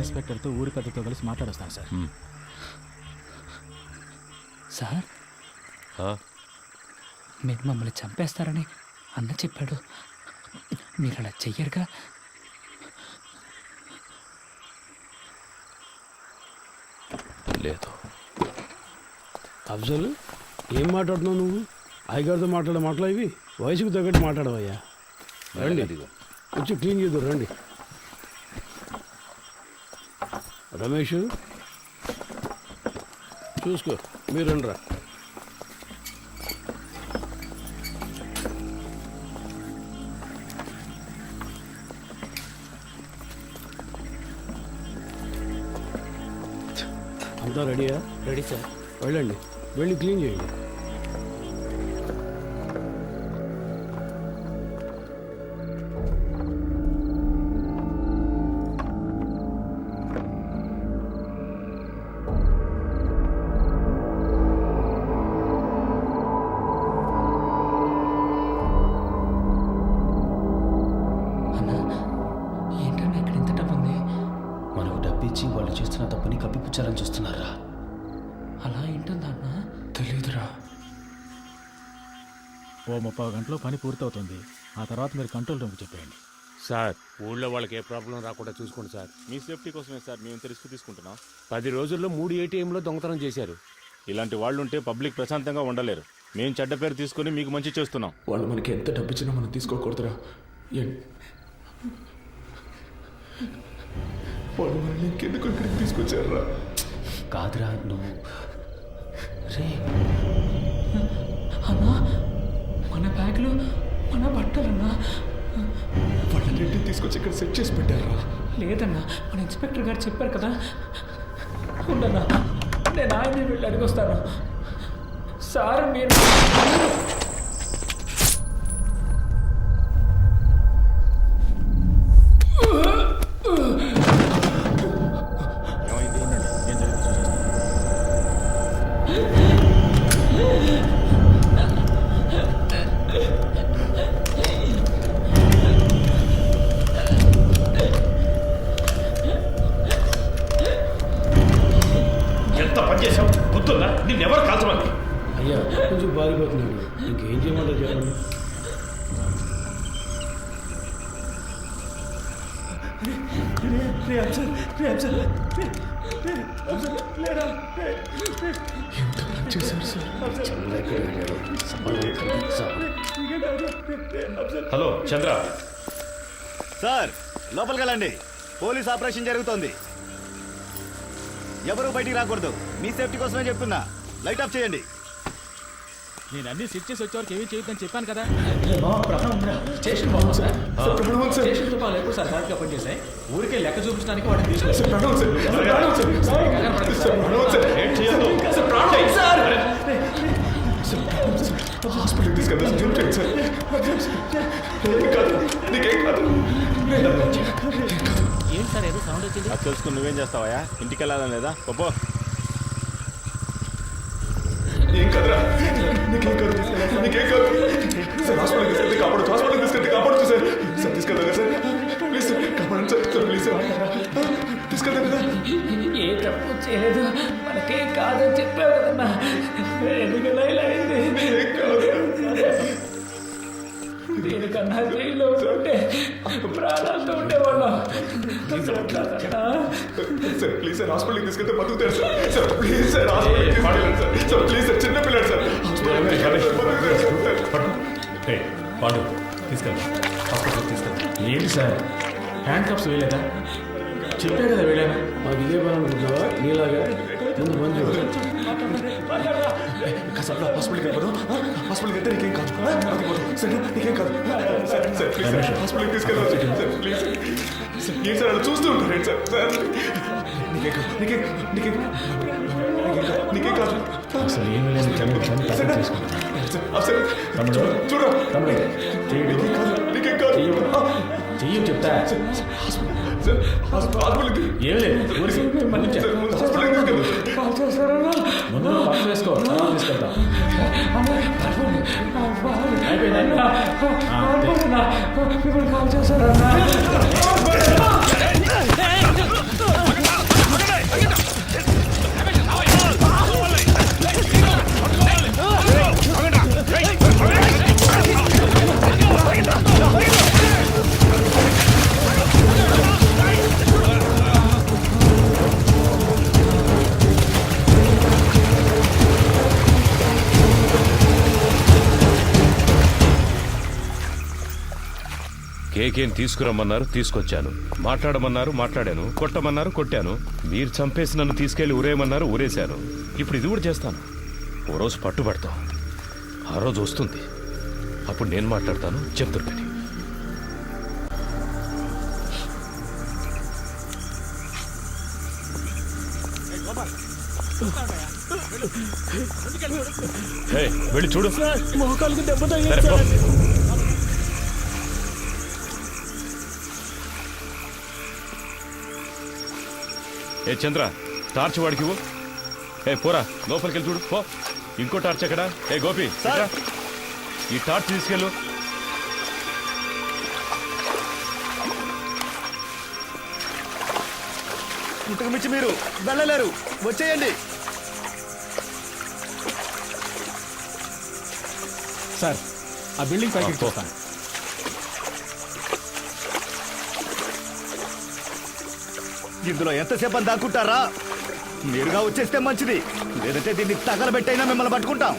ఇన్స్పెక్టర్తో ఊరి పెద్దతో కలిసి మాట్లాడొస్తాను సార్. సార్ మీరు మమ్మల్ని చంపేస్తారని అన్న చెప్పాడు, మీరు అలా చెయ్యరుగా?
లేదు.
అఫ్జల్ ఏం మాట్లాడుతున్నావు నువ్వు? అయ్యగారితో మాట్లాడే మాటలు ఇవి వయసుకు తగ్గట్టు మాట్లాడవయ్యా. రండి వచ్చి క్లీన్ చేద్దాం రండి. రమేష్ చూసుకో మీరు రండిరా. అంతా రెడీయా?
Ready sir.
వెళ్ళండి వెళ్ళి క్లీన్ చేయండి.
వాళ్ళు చేస్తున్న తప్పుని కప్పిపుచ్చాలని చూస్తున్నారా?
అలా ఏంటుందా అన్న? తెలీదురా. ఓ 30 గంటలో పని పూర్తవుతుంది. ఆ తర్వాత మీరు కంట్రోల్ రూమ్కి చెప్పేయండి.
సార్ ఊళ్ళో వాళ్ళకి ఏ ప్రాబ్లం రాకుండా చూసుకోండి సార్.
మీ సేఫ్టీ కోసమే సార్ మేము ఇంత రిస్క్ తీసుకుంటున్నాం.
10 రోజుల్లో 3 ATMలో దొంగతనం చేశారు.
ఇలాంటి వాళ్ళు ఉంటే పబ్లిక్ ప్రశాంతంగా ఉండలేరు. మేము చెడ్డ పేరు తీసుకుని మీకు మంచి చేస్తున్నాం.
వాళ్ళు మనకి ఎంత డబ్బు ఇచ్చినా మనం తీసుకోకూడదురా.
వాళ్ళు మనల్ని ఇంకెందుకు ఇక్కడికి తీసుకొచ్చారా?
కాదురా నువ్వు రే
అన్నా, మన బ్యాగ్లో మన బట్టలన్నా.
వాళ్ళని తీసుకొచ్చి ఇక్కడ సెట్ చేసి పెట్టారా?
లేదన్నా, మన ఇన్స్పెక్టర్ గారు చెప్పారు కదా. ఉండన్నా, నేను ఆయన్ని వెళ్ళి అడిగొస్తాను. సార్ మీరు
పని చేశావు గుర్తుందా నిన్నెవరు కాల్చమని
అయ్యా కొంచెం బారిపోతున్నాడు, ఇంకేం చేయమంటారు చెప్పండి.
హలో చంద్ర
సార్ లోపలికి వెళ్ళండి, పోలీస్ ఆపరేషన్ జరుగుతోంది. ఎవరు బయటికి రాకూడదు, మీ సేఫ్టీ కోసమే చెప్తున్నా. లైట్ ఆఫ్ చేయండి.
నేను అన్ని సెట్ చేసి వచ్చేవారికి ఏమీ చేయొద్దని చెప్పాను కదా.
స్టేషన్ బాగుంది సార్. స్టేషన్తో పాలు ఎప్పుడు సార్ కరెక్ట్గా పనిచేసాయి. ఊరికే లెక్క చూపించడానికి వాటిని
హాస్పిటల్ తీసుకెళ్తా
ఏం సార్ ఏదో సౌండ్ వచ్చింది.
అది తెలుసుకుని నువ్వేం చేస్తావా? ఇంటికి వెళ్ళాలని లేదా? పో.
ఏం కదరా, నీకేం కాదు, నీకేం కాదు సార్. హాస్పిటల్ తీసుకెళ్తే కాపాడు, హాస్పిటల్ తీసుకెళ్తే కాపాడు సార్. సార్ తీసుకెళ్తా సార్, ప్లీజ్ సార్, కాపాడండి సార్, సార్ ప్లీజ్ సార్, తీసుకెళ్తాను కదా.
ఏ తప్పు చేయలేదు, మనకేం కాదని చెప్పావు కదన్నా, ఎందుకలా ఇలా అయింది? దీనికన్నా జైల్లో ఉంటే ప్రాణాలతో ఉండేవాళ్ళం.
సార్ ప్లీజ్ సార్, హాస్పిటల్కి తీసుకెళ్తే బతుకుతారు సార్. సార్ ప్లీజ్ సార్, హాస్పిటల్కి తీసుకెళ్ళండి సార్. సార్ ప్లీజ్ సార్, చిన్న పిల్లలు సార్,
పాండు తీసుకెళ్తా, హాస్పిటల్కి తీసుకెళ్తా. ఏంటి సార్ హ్యాండ్ కప్స్ వేయలేదా? చెప్పే కదా వేయలేనా?
మాకు ఇదే పని అనుకుంటున్నావా? నీలాగా ముందు పని చూడు.
కాసేపు హాస్పిటల్కి వెళ్ళిపోదాం. హాస్పిటల్కి వెళ్తే నీకేం కాదు, సరే నీకేం కాదు సార్. సార్ ప్లీజ్ సార్, హాస్పిటల్కి తీసుకెళ్ళాలి సార్, ప్లీజ్ సార్. ఏం సార్ అలా చూస్తూ ఉంటారు ఏంటి సార్? సార్ నీకేం కాదు, నీకేం కాదు.
అసలు ఏమి లేదు,
చూడరా, నీకేం కాదు,
చెయ్యి చెప్తా. ఏం లేదు, ముందు పక్కన వేసుకో, తీసుకెళ్తా.
కేకేం తీసుకురమ్మన్నారు, తీసుకొచ్చాను. మాట్లాడమన్నారు, మాట్లాడాను. కొట్టమన్నారు, కొట్టాను. మీరు చంపేసి నన్ను తీసుకెళ్లి ఊరేయమన్నారు, ఊరేశాను. ఇప్పుడు ఇది కూడా చేస్తాను. ఓ రోజు పట్టుబడతాం, ఆ రోజు వస్తుంది, అప్పుడు నేను మాట్లాడతాను. చెప్తుర్కని వెళ్ళి చూడు.
మోకాలకు దెబ్బ
సరే,
తగిలింది
పో.
సార్.
ఏ చంద్ర, టార్చ్ వాడికి ఇవ్వు. ఏ పోరా, లోపలికి వెళ్ళి చూడు, పో. ఇంకో టార్చ్ ఎక్కడా? ఏ గోపి, ఇట్రా. ఈ టార్చ్ తీసుకెళ్ళు.
ఇంతకు మించి మీరు వెళ్ళలేరు, వచ్చేయండి.
సార్ ఆ బిల్డింగ్ పైకి చూస్తాను.
ఇందులో ఎంతసేపు అని దాక్కుంటారా? మీరుగా వచ్చేస్తే మంచిది, లేదంటే దీన్ని తగలబెట్టైనా మిమ్మల్ని పట్టుకుంటాం.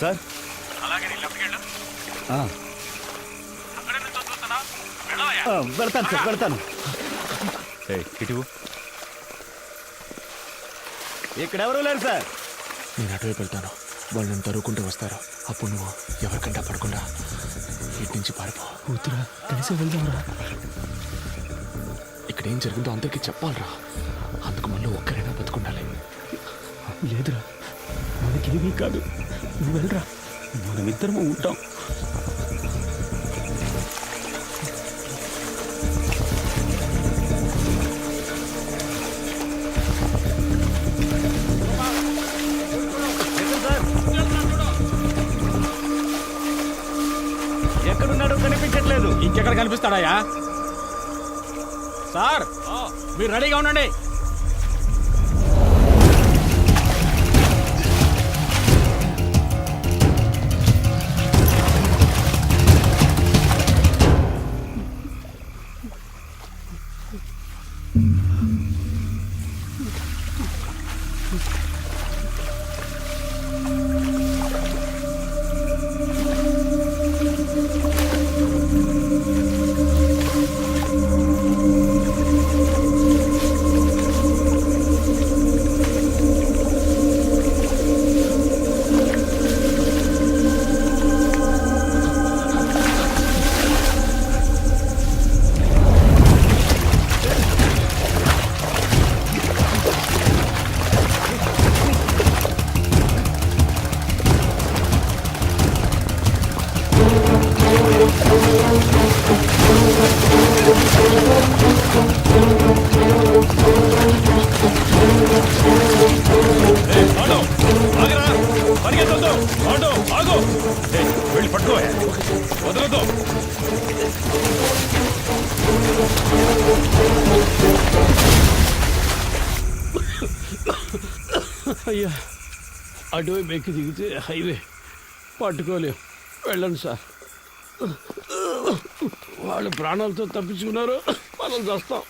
సార్
అలాగే లెఫ్ట్కి వెళ్ళు. అక్కడే నుంచి వస్తున్నా, వెళ్ళవయ్యా.
వెళ్తాను సార్, వెళ్తాను.
ఇటు
ఇక్కడెవరూ లేరు సార్.
నేను అటువైపు వెళ్తాను, వాళ్ళు నన్ను తరువుకుంటూ వస్తారు. అప్పుడు నువ్వు ఎవరికంటా పడకుండా ఇటు నుంచి పారిపో. వద్దురా, కలిసి వెళ్దాంరా. ఇక్కడ ఏం జరిగిందో అందరికీ చెప్పాలరా. అందుకు మళ్ళీ ఒక్కరైనా బతుకుండాలి.
లేదురా, మనకేమీ కాదు, నువ్వు వెళ్ళరా, మనమిద్దరము ఉంటాం.
ఎక్కడ కనిపిస్తాడయ్యా? సార్ మీరు రెడీగా ఉండండి.
వెళ్ళి పట్టుకో, వదలదు.
అయ్యా అటువైపు ఎక్కి దిగితే హైవే పట్టుకోలేం. వెళ్ళండి సార్. వాళ్ళు ప్రాణాలతో తప్పించుకున్నారు, మనం చేస్తాం.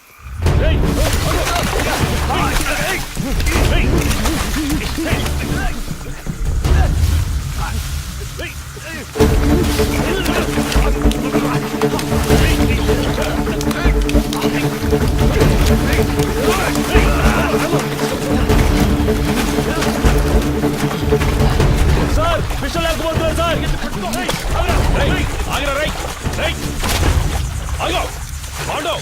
సార్ విషయం లేకపోతున్నారు సార్. ఆగిరా, రై రై ఆగో పాండు.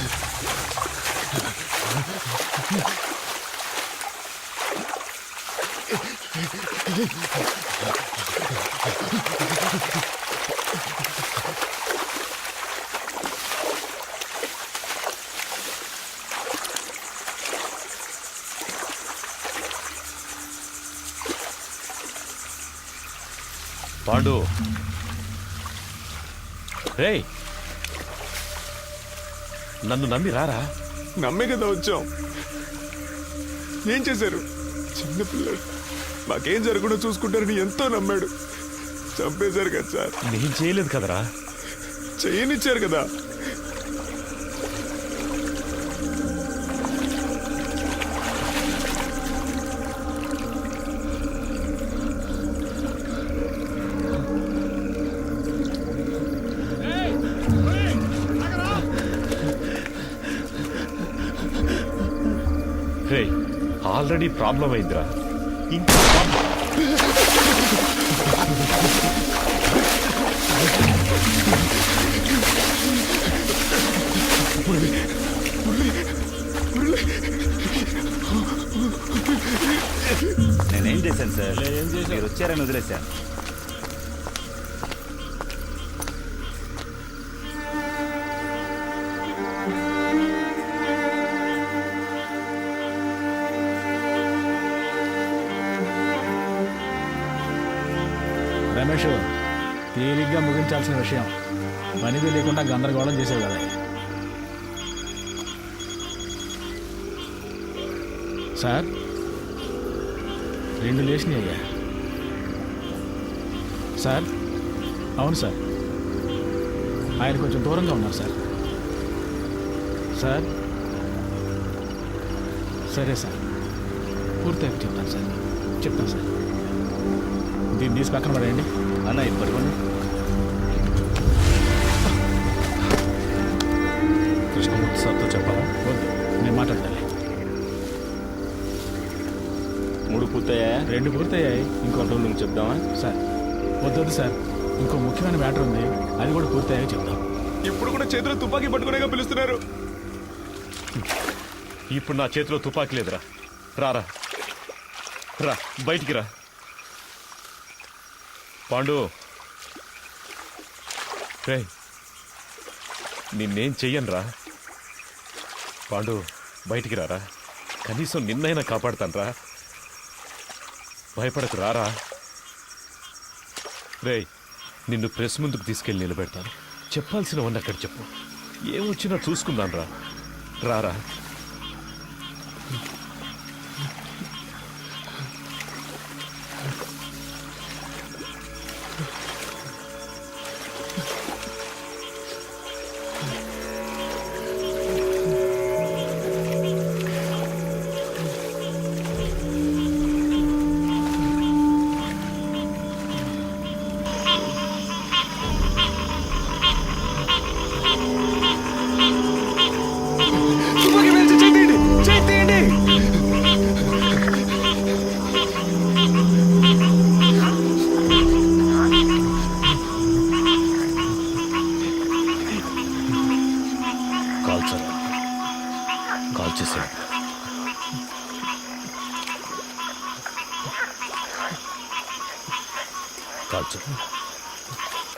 పాండు రేయ్, నన్ను నమ్మి రారా.
నమ్మే కదా వచ్చాం. ఏం చేశారు? చిన్నపిల్లడు మాకేం జరగకుండా చూసుకుంటారని ఎంతో నమ్మాడు. చంపేశారు కదా సార్.
నేను చేయలేదు కదరా.
చేయనిచ్చారు కదా.
రేయ్, ఆల్రెడీ ప్రాబ్లం అయిందిరా. ఇంకా
నేనేం చేశాను సార్? మీరు వచ్చారని వదిలేశాను.
రమేష్, తేలిగ్గా ముగించాల్సిన విషయం పనిది లేకుండా గందరగోళం చేసేవి కదా. సార్ 2 లేచినాయి అయ్యా. సార్ అవును సార్, ఆయన కొంచెం దూరంగా ఉన్నారు సార్. సార్ సరే సార్, పూర్తిగా చెప్తాను సార్. చెప్తాను సార్. దీన్ని తీసి పక్కన పడేయండి.
అన్న ఇది పట్టుకోండి.
కృష్ణమూర్తి సార్తో చెప్పాలా?
వద్దు, నేను మాట్లాడతాను.
3 పూర్తయ్యాయా?
2 పూర్తయ్యాయి.
ఇంకో 2 చెప్దామా?
సార్ వద్దు సార్, ఇంకో ముఖ్యమైన మ్యాటర్ ఉంది, అది కూడా పూర్తయ్యాక చెప్దాం.
ఇప్పుడు కూడా చేతిలో తుపాకీ పట్టుకునేగా పిలుస్తున్నారు.
ఇప్పుడు నా చేతిలో తుపాకీ లేదురా. రారా, రా బయటికి రా. పాండు రే, నిన్నేం చెయ్యనురా. పాండు బయటికి రారా, కనీసం నిన్నైనా కాపాడుతాను రా. భయపడకు, రారా. రే, నిన్ను ప్రెస్ ముందుకు తీసుకెళ్ళి నిలబెడతాను. చెప్పాల్సినవన్నీ అక్కడ చెప్పు. ఏమొచ్చినా చూసుకుందాం రా. రారా.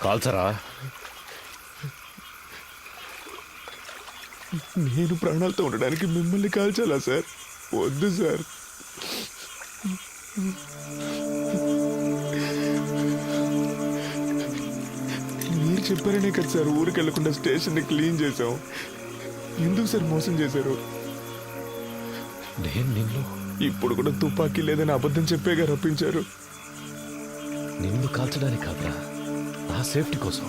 కాల్చరా.
నేను ప్రాణాలతో ఉండడానికి మిమ్మల్ని కాల్చాలా సార్? వద్దు సార్. మీరు చెప్పారనే కదా సార్ ఊరికి వెళ్లకుండా స్టేషన్ని క్లీన్ చేసాం. ఎందుకు సార్ మోసం చేశారు?
నేను నిన్ను
ఇప్పుడు కూడా తుపాకీ లేదని అబద్ధం చెప్పేగా రప్పించారు.
నిన్ను కాల్చడానికి కాదురా, నా సేఫ్టీ కోసం.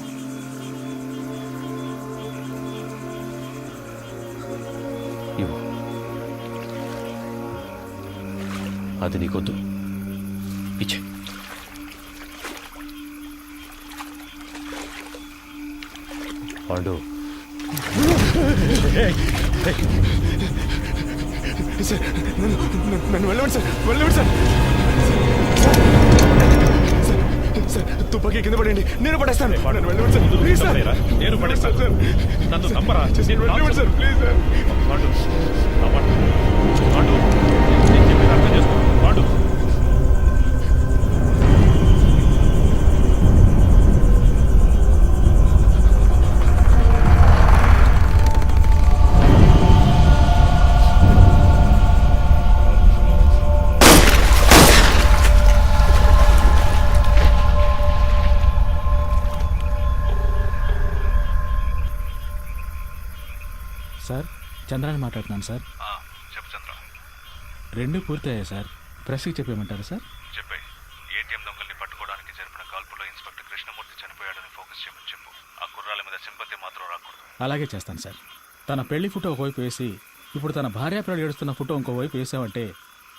ఇవ్వు. అది నీకొద్దు. ఇచ్చే. పాండు.
సార్ నన్ను వెళ్ళండి సార్, వెళ్ళండి సార్. సార్ తుపాకీ కింద పడండి, నేను పడేస్తాను. నన్ను వెళ్ళండి సార్, ప్లీజ్ సార్.
నేను పడేస్తాను సార్. నన్ను తప్పరా.
వెళ్ళండి సార్, ప్లీజ్ సార్.
పాండు, నా మాట. పాండు, నేను చెప్పేది అర్థం చేసుకో. పాండు.
సార్ చంద్రాన్ని మాట్లాడుతున్నాను సార్.
చెప్పు చంద్ర.
2 పూర్తయ్యాయి సార్. ప్రెస్కి చెప్పేయమంటారా సార్?
చెప్పే. ఏటీఎం దొంగల్ని పట్టుకోవడానికి జరిపిన కాల్పులో ఇన్స్పెక్టర్ కృష్ణమూర్తి చనిపోయాడని ఫోకస్ చేయమని చెప్పు. ఆ కుర్రాల మీద సింపతి మాత్రం రాకూడదు.
అలాగే చేస్తాను సార్. తన పెళ్లి ఫోటో ఒకవైపు వేసి ఇప్పుడు తన భార్యాపిల్లలు ఏడుస్తున్న ఫోటో ఇంకోవైపు వేసామంటే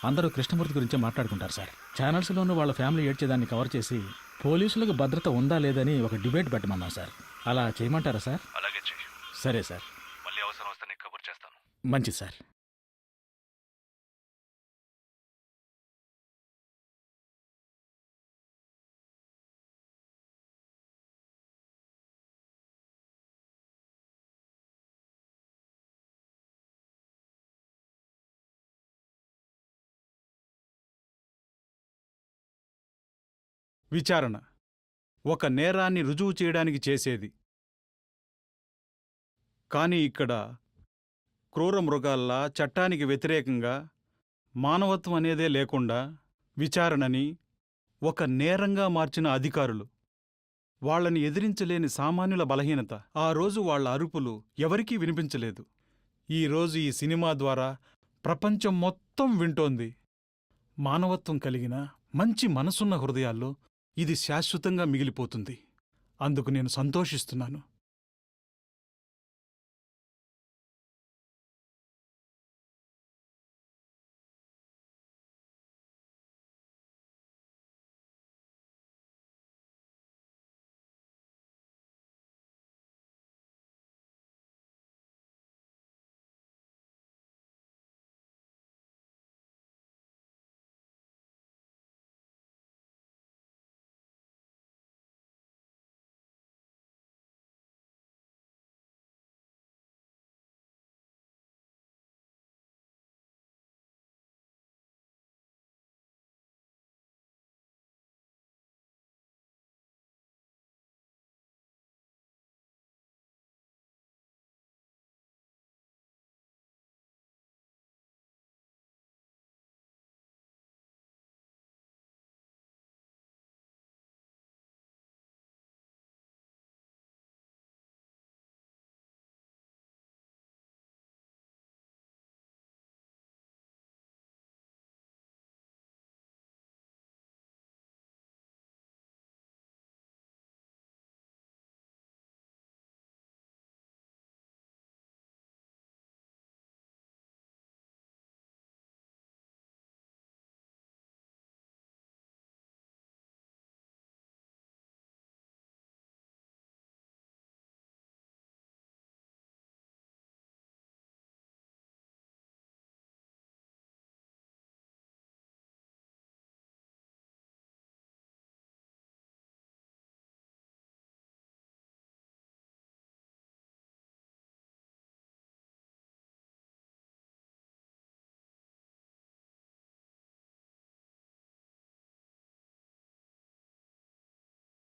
అందరూ కృష్ణమూర్తి గురించే మాట్లాడుకుంటారు సార్. ఛానల్స్లోనూ వాళ్ళ ఫ్యామిలీ ఏడ్చేదాన్ని కవర్ చేసి పోలీసులకు భద్రత ఉందా లేదని ఒక డిబేట్ పెట్టమన్నాం సార్. అలా చేయమంటారా సార్?
అలాగే చెయ్యి.
సరే సార్.
మళ్ళీ అవసరం వస్తే నీకు కబుర్ చేస్తాను.
మంచిది సార్.
విచారణ ఒక నేరాన్ని రుజువు చేయడానికి చేసేది. కానీ ఇక్కడ క్రూర మృగాల్లా చట్టానికి వ్యతిరేకంగా మానవత్వం అనేదే లేకుండా విచారణని ఒక నేరంగా మార్చిన అధికారులు, వాళ్లని ఎదిరించలేని సామాన్యుల బలహీనత. ఆ రోజు వాళ్ల అరుపులు ఎవరికీ వినిపించలేదు. ఈరోజు ఈ సినిమా ద్వారా ప్రపంచం మొత్తం వింటోంది. మానవత్వం కలిగిన మంచి మనసున్న హృదయాల్లో ఇది శాశ్వతంగా మిగిలిపోతుంది. అందుకు నేను సంతోషిస్తున్నాను.